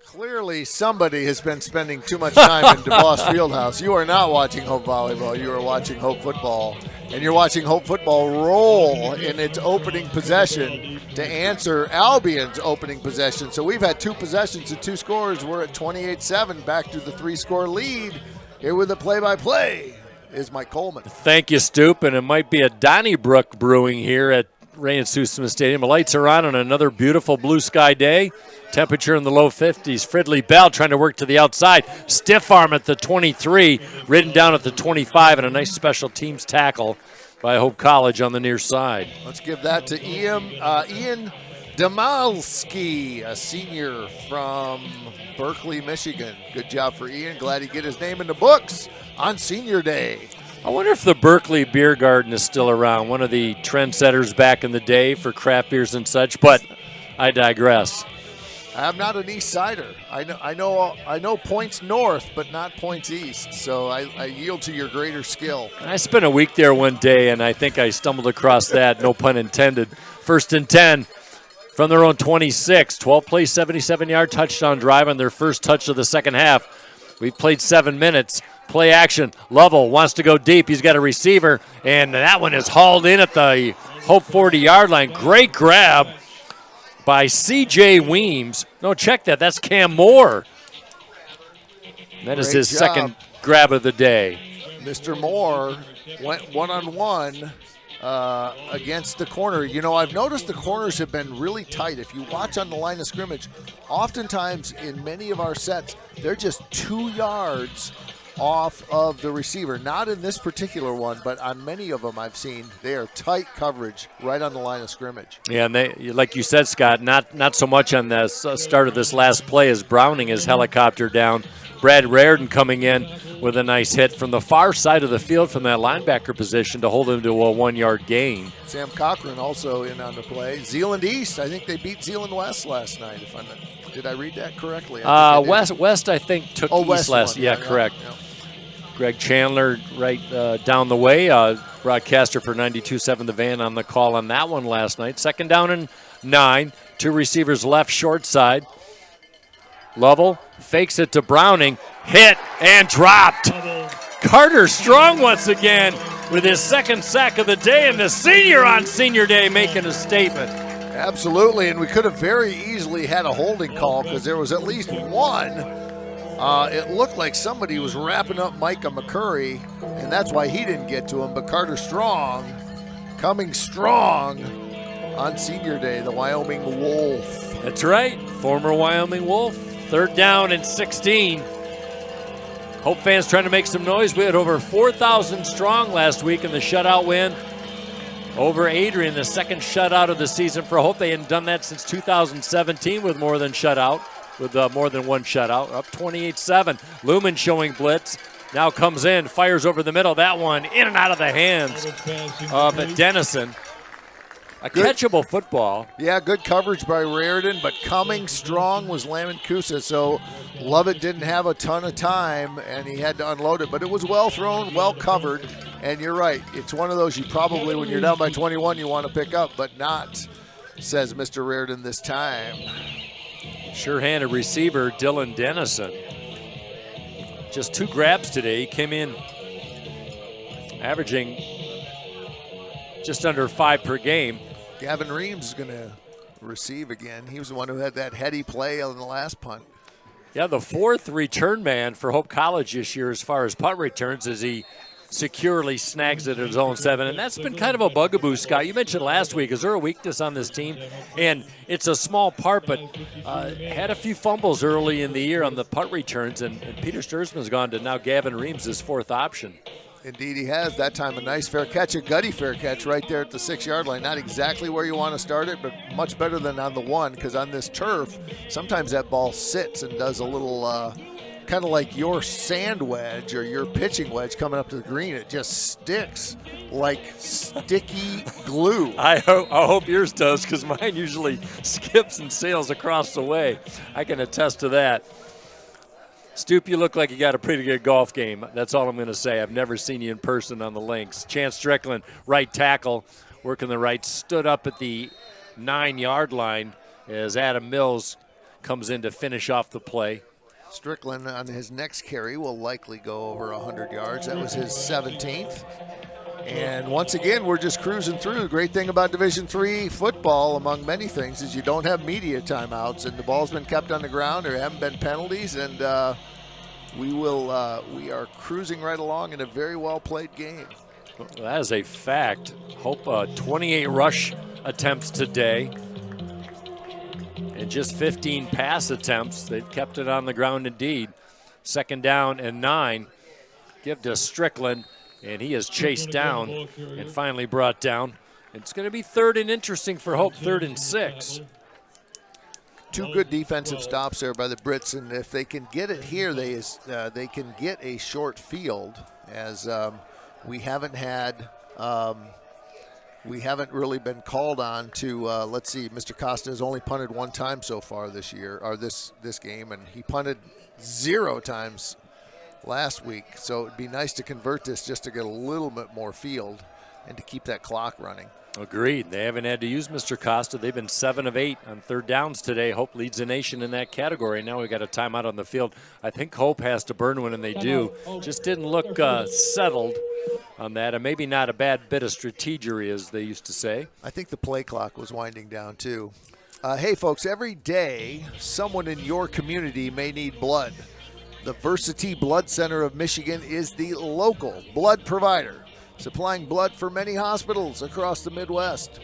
Clearly, somebody has been spending too much time in DeVos Fieldhouse. You are not watching Hope Volleyball. You are watching Hope Football. And you're watching Hope Football roll in its opening possession to answer Albion's opening possession. So we've had 2 possessions and 2 scores. We're at 28-7, back to the 3-score lead. Here with the play-by-play is Mike Coleman. Thank you, Stoop. And it might be a Donnybrook brewing here at Ray and Sue Smith Stadium. The lights are on another beautiful blue sky day. Temperature in the low 50s. Fridley Bell trying to work to the outside. Stiff arm at the 23, ridden down at the 25, and a nice special teams tackle by Hope College on the near side. Let's give that to Ian Damalski, a senior from Berkeley, Michigan. Good job for Ian. Glad he get his name in the books on senior day. I wonder if the Berkeley Beer Garden is still around, one of the trendsetters back in the day for craft beers and such, but I digress. I'm not an East Sider. I know points north, but not points east. So I yield to your greater skill. I spent a week there one day, and I think I stumbled across that, no pun intended. 1st and 10 from their own 26. 12-play, 77-yard touchdown drive on their first touch of the second half. We've played 7 minutes. Play action. Lovell wants to go deep. He's got a receiver, and that one is hauled in at the Hope 40-yard line. Great grab by C.J. Weems. No, check that. That's Cam Moore. That is his second grab of the day. Mr. Moore went one-on-one against the corner. You know, I've noticed the corners have been really tight. If you watch on the line of scrimmage, oftentimes in many of our sets, they're just 2 yards off of the receiver. Not in this particular one, but on many of them I've seen, they are tight coverage right on the line of scrimmage. Yeah, and they, like you said, Scott, not so much on the start of this last play as Browning is helicopter down. Brad Raridan coming in with a nice hit from the far side of the field from that linebacker position to hold him to a 1-yard gain. Sam Cochran also in on the play. Zeeland East, I think they beat Zeeland West last night. Did I read that correctly? West I think took East West last. One. Yeah, correct. Yeah. Greg Chandler right down the way, broadcaster for 92.7 The Van on the call on that one last night. 2nd down and 9, 2 receivers left, short side. Lovell fakes it to Browning, hit and dropped. Carter Strong once again with his 2nd sack of the day, and the senior on senior day making a statement. Absolutely, and we could have very easily had a holding call because there was at least one. It looked like somebody was wrapping up Micah McCurry, and that's why he didn't get to him. But Carter Strong coming strong on senior day, the Wyoming Wolf. That's right, former Wyoming Wolf. 3rd down and 16. Hope fans trying to make some noise. We had over 4,000 strong last week in the shutout win over Adrian, the 2nd shutout of the season for Hope. They hadn't done that since 2017 with more than more than one shutout. Up 28-7. Lumen showing blitz. Now comes in, fires over the middle. That one in and out of the hands of Dennison. A catchable football. Yeah, good coverage by Raridan, but coming strong was Lamancusa, so Lovett didn't have a ton of time, and he had to unload it. But it was well thrown, well covered, and you're right. It's one of those you probably, when you're down by 21, you want to pick up, but not, says Mr. Raridan this time. Sure-handed receiver, Dylan Dennison. Just 2 grabs today. He came in averaging just under 5 per game. Gavin Reams is going to receive again. He was the one who had that heady play on the last punt. Yeah, the 4th return man for Hope College this year as far as punt returns as he securely snags it at his own 7. And that's been kind of a bugaboo, Scott. You mentioned last week, is there a weakness on this team? And it's a small part, but had a few fumbles early in the year on the punt returns, and Peter Sturzman's gone to now Gavin Reams, his 4th option. Indeed he has. That time a nice fair catch, a gutty fair catch right there at the 6-yard line. Not exactly where you want to start it, but much better than on the 1, because on this turf, sometimes that ball sits and does a little kind of like your sand wedge or your pitching wedge coming up to the green. It just sticks like sticky glue. I hope yours does, because mine usually skips and sails across the way. I can attest to that. Stoop, you look like you got a pretty good golf game. That's all I'm going to say. I've never seen you in person on the links. Chance Strickland, right tackle, working the right, stood up at the 9-yard line as Adam Mills comes in to finish off the play. Strickland on his next carry will likely go over 100 yards. That was his 17th. And once again, we're just cruising through. The great thing about Division III football, among many things, is you don't have media timeouts, and the ball's been kept on the ground. There haven't been penalties, and we are cruising right along in a very well-played game. Well, that is a fact. Hope 28 rush attempts today and just 15 pass attempts. They've kept it on the ground indeed. 2nd down and 9. Give to Strickland. And he is chased down and finally brought down. It's going to be 3rd and interesting for Hope, 3rd and 6. 2 good defensive stops there by the Brits, and if they can get it here, they can get a short field, as we haven't really been called on to. Let's see, Mr. Costa has only punted 1 time so far this year, or this game, and he punted 0 times last week, so it'd be nice to convert this just to get a little bit more field and to keep that clock running. Agreed. They haven't had to use Mr. Costa. They've been 7 of 8 on 3rd downs today. Hope leads the nation in that category. Now we've got a timeout on the field. I think Hope has to burn one, and they do. Just didn't look settled on that, and maybe not a bad bit of strategery, as they used to say. I think the play clock was winding down, too. Hey, folks, every day someone in your community may need blood. The Versity Blood Center of Michigan is the local blood provider, supplying blood for many hospitals across the Midwest.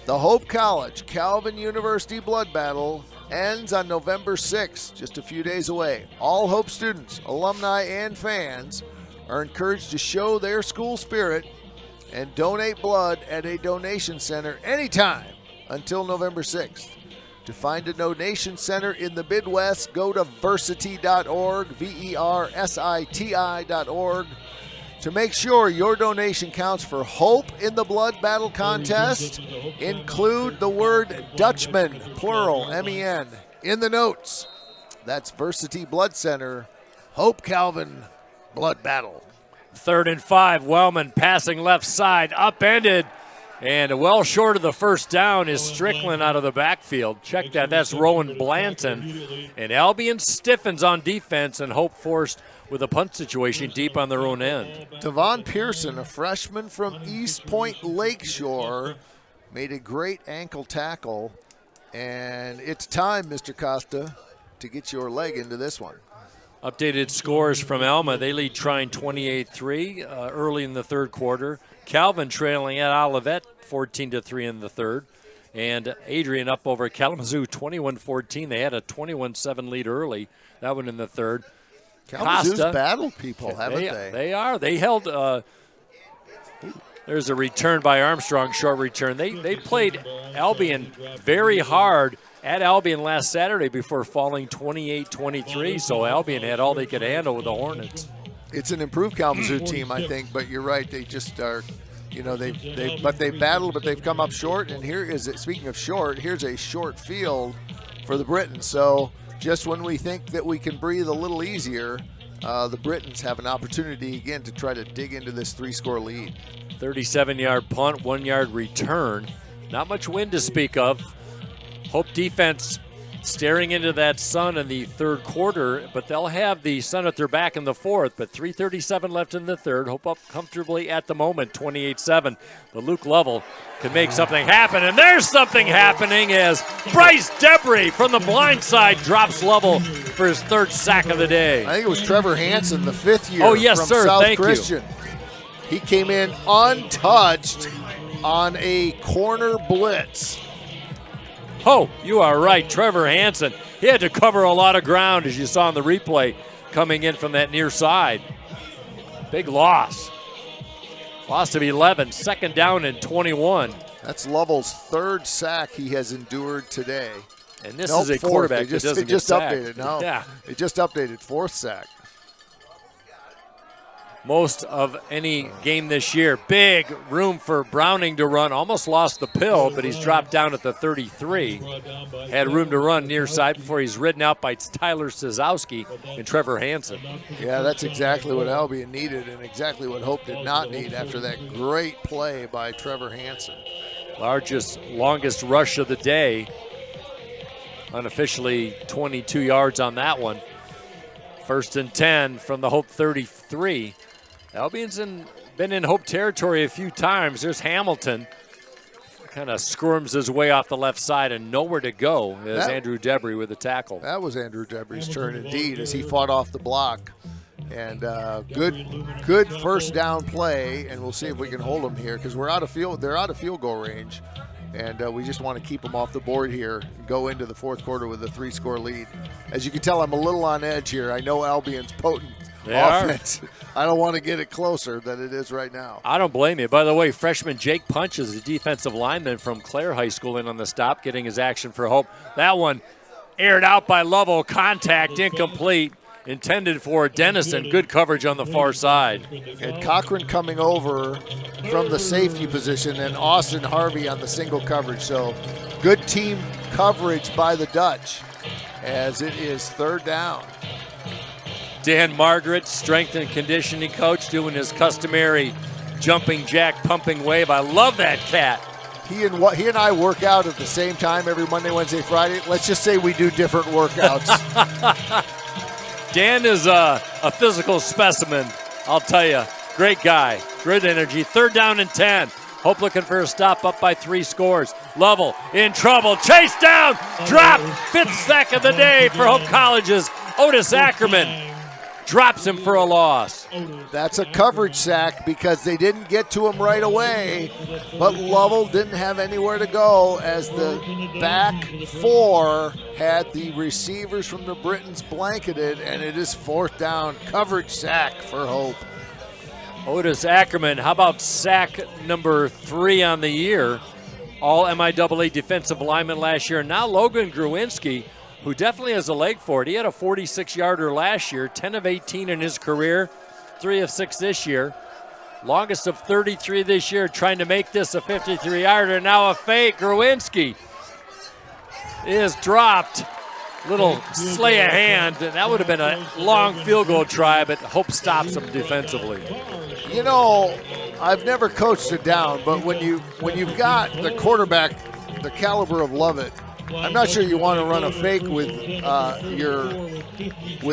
The Hope College Calvin University Blood Battle ends on November 6th, just a few days away. All Hope students, alumni, and fans are encouraged to show their school spirit and donate blood at a donation center anytime until November 6th. To find a donation center in the Midwest, go to versity.org, VERSITI.org. To make sure your donation counts for Hope in the Blood Battle contest, include the word Dutchman, plural, M-E-N, in the notes. That's Versity Blood Center, Hope Calvin Blood Battle. 3rd and 5, Wellman passing left side, upended. And well short of the 1st down is Strickland out of the backfield. Check that. That's Rowan Blanton. And Albion stiffens on defense, and Hope forced with a punt situation deep on their own end. Devon Pearson, a freshman from East Point Lakeshore, made a great ankle tackle. And it's time, Mr. Costa, to get your leg into this one. Updated scores from Alma. They lead Trine 28-3 early in the 3rd quarter. Calvin trailing at Olivet 14-3 in the 3rd. And Adrian up over Kalamazoo 21-14. They had a 21-7 lead early. That one in the 3rd. Kalamazoo's battled people, haven't they? They are. They held there's a return by Armstrong, short return. They played Albion very hard at Albion last Saturday before falling 28-23. So Albion had all they could handle with the Hornets. It's an improved Kalamazoo team, I think, but you're right. They just are, they battled, but they've come up short. And here is it. Speaking of short, here's a short field for the Britons. So just when we think that we can breathe a little easier, the Britons have an opportunity again to try to dig into this 3-score lead. 37-yard punt, 1-yard return. Not much wind to speak of. Hope defense staring into that sun in the 3rd quarter, but they'll have the sun at their back in the 4th, but 3:37 left in the 3rd. Hope up comfortably at the moment, 28-7. But Luke Lovell can make something happen, and there's something happening as Bryce Debris from the blind side drops Lovell for his 3rd sack of the day. I think it was Trevor Hansen, the 5th year from South Thank Christian. He came in untouched on a corner blitz. Oh, you are right, Trevor Hansen. He had to cover a lot of ground, as you saw in the replay, coming in from that near side. Big loss. Loss of 11, 2nd down and 21. That's Lovell's 3rd sack he has endured today. And this is a quarterback that doesn't get sacked. Updated. No, yeah. It just updated, 4th sack. most of any game this year. Big room for Browning to run. Almost lost the pill, but he's dropped down at the 33. Had room to run near side before he's ridden out by Tyler Sazowski and Trevor Hansen. Yeah, that's exactly what Albion needed and exactly what Hope did not need after that great play by Trevor Hansen. Longest rush of the day. Unofficially 22 yards on that one. 1st and 10 from the Hope 33. Albion's been in Hope territory a few times. There's Hamilton. Kind of squirms his way off the left side and nowhere to go as Andrew Debris with the tackle. That was Andrew Debris' turn indeed as he fought off the block. And good first down play, and we'll see if we can hold them here because they're out of field goal range. And we just want to keep them off the board here and go into the fourth quarter with a 3-score lead. As you can tell, I'm a little on edge here. I know Albion's potent offense. I don't want to get it closer than it is right now. I don't blame you. By the way, freshman Jake Punch is a defensive lineman from Clare High School in on the stop, getting his action for Hope. That one aired out by Lovell. Contact incomplete. Intended for Dennison. Good coverage on the far side. And Cochran coming over from the safety position and Austin Harvey on the single coverage. So good team coverage by the Dutch as it is 3rd down. Dan Margaret, strength and conditioning coach, doing his customary jumping jack pumping wave. I love that cat. He and I work out at the same time every Monday, Wednesday, Friday. Let's just say we do different workouts. Dan is a physical specimen, I'll tell you. Great guy, great energy. 3rd down and 10. Hope looking for a stop, up by 3 scores. Lovell in trouble, chase down, drop. 5th sack of the day for Hope College's Otis Ackerman. Drops him for a loss. That's a coverage sack because they didn't get to him right away, but Lovell didn't have anywhere to go as the back 4 had the receivers from the Britons blanketed, and it is 4th down. Coverage sack for Hope. Otis Ackerman, how about sack number 3 on the year? All MIAA defensive lineman last year. Now Logan Gruinski, who definitely has a leg for it. He had a 46-yarder last year, 10 of 18 in his career, 3 of 6 this year. Longest of 33 this year, trying to make this a 53-yarder. Now a fake. Gruinski is dropped. Little slay of hand. That would have been a long field goal try, but Hope stops him defensively. You know, I've never coached it down, but when you've got the quarterback the caliber of Lovett, I'm not sure you want to run a fake with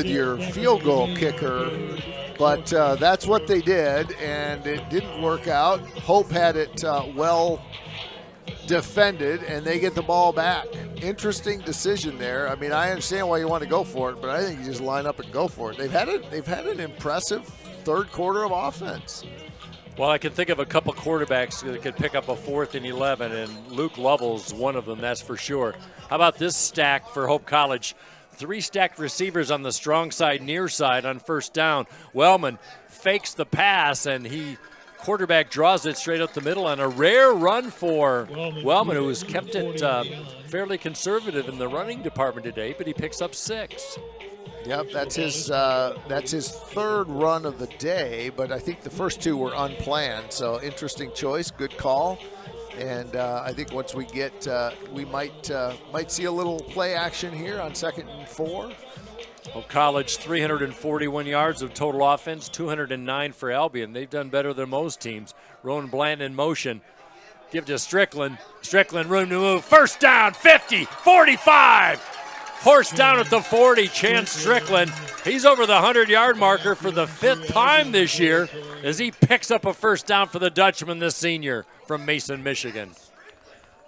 your field goal kicker, but that's what they did, and it didn't work out. Hope had it well defended, and they get the ball back. Interesting decision there. I mean, I understand why you want to go for it, but I think you just line up and go for it. They've had an impressive 3rd quarter of offense. Well, I can think of a couple quarterbacks that could pick up a 4th and 11, and Luke Lovell's one of them, that's for sure. How about this stack for Hope College? 3 stacked receivers on the strong side, near side on 1st down. Wellman fakes the pass, and quarterback draws it straight up the middle on a rare run for Wellman, who has kept it fairly conservative in the running department today, but he picks up 6. Yep, that's his 3rd run of the day, but I think the first 2 were unplanned. So interesting choice, good call, and I think once we get, we might see a little play action here on 2nd and 4. Hope College 341 yards of total offense, 209 for Albion. They've done better than most teams. Rowan Blanton in motion. Give to Strickland. Strickland room to move. 1st down, 50, 45. Horse down at the 40, Chance Strickland. He's over the 100-yard marker for the 5th time this year as he picks up a 1st down for the Dutchman, the senior from Mason, Michigan.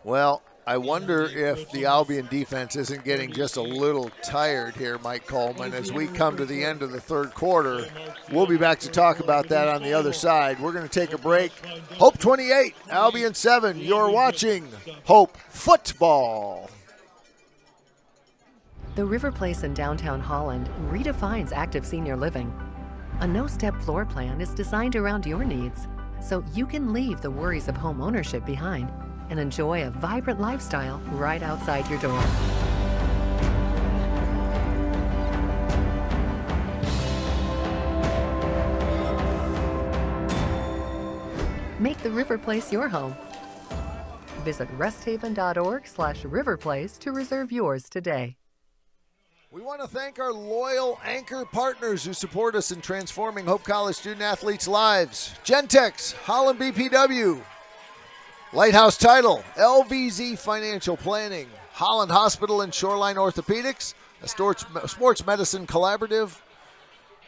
Well, I wonder if the Albion defense isn't getting just a little tired here, Mike Coleman, as we come to the end of the 3rd quarter. We'll be back to talk about that on the other side. We're going to take a break. Hope 28, Albion 7. You're watching Hope Football. The River Place in downtown Holland redefines active senior living. A no-step floor plan is designed around your needs, so you can leave the worries of home ownership behind and enjoy a vibrant lifestyle right outside your door. Make the River Place your home. Visit resthaven.org/riverplace to reserve yours today. We want to thank our loyal anchor partners who support us in transforming Hope College student-athletes' lives. Gentex, Holland BPW, Lighthouse Title, LVZ Financial Planning, Holland Hospital and Shoreline Orthopedics, a sports medicine collaborative.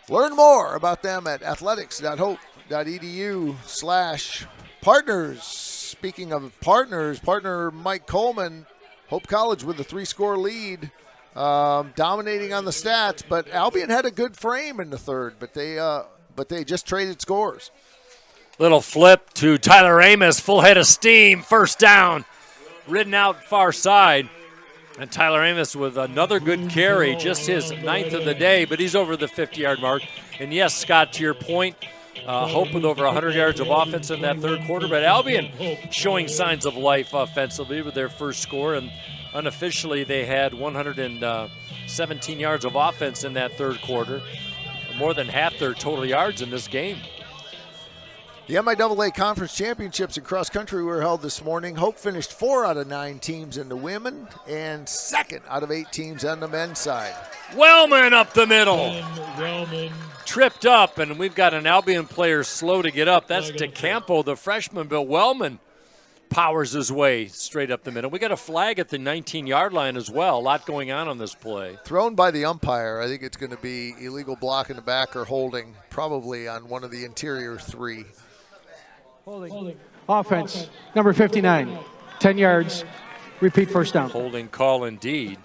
Learn more about them at athletics.hope.edu/partners. Speaking of partners, partner Mike Coleman, Hope College with a 3-score lead, dominating on the stats. But Albion had a good frame in the third, but they just traded scores. Little flip to Tyler Amos, full head of steam, first down, ridden out far side. And Tyler Amos with another good carry, just his 9th of the day, but he's over the 50-yard mark. And yes, Scott, to your point, Hope with over 100 yards of offense in that third quarter, but Albion showing signs of life offensively with their first score, and unofficially they had 117 yards of offense in that third quarter, more than half their total yards in this game. The MIAA Conference Championships in cross country were held this morning. Hope finished 4 out of 9 teams in the women and 2nd out of 8 teams on the men's side. Wellman up the middle. Tripped up, and we've got an Albion player slow to get up. That's DeCampo, the freshman, but Wellman powers his way straight up the middle. We got a flag at the 19-yard line as well. A lot going on this play. Thrown by the umpire. I think it's going to be illegal block in the back or holding, probably on one of the interior 3. Holding. Offense, number 59, 10 yards, repeat first down. Holding call indeed.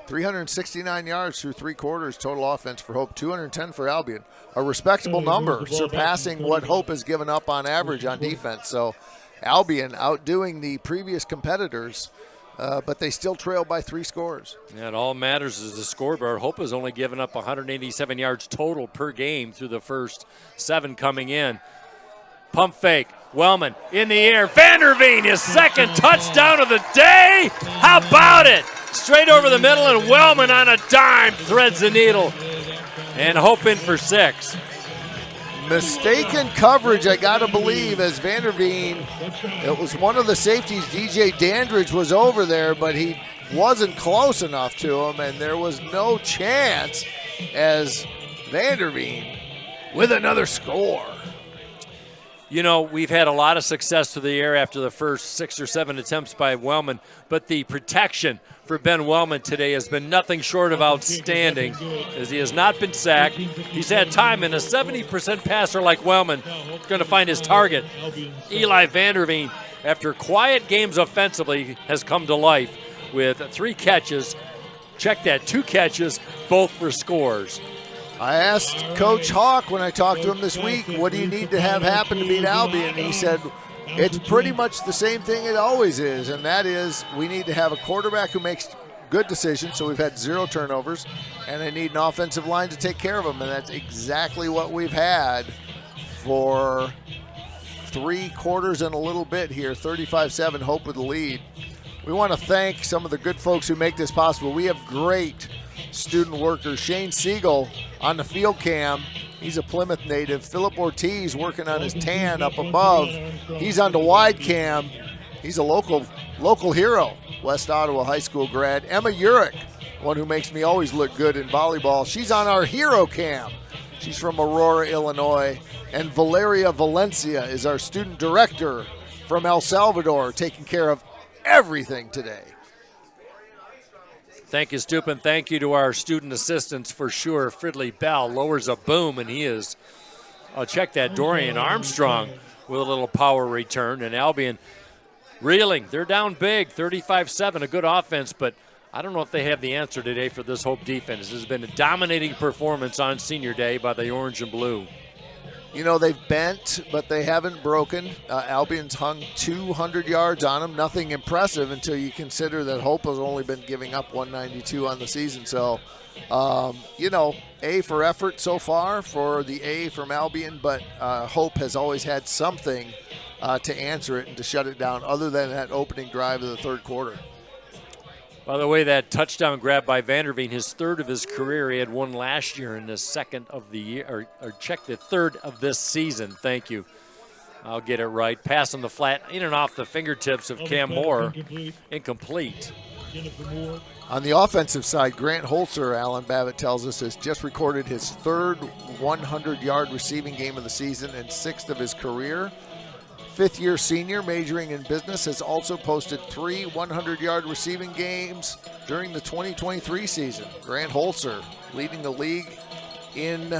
.369 yards through 3 quarters total offense for Hope, 210 for Albion. A respectable number, surpassing what Hope has given up on average on defense. So Albion outdoing the previous competitors, but they still trail by 3 scores. Yeah, it all matters is the scoreboard. Hope has only given up 187 yards total per game through the first 7 coming in. Pump fake. Wellman in the air. Vanderveen, his 2nd touchdown of the day. How about it? Straight over the middle, and Wellman on a dime threads the needle. And Hope in for 6. Mistaken coverage, I got to believe, as Vanderveen, it was one of the safeties, DJ Dandridge, was over there, but he wasn't close enough to him, and there was no chance as Vanderveen with another score. You know, we've had a lot of success through the air after the first 6 or 7 attempts by Wellman, but the protection for Ben Wellman today has been nothing short of outstanding, as he has not been sacked. He's had time, and a 70% passer like Wellman is going to find his target. Eli Vanderveen, after quiet games offensively, has come to life with 3 catches. Check that, 2 catches, both for scores. I asked Coach Hawk when I talked to him this week, what do you need to have happen to beat Albion? And he said, it's pretty much the same thing it always is, and that is we need to have a quarterback who makes good decisions, so we've had 0 turnovers, and I need an offensive line to take care of them, and that's exactly what we've had for 3 quarters and a little bit here, 35-7, Hope with the lead. We want to thank some of the good folks who make this possible. We have great student workers. Shane Siegel on the field cam. He's a Plymouth native. Philip Ortiz working on his tan up above. He's on the wide cam. He's a local hero, West Ottawa High School grad. Emma Urich, one who makes me always look good in volleyball. She's on our hero cam. She's from Aurora, Illinois. And Valeria Valencia is our student director from El Salvador, taking care of everything today. Thank you, Stoop, and thank you to our student assistants for sure. Fridley Bell lowers a boom, and he is, check that, Dorian Armstrong with a little power return, and Albion reeling. They're down big, 35-7, a good offense, but I don't know if they have the answer today for this Hope defense. This has been a dominating performance on senior day by the orange and blue. You know, they've bent, but they haven't broken. Albion's hung 200 yards on them. Nothing impressive until you consider that Hope has only been giving up 192 on the season. So, you know, A for effort so far for the A from Albion, but Hope has always had something to answer it and to shut it down other than that opening drive of the third quarter. By the way, that touchdown grab by Vanderveen, his third of his career. He had one last year and his second of the year, or check the third of this season. Thank you. I'll get it right. Pass on the flat, in and off the fingertips of Cam Moore. Incomplete. On the offensive side, Grant Holzer, Alan Babbitt tells us, has just recorded his third 100-yard receiving game of the season and sixth of his career. Fifth-year senior majoring in business has also posted 3 100-yard receiving games during the 2023 season. Grant Holzer leading the league in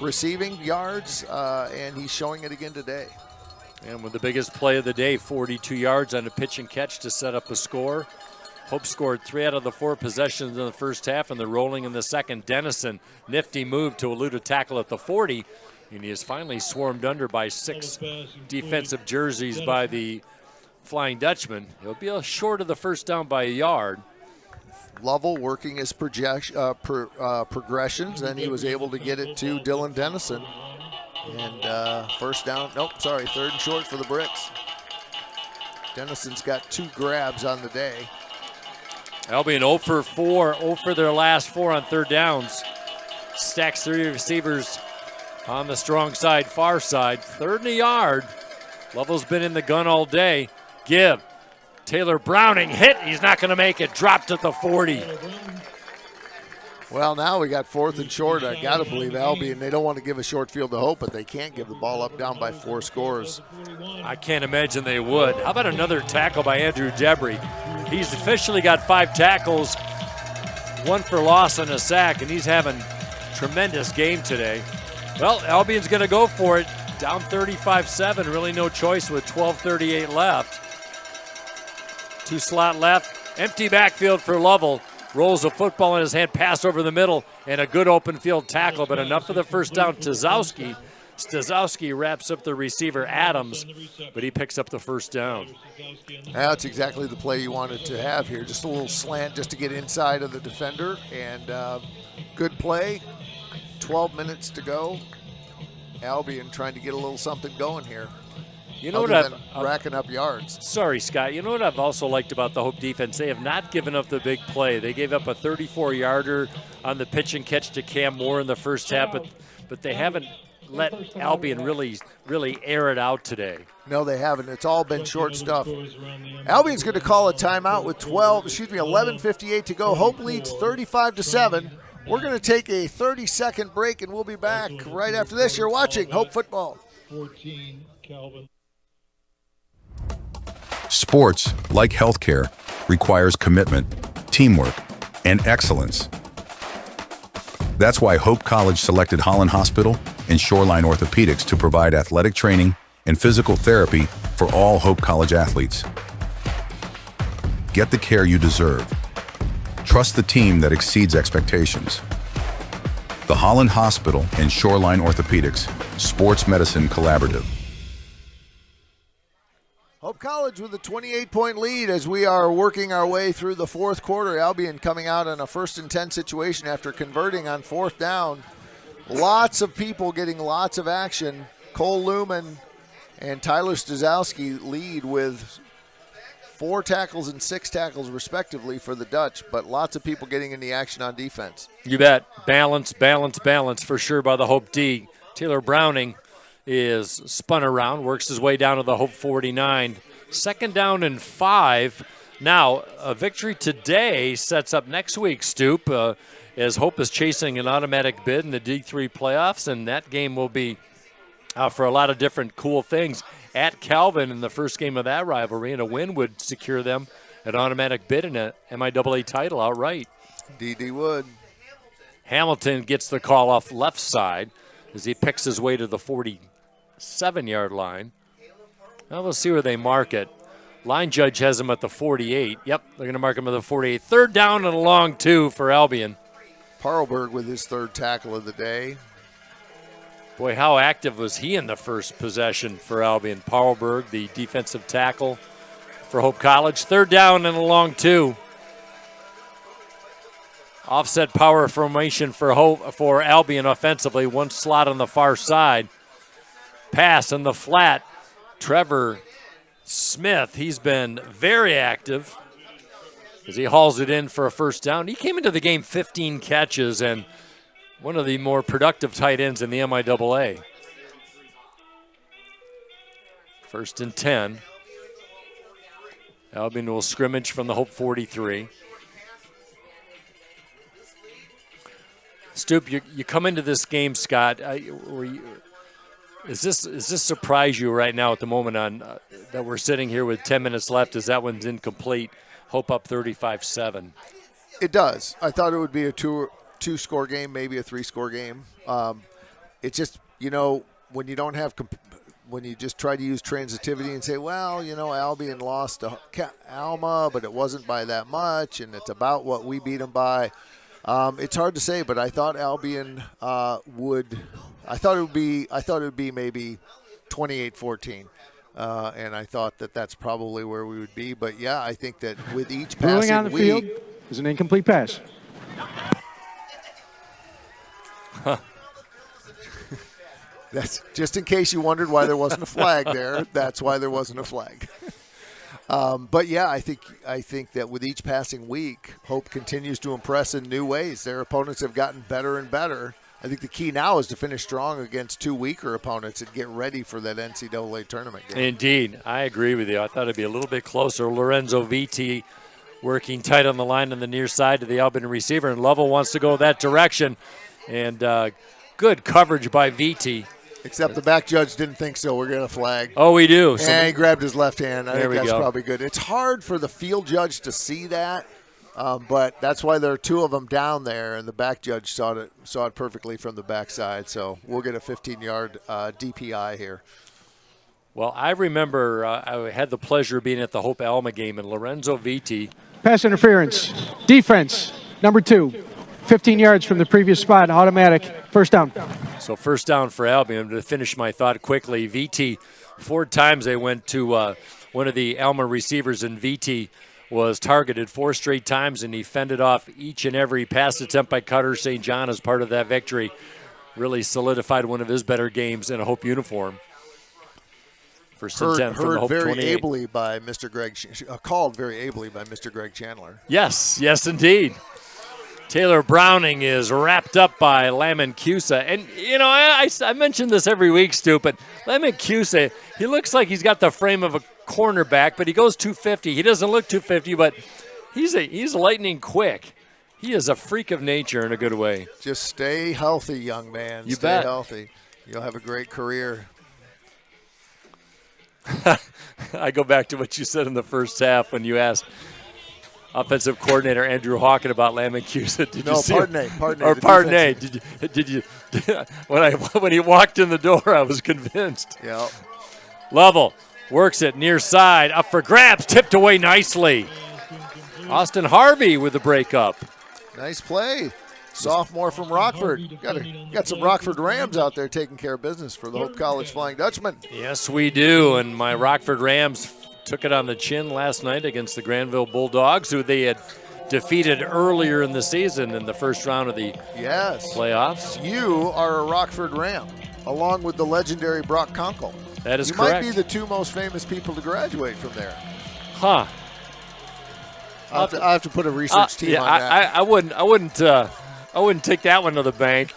receiving yards, and he's showing it again today. And with the biggest play of the day, 42 yards on a pitch and catch to set up a score. Hope scored 3 out of the 4 possessions in the first half, and they're rolling in the second. Dennison, nifty move to elude a tackle at the 40, and he is finally swarmed under by 6 defensive jerseys by the Flying Dutchman. He'll be short of the first down by a yard. Lovell working his progressions, and he was able to get it to Dylan Dennison. And first down, third and short for the Bricks. Dennison's got 2 grabs on the day. Albion 0 for 4, 0 for their last 4 on third downs. Stacks 3 receivers on the strong side, far side. 3rd and a yard. Lovell's been in the gun all day. Give. Taylor Browning hit. He's not going to make it. Dropped at the 40. Well, now we got 4th and short. I got to believe Albion, they don't want to give a short field to Hope, but they can't give the ball up down by 4 scores. I can't imagine they would. How about another tackle by Andrew Debry? He's officially got 5 tackles, 1 for loss and a sack, and he's having a tremendous game today. Well, Albion's going to go for it. Down 35-7, really no choice with 12:38 left. 2 slot left, empty backfield for Lovell. Rolls a football in his hand, pass over the middle, and a good open field tackle, but enough for the first down. Stazowski wraps up the receiver, Adams, but he picks up the first down. That's exactly the play you wanted to have here. Just a little slant just to get inside of the defender, and good play. 12 minutes to go. Albion trying to get a little something going here. You know what racking up yards. Sorry, Scott. You know what I've also liked about the Hope defense? They have not given up the big play. They gave up a 34-yarder on the pitch and catch to Cam Moore in the first half, but they haven't let Albion really air it out today. No, they haven't. It's all been short stuff. Albion's going to call a timeout with 11:58 to go. Hope leads 35-7. We're going to take a 30-second break, and we'll be back right after this. You're watching Hope Football. 14, Calvin. Sports, like healthcare, requires commitment, teamwork, and excellence. That's why Hope College selected Holland Hospital and Shoreline Orthopedics to provide athletic training and physical therapy for all Hope College athletes. Get the care you deserve. Trust the team that exceeds expectations. The Holland Hospital and Shoreline Orthopedics Sports Medicine Collaborative. Hope College with a 28-point lead as we are working our way through the fourth quarter. Albion coming out in a 1st and 10 situation after converting on 4th down. Lots of people getting lots of action. Cole Lumen and Tyler Stazowski lead with 4 tackles and 6 tackles respectively for the Dutch, but lots of people getting in the action on defense. You bet. Balance for sure by the Hope D. Taylor Browning is spun around, works his way down to the Hope 49. 2nd down and 5. Now, a victory today sets up next week, Stoop, as Hope is chasing an automatic bid in the D3 playoffs, and that game will be for a lot of different cool things at Calvin in the first game of that rivalry, and a win would secure them an automatic bid in a MIAA title outright. DD would. Hamilton gets the call off left side as he picks his way to the 47-yard line. Now we'll see where they mark it. Line judge has him at the 48. Yep, they're going to mark him at the 48. 3rd down and a long 2 for Albion. Parlberg with his 3rd tackle of the day. Boy, how active was he in the first possession for Albion? Parlberg, the defensive tackle for Hope College. 3rd down and a long 2. Offset power formation for Albion offensively. 1 slot on the far side. Pass in the flat. Trevor Smith, he's been very active. as he hauls it in for a first down. He came into the game 15 catches and one of the more productive tight ends in the MIAA. 1st and 10. Albion will scrimmage from the Hope 43. Stoop, you come into this game, Scott. Does this surprise you right now at the moment on that we're sitting here with 10 minutes left as that one's incomplete? Hope up 35-7. It does. I thought it would be a two-score game, maybe a three-score game. It's just, when you don't have when you just try to use transitivity and say, well, Albion lost to Alma, but it wasn't by that much, and it's about what we beat them by. It's hard to say, but I thought Albion would be maybe 28-14. And I thought that's probably where we would be. But, yeah, I think that with each passing on the field is an incomplete pass. That's just in case you wondered why there wasn't a flag there. That's why there wasn't a flag. But, yeah, I think that with each passing week, Hope continues to impress in new ways. Their opponents have gotten better and better. I think the key now is to finish strong against two weaker opponents and get ready for that NCAA tournament game. Indeed. I agree with you. I thought it'd be a little bit closer. Lorenzo Vitti working tight on the line on the near side to the Albion receiver, and Lovell wants to go that direction. And good coverage by Vitti. Except the back judge didn't think so. We're going to flag. Oh, we do. And he grabbed his left hand. I think that's go. probably good. It's hard for the field judge to see that, but that's why there are two of them down there, and the back judge saw it perfectly from the backside. So we'll get a 15-yard DPI here. Well, I remember I had the pleasure of being at the Hope Alma game, and Lorenzo Vitti. Pass interference. Defense, number 2. 15 yards from the previous spot, automatic, first down. So first down for Albion. To finish my thought quickly, VT, 4 times they went to one of the Alma receivers, and VT was targeted 4 straight times, and he fended off each and every pass attempt by Cutter St. John as part of that victory. Really solidified one of his better games in a Hope uniform. First and 10 from the Hope 28. Called very ably by Mr. Greg Chandler. Yes, indeed. Taylor Browning is wrapped up by Lamon Cusa. And, I mention this every week, Stu, but Lamon Cusa, he looks like he's got the frame of a cornerback, but he goes 250. He doesn't look 250, but he's lightning quick. He is a freak of nature in a good way. Just stay healthy, young man. You stay bet. Healthy. You'll have a great career. I go back to what you said in the first half when you asked offensive coordinator Andrew Hawken about Lamon Cusa. Did you when he walked in the door, I was convinced. Yeah. Lovell works it near side, up for grabs, tipped away nicely. Austin Harvey with the breakup. Nice play. Sophomore from Rockford. Got some Rockford Rams out there taking care of business for the Hope College Flying Dutchman. Yes, we do. And my Rockford Rams took it on the chin last night against the Granville Bulldogs, who they had defeated earlier in the season in the first round of the playoffs. You are a Rockford Ram, along with the legendary Brock Conkle. That is You correct. might be the 2 most famous people to graduate from there. Huh. I have to put a research team on that. I wouldn't take that one to the bank.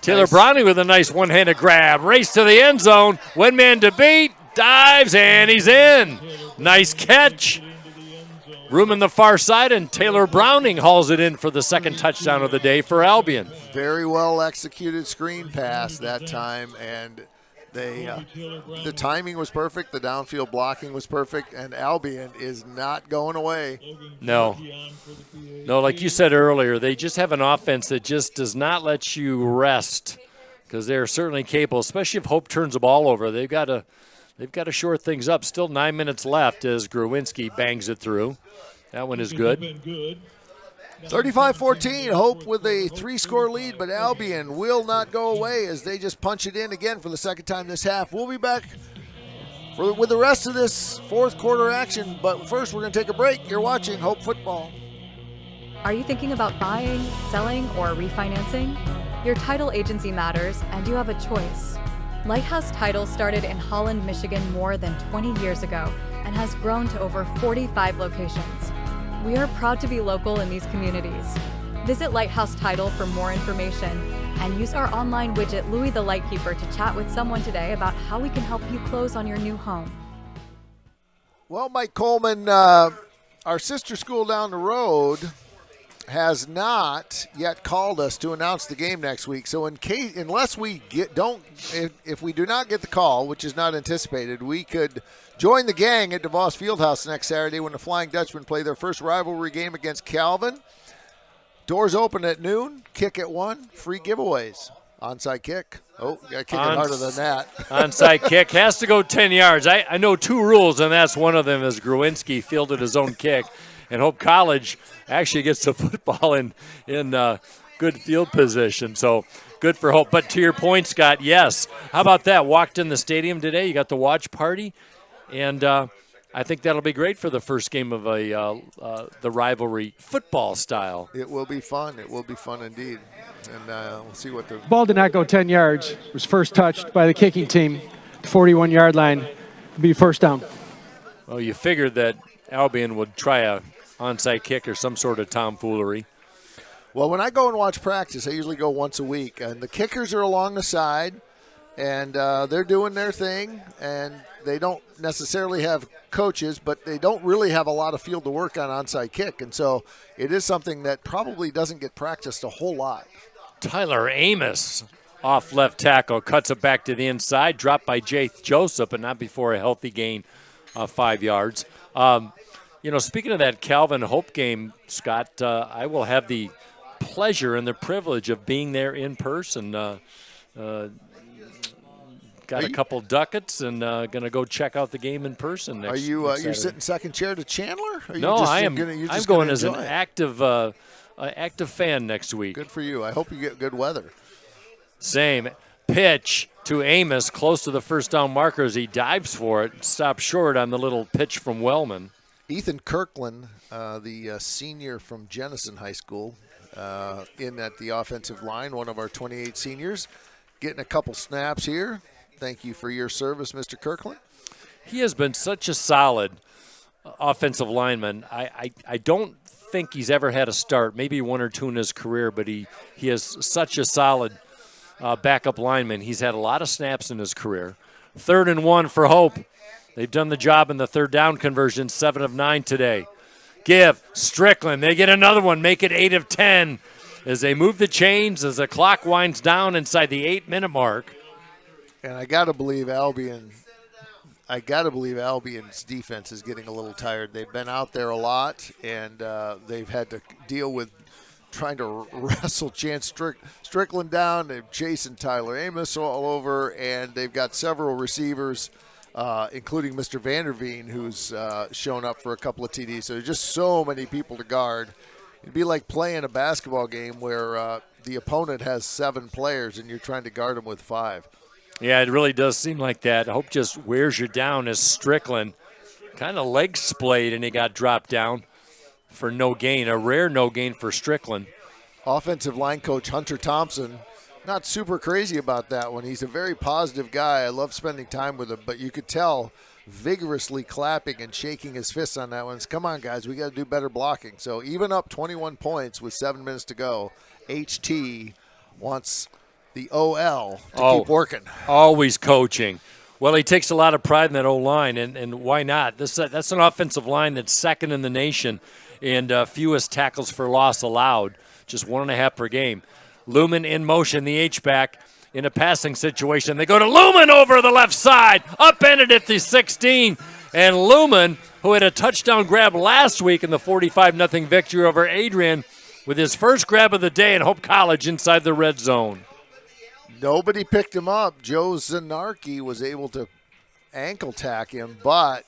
Taylor Browning with a nice one-handed grab. Race to the end zone. One man to beat. Dives, and he's in. Nice catch. Room in the far side, and Taylor Browning hauls it in for the second touchdown of the day for Albion. Very well executed screen pass that time, and the timing was perfect. The downfield blocking was perfect, and Albion is not going away. No, like you said earlier, they just have an offense that just does not let you rest because they're certainly capable, especially if Hope turns the ball over. They've got to shore things up. Still 9 minutes left as Growinski bangs it through. That one is good. 35-14, Hope with a 3-score lead, but Albion will not go away as they just punch it in again for the second time this half. We'll be back with the rest of this fourth quarter action, but first we're going to take a break. You're watching Hope Football. Are you thinking about buying, selling, or refinancing? Your title agency matters, and you have a choice. Lighthouse Title started in Holland, Michigan more than 20 years ago and has grown to over 45 locations. We are proud to be local in these communities. Visit Lighthouse Title for more information and use our online widget, Louis the Lightkeeper, to chat with someone today about how we can help you close on your new home. Well, Mike Coleman, our sister school down the road has not yet called us to announce the game next week. So unless we if we do not get the call, which is not anticipated, we could join the gang at DeVos Fieldhouse next Saturday when the Flying Dutchmen play their first rivalry game against Calvin. Doors open at noon, kick at 1, free giveaways. Onside kick. Oh, you got to kick it harder than that. Onside kick has to go 10 yards. I know 2 rules, and that's one of them is Gruinski fielded his own kick. And Hope College actually gets the football in good field position. So good for Hope. But to your point, Scott, yes. How about that? Walked in the stadium today. You got the watch party. And I think that'll be great for the first game of the rivalry football style. It will be fun. It will be fun indeed. And we'll see what the Ball did not go 10 yards. It was first touched by the kicking team. The 41-yard line would be first down. Well, you figured that Albion would try a onside kick or some sort of tomfoolery. Well, when I go and watch practice, I usually go once a week. And the kickers are along the side, and they're doing their thing. And they don't necessarily have coaches, but they don't really have a lot of field to work on onside kick. And so it is something that probably doesn't get practiced a whole lot. Tyler Amos off left tackle, cuts it back to the inside, dropped by Jake Joseph, but not before a healthy gain of 5 yards. Speaking of that Calvin Hope game, Scott, I will have the pleasure and the privilege of being there in person. Got a couple ducats and going to go check out the game in person next. Are you next you're Saturday. sitting second chair to Chandler? Or No, I am. I'm going as an active. active fan next week. Good for you. I hope you get good weather. Same pitch to Amos, close to the first down marker as he dives for it. Stops short on the little pitch from Wellman. Ethan Kirkland, the senior from Jenison High School, in at the offensive line, one of our 28 seniors, getting a couple snaps here. Thank you for your service, Mr. Kirkland. He has been such a solid offensive lineman. I don't think he's ever had a start, maybe 1 or 2 in his career, but he is such a solid backup lineman. He's had a lot of snaps in his career. 3rd and 1 for Hope. They've done the job in the third down conversion, 7 of 9 today. Give Strickland. They get another one, make it 8 of 10 as they move the chains as the clock winds down inside the 8-minute mark. And I got to believe Albion's defense is getting a little tired. They've been out there a lot, and they've had to deal with trying to wrestle Chance Strickland down. They're chasing Tyler Amos all over, and they've got several receivers, including Mr. Vanderveen, who's shown up for a couple of TDs. So there's just so many people to guard. It'd be like playing a basketball game where the opponent has 7 players and you're trying to guard them with 5. Yeah, it really does seem like that. Hope just wears you down as Strickland kind of leg splayed and he got dropped down for no gain, a rare no gain for Strickland. Offensive line coach Hunter Thompson, not super crazy about that one. He's a very positive guy. I love spending time with him, but you could tell vigorously clapping and shaking his fists on that one. It's, come on, guys, we got to do better blocking. So even up 21 points with 7 minutes to go, HT wants the OL to keep working. Always coaching. Well, he takes a lot of pride in that O-line, and why not? That's an offensive line that's second in the nation and fewest tackles for loss allowed, just 1.5 per game. Lumen in motion, the H-back in a passing situation. They go to Lumen over the left side, upended at the 16, and Lumen, who had a touchdown grab last week in the 45-0 victory over Adrian, with his first grab of the day, and Hope College inside the red zone. Nobody picked him up. Joe Zanarki was able to ankle tack him, but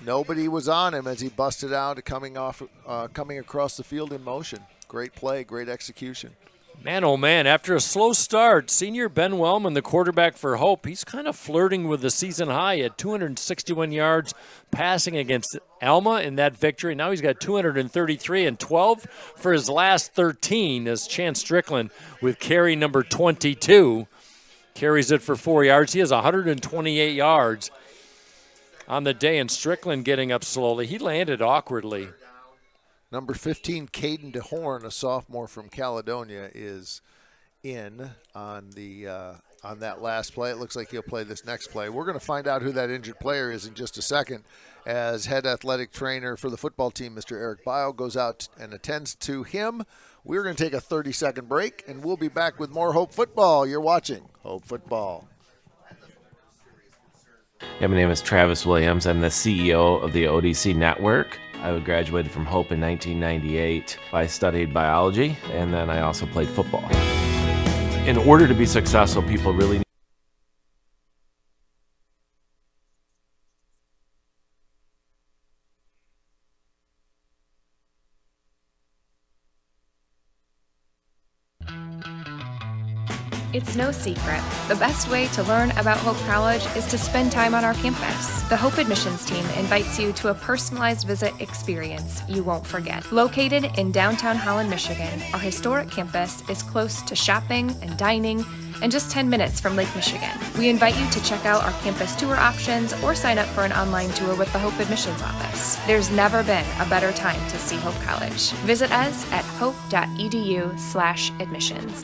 nobody was on him as he busted out, coming across the field in motion. Great play, great execution. Man, oh man, after a slow start, senior Ben Wellman, the quarterback for Hope, he's kind of flirting with the season high at 261 yards passing against Alma in that victory. Now he's got 233 and 12 for his last 13 as Chance Strickland with carry number 22 carries it for 4 yards. He has 128 yards on the day, and Strickland getting up slowly. He landed awkwardly. Number 15, Caden DeHorn, a sophomore from Caledonia, is in on that last play. It looks like he'll play this next play. We're going to find out who that injured player is in just a second as head athletic trainer for the football team, Mr. Eric Bio, goes out and attends to him. We're going to take a 30-second break, and we'll be back with more Hope Football. You're watching Hope Football. Yeah, my name is Travis Williams. I'm the CEO of the ODC Network. I graduated from Hope in 1998. I studied biology, and then I also played football. In order to be successful, people really need It's no secret. The best way to learn about Hope College is to spend time on our campus. The Hope admissions team invites you to a personalized visit experience you won't forget. Located in downtown Holland, Michigan, our historic campus is close to shopping and dining and just 10 minutes from Lake Michigan. We invite you to check out our campus tour options or sign up for an online tour with the Hope admissions office. There's never been a better time to see Hope College. Visit us at hope.edu/admissions.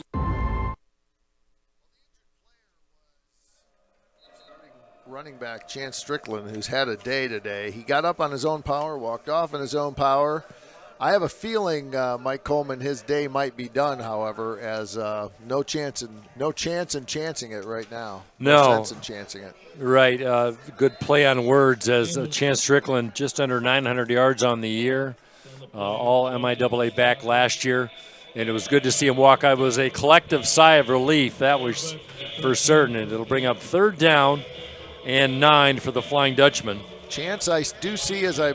Running back Chance Strickland, who's had a day today. He got up on his own power, walked off on his own power. I have a feeling, Mike Coleman, his day might be done. However, as no chance in chancing it right now. No sense in chancing it. Right, good play on words as Chance Strickland just under 900 yards on the year, all MIAA back last year, and it was good to see him walk. It was a collective sigh of relief, that was for certain, and it'll bring up 3rd down and 9 for the Flying Dutchman. Chance, I do see as I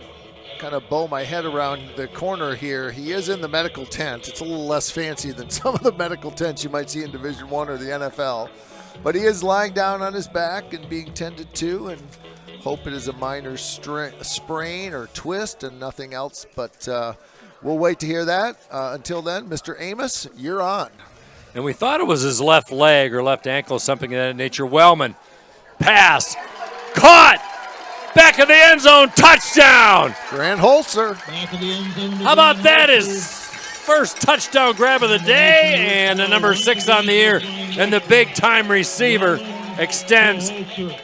kind of bow my head around the corner here, he is in the medical tent. It's a little less fancy than some of the medical tents you might see in Division I or the NFL. But he is lying down on his back and being tended to, and hope it is a minor sprain or twist and nothing else. But we'll wait to hear that. Until then, Mr. Amos, you're on. And we thought it was his left leg or left ankle, something of that nature. Wellman. Pass. Caught. Back of the end zone. Touchdown. Grant Holzer. How about that? His first touchdown grab of the day, and the number 6 on the year. And the big-time receiver extends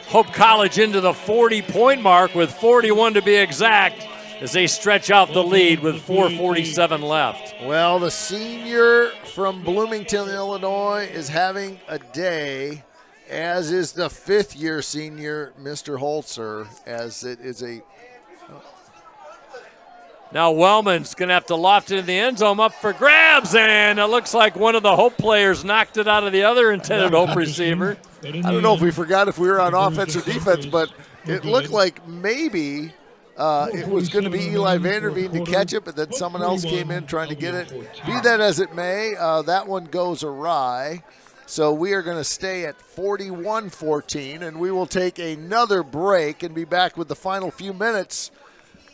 Hope College into the 40-point mark with 41 to be exact as they stretch out the lead with 4:47 left. Well, the senior from Bloomington, Illinois is having a day, as is the 5th-year senior, Mr. Holzer, as it is a... Now Wellman's going to have to loft it in the end zone, up for grabs, and it looks like one of the Hope players knocked it out of the other intended Hope receiver. I don't know if we forgot if we were on offense or defense, but it looked like maybe it was going to be Eli Vanderveen to catch it, but then someone else came in trying to get it. Be that as it may, that one goes awry. So we are going to stay at 41-14, and we will take another break and be back with the final few minutes.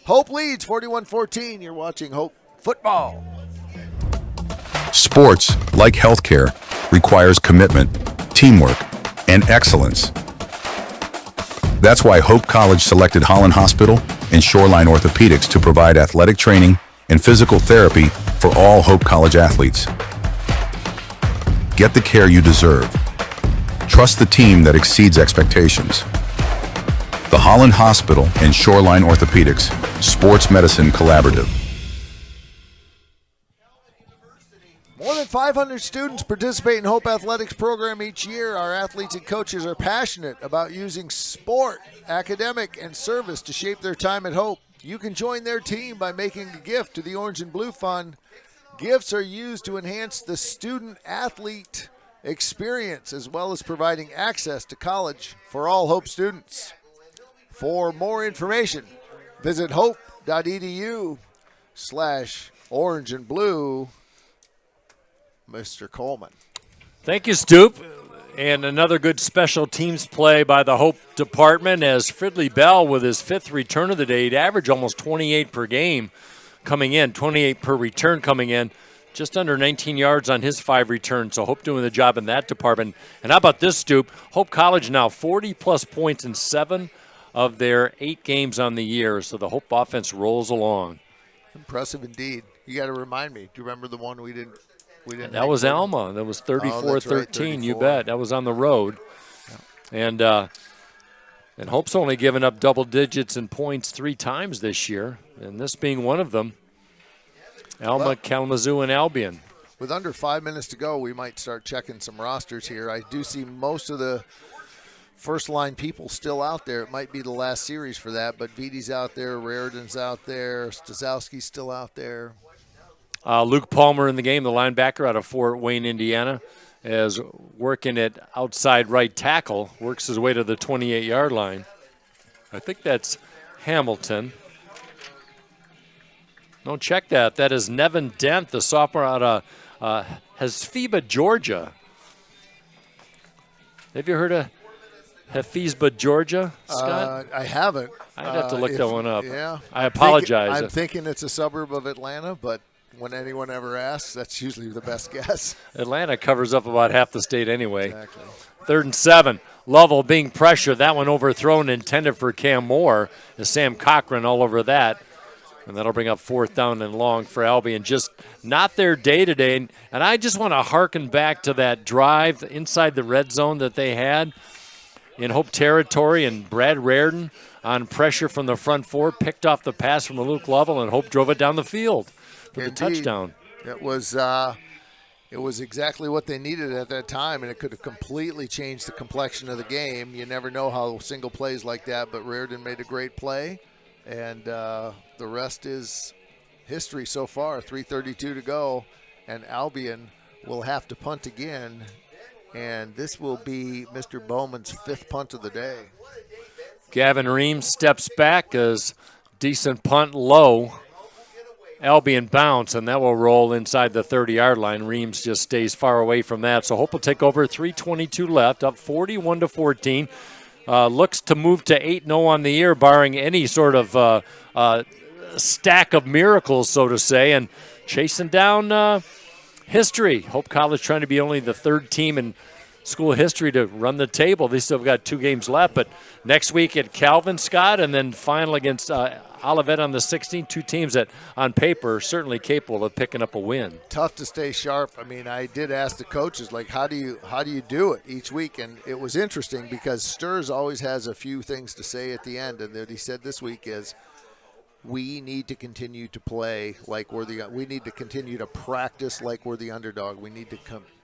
Hope leads 41-14. You're watching Hope Football. Sports, like healthcare, requires commitment, teamwork, and excellence. That's why Hope College selected Holland Hospital and Shoreline Orthopedics to provide athletic training and physical therapy for all Hope College athletes. Get the care you deserve. Trust the team that exceeds expectations. The Holland Hospital and Shoreline Orthopedics Sports Medicine Collaborative. More than 500 students participate in Hope Athletics program each year. Our athletes and coaches are passionate about using sport, academic, and service to shape their time at Hope. You can join their team by making a gift to the Orange and Blue Fund. Gifts are used to enhance the student-athlete experience, as well as providing access to college for all Hope students. For more information, visit hope.edu/orange and blue. Mr. Coleman. Thank you, Stoop. And another good special teams play by the Hope department as Fridley Bell, with his 5th return of the day, he'd average almost 28 per game coming in, 28 per return coming in, just under 19 yards on his 5 returns. So Hope doing the job in that department. And how about this, Stoop? Hope College now 40-plus points in 7 of their 8 games on the year. So the Hope offense rolls along. Impressive indeed. You got to remind me. Do you remember the one we didn't? That was Alma. That was 34-13. You bet. That was on the road. And Hope's only given up double digits in points 3 times this year, and this being one of them. Alma, Kalamazoo, and Albion. With under 5 minutes to go, we might start checking some rosters here. I do see most of the first-line people still out there. It might be the last series for that, but Vidi's out there, Raridan's out there, Stasowski's still out there. Luke Palmer in the game, the linebacker out of Fort Wayne, Indiana, is working at outside right tackle, works his way to the 28-yard line. I think that's Hamilton. No, check that. That is Nevin Dent, the sophomore out of Hespheba, Georgia. Have you heard of Hespheba, Georgia, Scott? I haven't. I'd have to look that one up. Yeah. I apologize. I'm thinking it's a suburb of Atlanta, but when anyone ever asks, that's usually the best guess. Atlanta covers up about half the state anyway. Exactly. 3rd and 7. Lovell being pressured. That one overthrown, intended for Cam Moore. Is Sam Cochran all over that. And that'll bring up 4th down and long for Albion. Just not their day today. And I just want to hearken back to that drive inside the red zone that they had in Hope territory, and Brad Raridan on pressure from the front 4 picked off the pass from Luke Lovell, and Hope drove it down the field for the touchdown. It was exactly what they needed at that time, and it could have completely changed the complexion of the game. You never know how single plays like that, but Raridan made a great play, and the rest is history so far. 3:32 to go, and Albion will have to punt again, and this will be Mr. Bowman's 5th punt of the day. Gavin Reams steps back as decent punt low. Albion bounce, and that will roll inside the 30-yard line. Reams just stays far away from that. So Hope will take over. 3:22 left, up 41-14. Looks to move to 8-0 on the year, barring any sort of stack of miracles, so to say, and chasing down history. Hope College trying to be only the 3rd team in school history to run the table. They still got 2 games left, but next week at Calvin, Scott, and then final against Olivet on the 16th. 2 teams that, on paper, are certainly capable of picking up a win. Tough to stay sharp. I mean, I did ask the coaches, like, how do you do it each week? And it was interesting because Sturz always has a few things to say at the end, and that he said this week is, we need to continue to play like we need to continue to practice like we're the underdog. We need to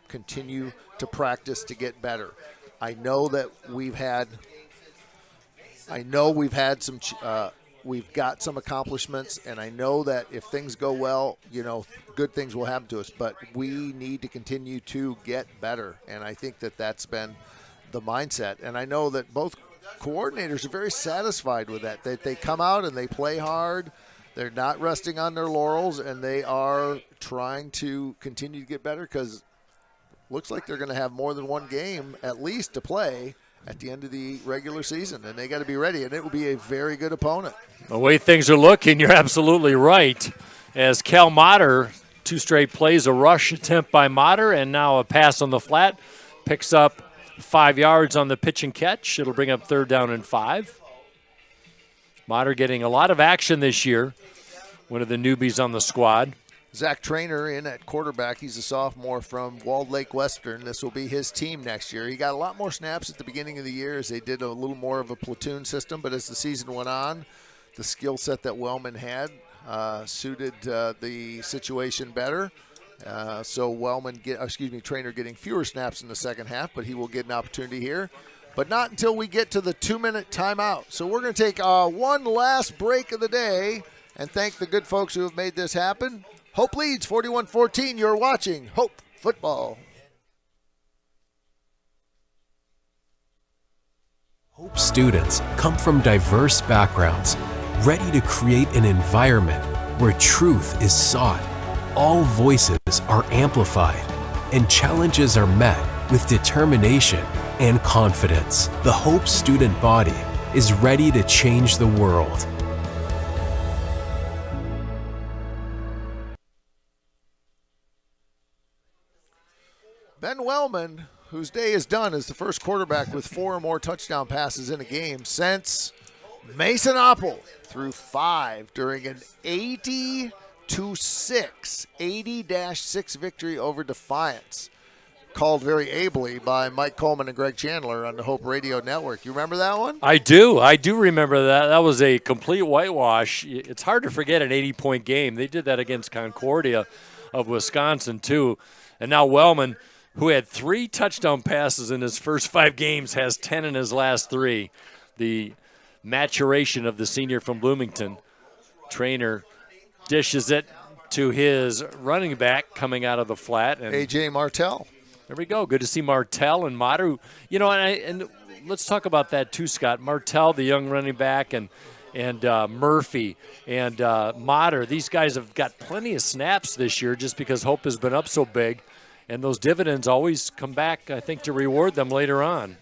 continue to practice to get better. I know that we've had some we've got some accomplishments, and I know that if things go well, good things will happen to us, but we need to continue to get better. And I think that that's been the mindset. And I know that both coordinators are very satisfied with that. They come out and they play hard. They're not resting on their laurels, and they are trying to continue to get better, because looks like they're going to have more than one game at least to play at the end of the regular season, and they got to be ready, and it will be a very good opponent. The way things are looking, you're absolutely right. As Cal Motter, 2 straight plays, a rush attempt by Motter, and now a pass on the flat, picks up 5 yards on the pitch and catch. It'll bring up 3rd down and 5. Motter getting a lot of action this year, one of the newbies on the squad. Zach Trainer in at quarterback. He's a sophomore from Walled Lake Western. This will be his team next year. He got a lot more snaps at the beginning of the year as they did a little more of a platoon system, but as the season went on, the skill set that Wellman had suited the situation better. So Trainer getting fewer snaps in the second half, but he will get an opportunity here. But not until we get to the 2-minute timeout. So we're going to take one last break of the day and thank the good folks who have made this happen. Hope leads 41-14. You're watching Hope Football. Hope students come from diverse backgrounds, ready to create an environment where truth is sought, all voices are amplified, and challenges are met with determination and confidence. The Hope student body is ready to change the world. Ben Wellman, whose day is done as the first quarterback with 4 or more touchdown passes in a game since Mason Oppel threw 5 during an 80-6 victory over Defiance. Called very ably by Mike Coleman and Greg Chandler on the Hope Radio Network. You remember that one? I do remember that. That was a complete whitewash. It's hard to forget an 80-point game. They did that against Concordia of Wisconsin, too. And now Wellman, who had 3 touchdown passes in his first 5 games, has 10 in his last 3. The maturation of the senior from Bloomington. Trainer dishes it to his running back coming out of the flat. And A.J. Martell. There we go. Good to see Martell and Mater. You know, and let's talk about that too, Scott. Martell, the young running back, and Murphy and Mater. These guys have got plenty of snaps this year just because Hope has been up so big. And those dividends always come back, I think, to reward them later on.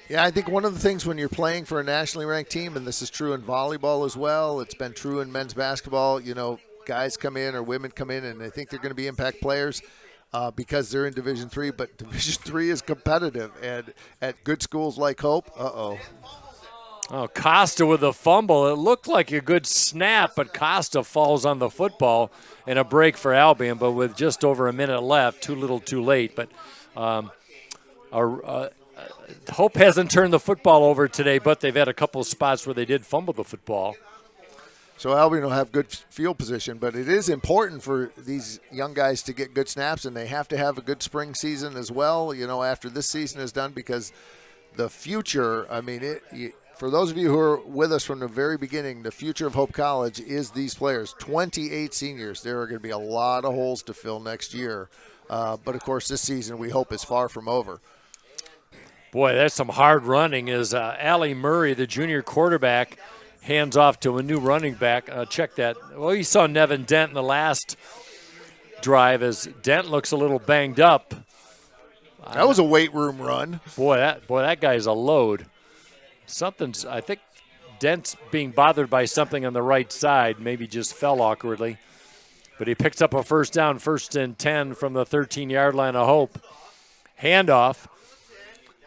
Yeah, I think one of the things when you're playing for a nationally ranked team, and this is true in volleyball as well, it's been true in men's basketball, you know, guys come in or women come in and they think they're going to be impact players. Because they're in Division III, but Division III is competitive, and at good schools like Hope, Oh, Costa with a fumble. It looked like a good snap, but Costa falls on the football and a break for Albion, but with just over a minute left, too little too late. But Hope hasn't turned the football over today, but they've had a couple of spots where they did fumble the football. So Albion will have good field position, but it is important for these young guys to get good snaps, and they have to have a good spring season as well, you know, after this season is done, because the future, I mean, for those of you who are with us from the very beginning, the future of Hope College is these players, 28 seniors. There are going to be a lot of holes to fill next year, but, of course, this season we hope is far from over. Boy, that's some hard running as Allie Murray, the junior quarterback, hands off to a new running back. Check that. Well, you saw Nevin Dent in the last drive as Dent looks a little banged up. That was a weight room run. Boy, that guy's a load. I think Dent's being bothered by something on the right side, maybe just fell awkwardly. But he picks up a first down, 1st and 10 from the 13-yard line of Hope. Handoff.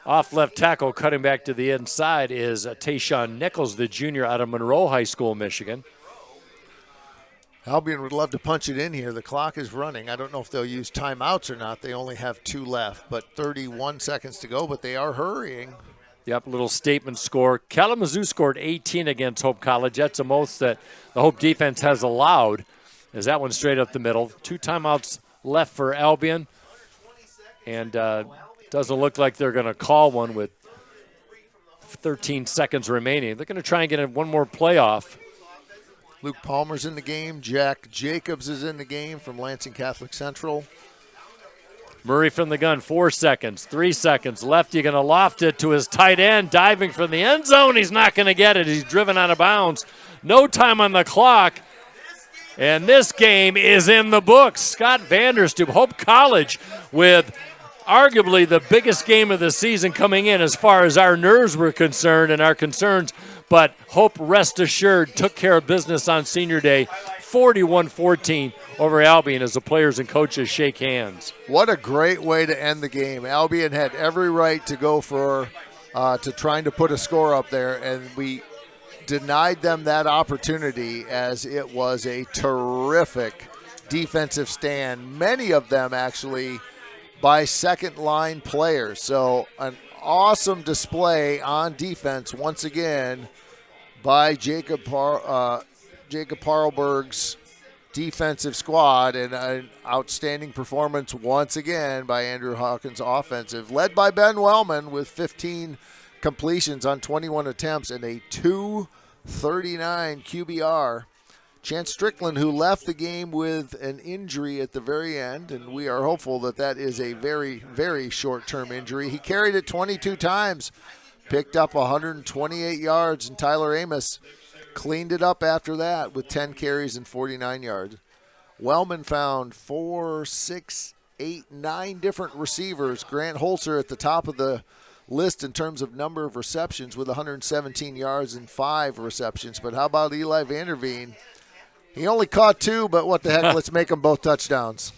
Off left tackle, cutting back to the inside is Tayshawn Nichols, the junior out of Monroe High School, Michigan. Albion would love to punch it in here. The clock is running. I don't know if they'll use timeouts or not. They only have 2 left, but 31 seconds to go, but they are hurrying. Yep, little statement score. Kalamazoo scored 18 against Hope College. That's the most that the Hope defense has allowed. Is that one straight up the middle. 2 timeouts left for Albion. And doesn't look like they're going to call one with 13 seconds remaining. They're going to try and get one more playoff. Luke Palmer's in the game. Jack Jacobs is in the game from Lansing Catholic Central. Murray from the gun, 4 seconds, 3 seconds. Lefty going to loft it to his tight end, diving from the end zone. He's not going to get it. He's driven out of bounds. No time on the clock. And this game is in the books. Scott Vanderstoop, Hope College with arguably the biggest game of the season coming in as far as our nerves were concerned and our concerns. But Hope, rest assured, took care of business on Senior Day, 41-14 over Albion as the players and coaches shake hands. What a great way to end the game. Albion had every right to go for to trying to put a score up there, and we denied them that opportunity as it was a terrific defensive stand. Many of them actually by second-line players. So an awesome display on defense once again by Jacob Parlberg's defensive squad, and an outstanding performance once again by Andrew Hawkins' offensive, led by Ben Wellman with 15 completions on 21 attempts and a 239 QBR. Chance Strickland, who left the game with an injury at the very end, and we are hopeful that that is a very, very short-term injury. He carried it 22 times, picked up 128 yards, and Tyler Amos cleaned it up after that with 10 carries and 49 yards. Wellman found 4, 6, 8, 9 different receivers. Grant Holzer at the top of the list in terms of number of receptions with 117 yards and 5 receptions. But how about Eli Vanderveen? He only caught 2, but what the heck, let's make them both touchdowns.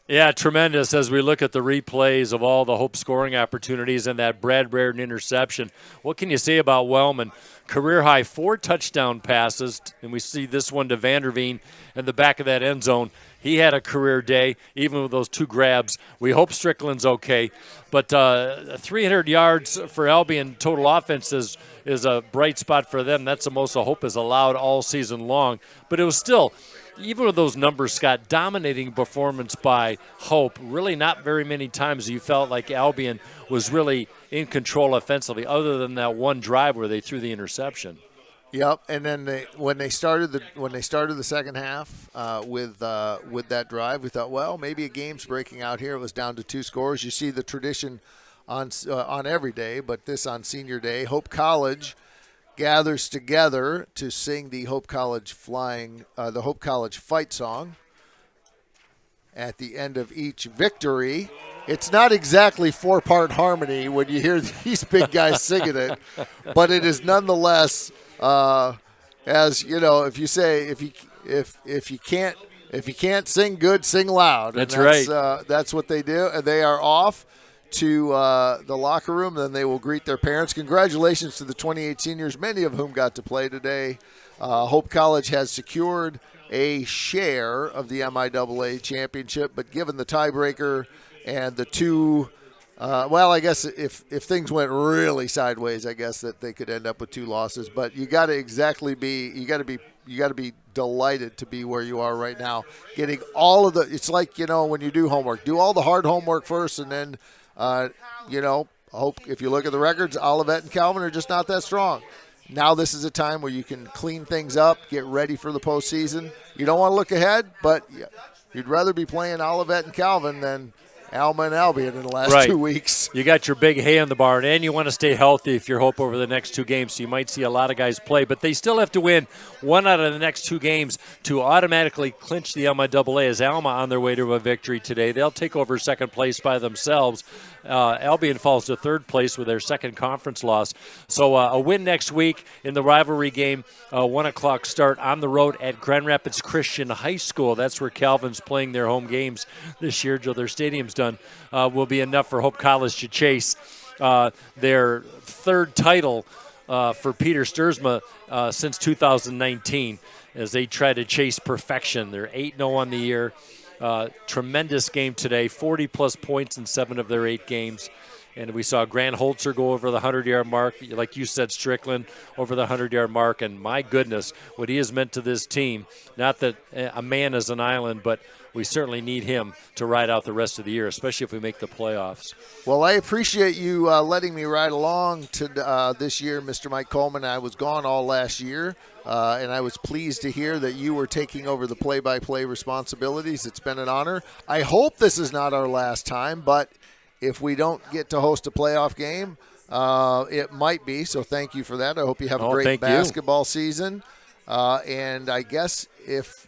Yeah, tremendous as we look at the replays of all the Hope scoring opportunities and that Brad Brereton interception. What can you say about Wellman? Career high 4 touchdown passes, and we see this one to Vanderveen in the back of that end zone. He had a career day, even with those 2 grabs. We hope Strickland's okay. But 300 yards for Albion total offense is a bright spot for them. That's the most Hope has allowed all season long. But it was still, even with those numbers, Scott, dominating performance by Hope. Really not very many times you felt like Albion was really in control offensively, other than that one drive where they threw the interception. Yep, and then when they started the second half with that drive, we thought, well, maybe a game's breaking out here. It was down to 2 scores. You see the tradition on every day, but this on senior day, Hope College gathers together to sing the Hope College fight song at the end of each victory. It's not exactly 4-part harmony when you hear these big guys singing it, but it is nonetheless, as you know, if you say if you can't sing good, sing loud. That's right. That's what they do, and they are off to the locker room. Then they will greet their parents. Congratulations to the 28 seniors, many of whom got to play today. Hope College has secured a share of the MIAA championship, but given the tiebreaker and the 2, I guess if things went really sideways, I guess that they could end up with 2 losses. But you got to be delighted to be where you are right now, getting all of the. It's like, when you do homework, do all the hard homework first, and then Hope. If you look at the records, Olivet and Calvin are just not that strong. Now this is a time where you can clean things up, get ready for the postseason. You don't want to look ahead, but you'd rather be playing Olivet and Calvin than Alma and Albion in the last 2 weeks. You got your big hay in the barn, and you want to stay healthy if you're Hope over the next 2 games, so you might see a lot of guys play. But they still have to win 1 out of the next 2 games to automatically clinch the MIAA. As Alma on their way to a victory today, they'll take over second place by themselves. Albion falls to 3rd place with their second conference loss. So a win next week in the rivalry game, 1 o'clock start on the road at Grand Rapids Christian High School. That's where Calvin's playing their home games this year until their stadium's done. Will be enough for Hope College to chase their 3rd title for Peter Sturzma since 2019 as they try to chase perfection. They're 8-0 on the year. Tremendous game today, 40-plus points in 7 of their 8 games. And we saw Grant Holzer go over the 100-yard mark. Like you said, Strickland over the 100-yard mark. And my goodness, what he has meant to this team. Not that a man is an island, but we certainly need him to ride out the rest of the year, especially if we make the playoffs. Well, I appreciate you letting me ride along to this year, Mr. Mike Coleman. I was gone all last year, and I was pleased to hear that you were taking over the play-by-play responsibilities. It's been an honor. I hope this is not our last time, but if we don't get to host a playoff game, it might be. So thank you for that. I hope you have a great basketball season. And I guess if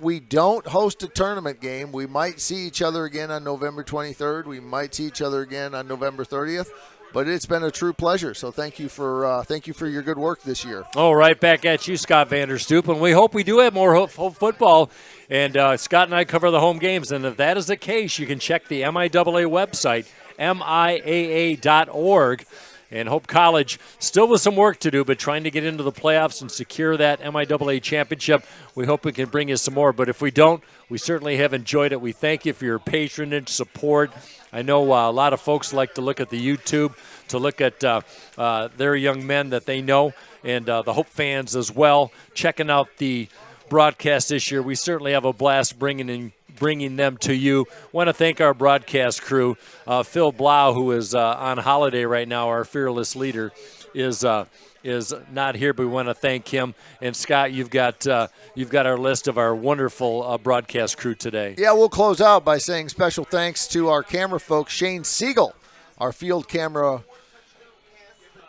we don't host a tournament game, we might see each other again on November 23rd. We might see each other again on November 30th. But it's been a true pleasure. So thank you for your good work this year. All right, back at you, Scott Vanderstoop. And we hope we do have more Hope football. And Scott and I cover the home games. And if that is the case, you can check the MIAA website, MIAA.org. And Hope College still with some work to do, but trying to get into the playoffs and secure that MIAA championship. We hope we can bring you some more. But if we don't, we certainly have enjoyed it. We thank you for your patronage, support. I know a lot of folks like to look at the YouTube to look at their young men that they know, and the Hope fans as well, checking out the broadcast this year. We certainly have a blast bringing them to you. Want to thank our broadcast crew. Phil Blau, who is on holiday right now, our fearless leader, is not here, but we want to thank him. And Scott, you've got our list of our wonderful broadcast crew today. Yeah, we'll close out by saying special thanks to our camera folks, Shane Siegel, our field camera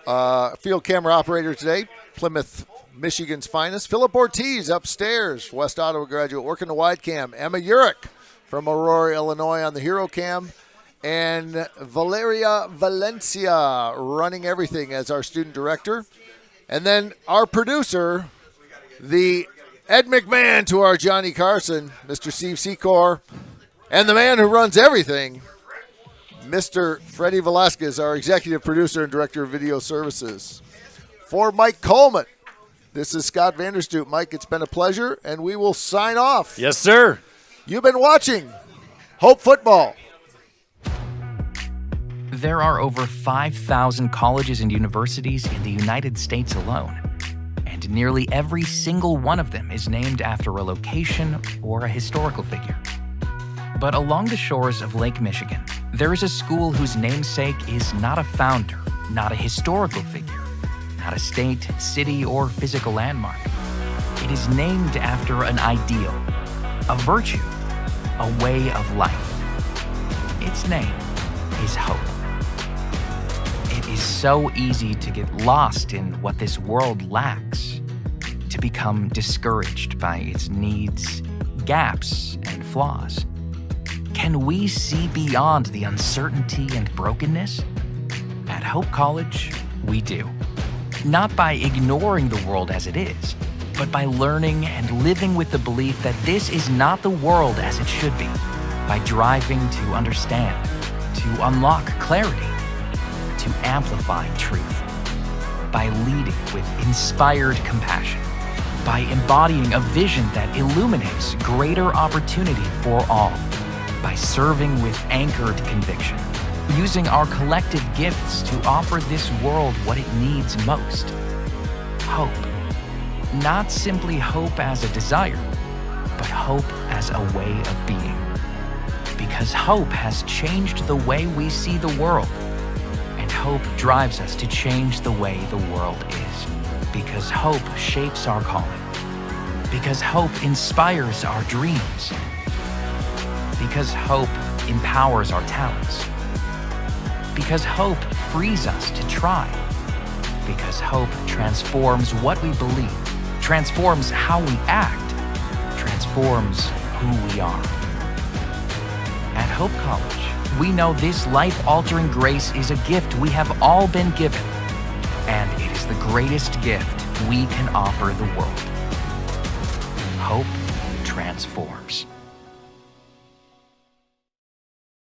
operator today, Plymouth, Michigan's finest. Philip Ortiz upstairs, West Ottawa graduate, working the wide cam. Emma Urich from Aurora, Illinois on the hero cam. And Valeria Valencia running everything as our student director. And then our producer, the Ed McMahon to our Johnny Carson, Mr. Steve Secor, And the man who runs everything, Mr. Freddie Velasquez, our executive producer and director of video services. For Mike Coleman, this is Scott Vanderstoot. Mike, it's been a pleasure, and we will sign off. Yes, sir. You've been watching Hope Football. There are over 5,000 colleges and universities in the United States alone, and nearly every single one of them is named after a location or a historical figure. But along the shores of Lake Michigan, there is a school whose namesake is not a founder, not a historical figure, not a state, city, or physical landmark. It is named after an ideal, a virtue, a way of life. Its name is hope. It is so easy to get lost in what this world lacks, to become discouraged by its needs, gaps, and flaws. Can we see beyond the uncertainty and brokenness? At Hope College, we do. Not by ignoring the world as it is, but by learning and living with the belief that this is not the world as it should be, by driving to understand, to unlock clarity, to amplify truth, by leading with inspired compassion, by embodying a vision that illuminates greater opportunity for all, by serving with anchored conviction, using our collective gifts to offer this world what it needs most. Hope. Not simply hope as a desire, but hope as a way of being. Because hope has changed the way we see the world, and hope drives us to change the way the world is. Because hope shapes our calling. Because hope inspires our dreams. Because hope empowers our talents. Because hope frees us to try. Because hope transforms what we believe, transforms how we act, transforms who we are. At Hope College, we know this life-altering grace is a gift we have all been given, and it is the greatest gift we can offer the world. Hope transforms.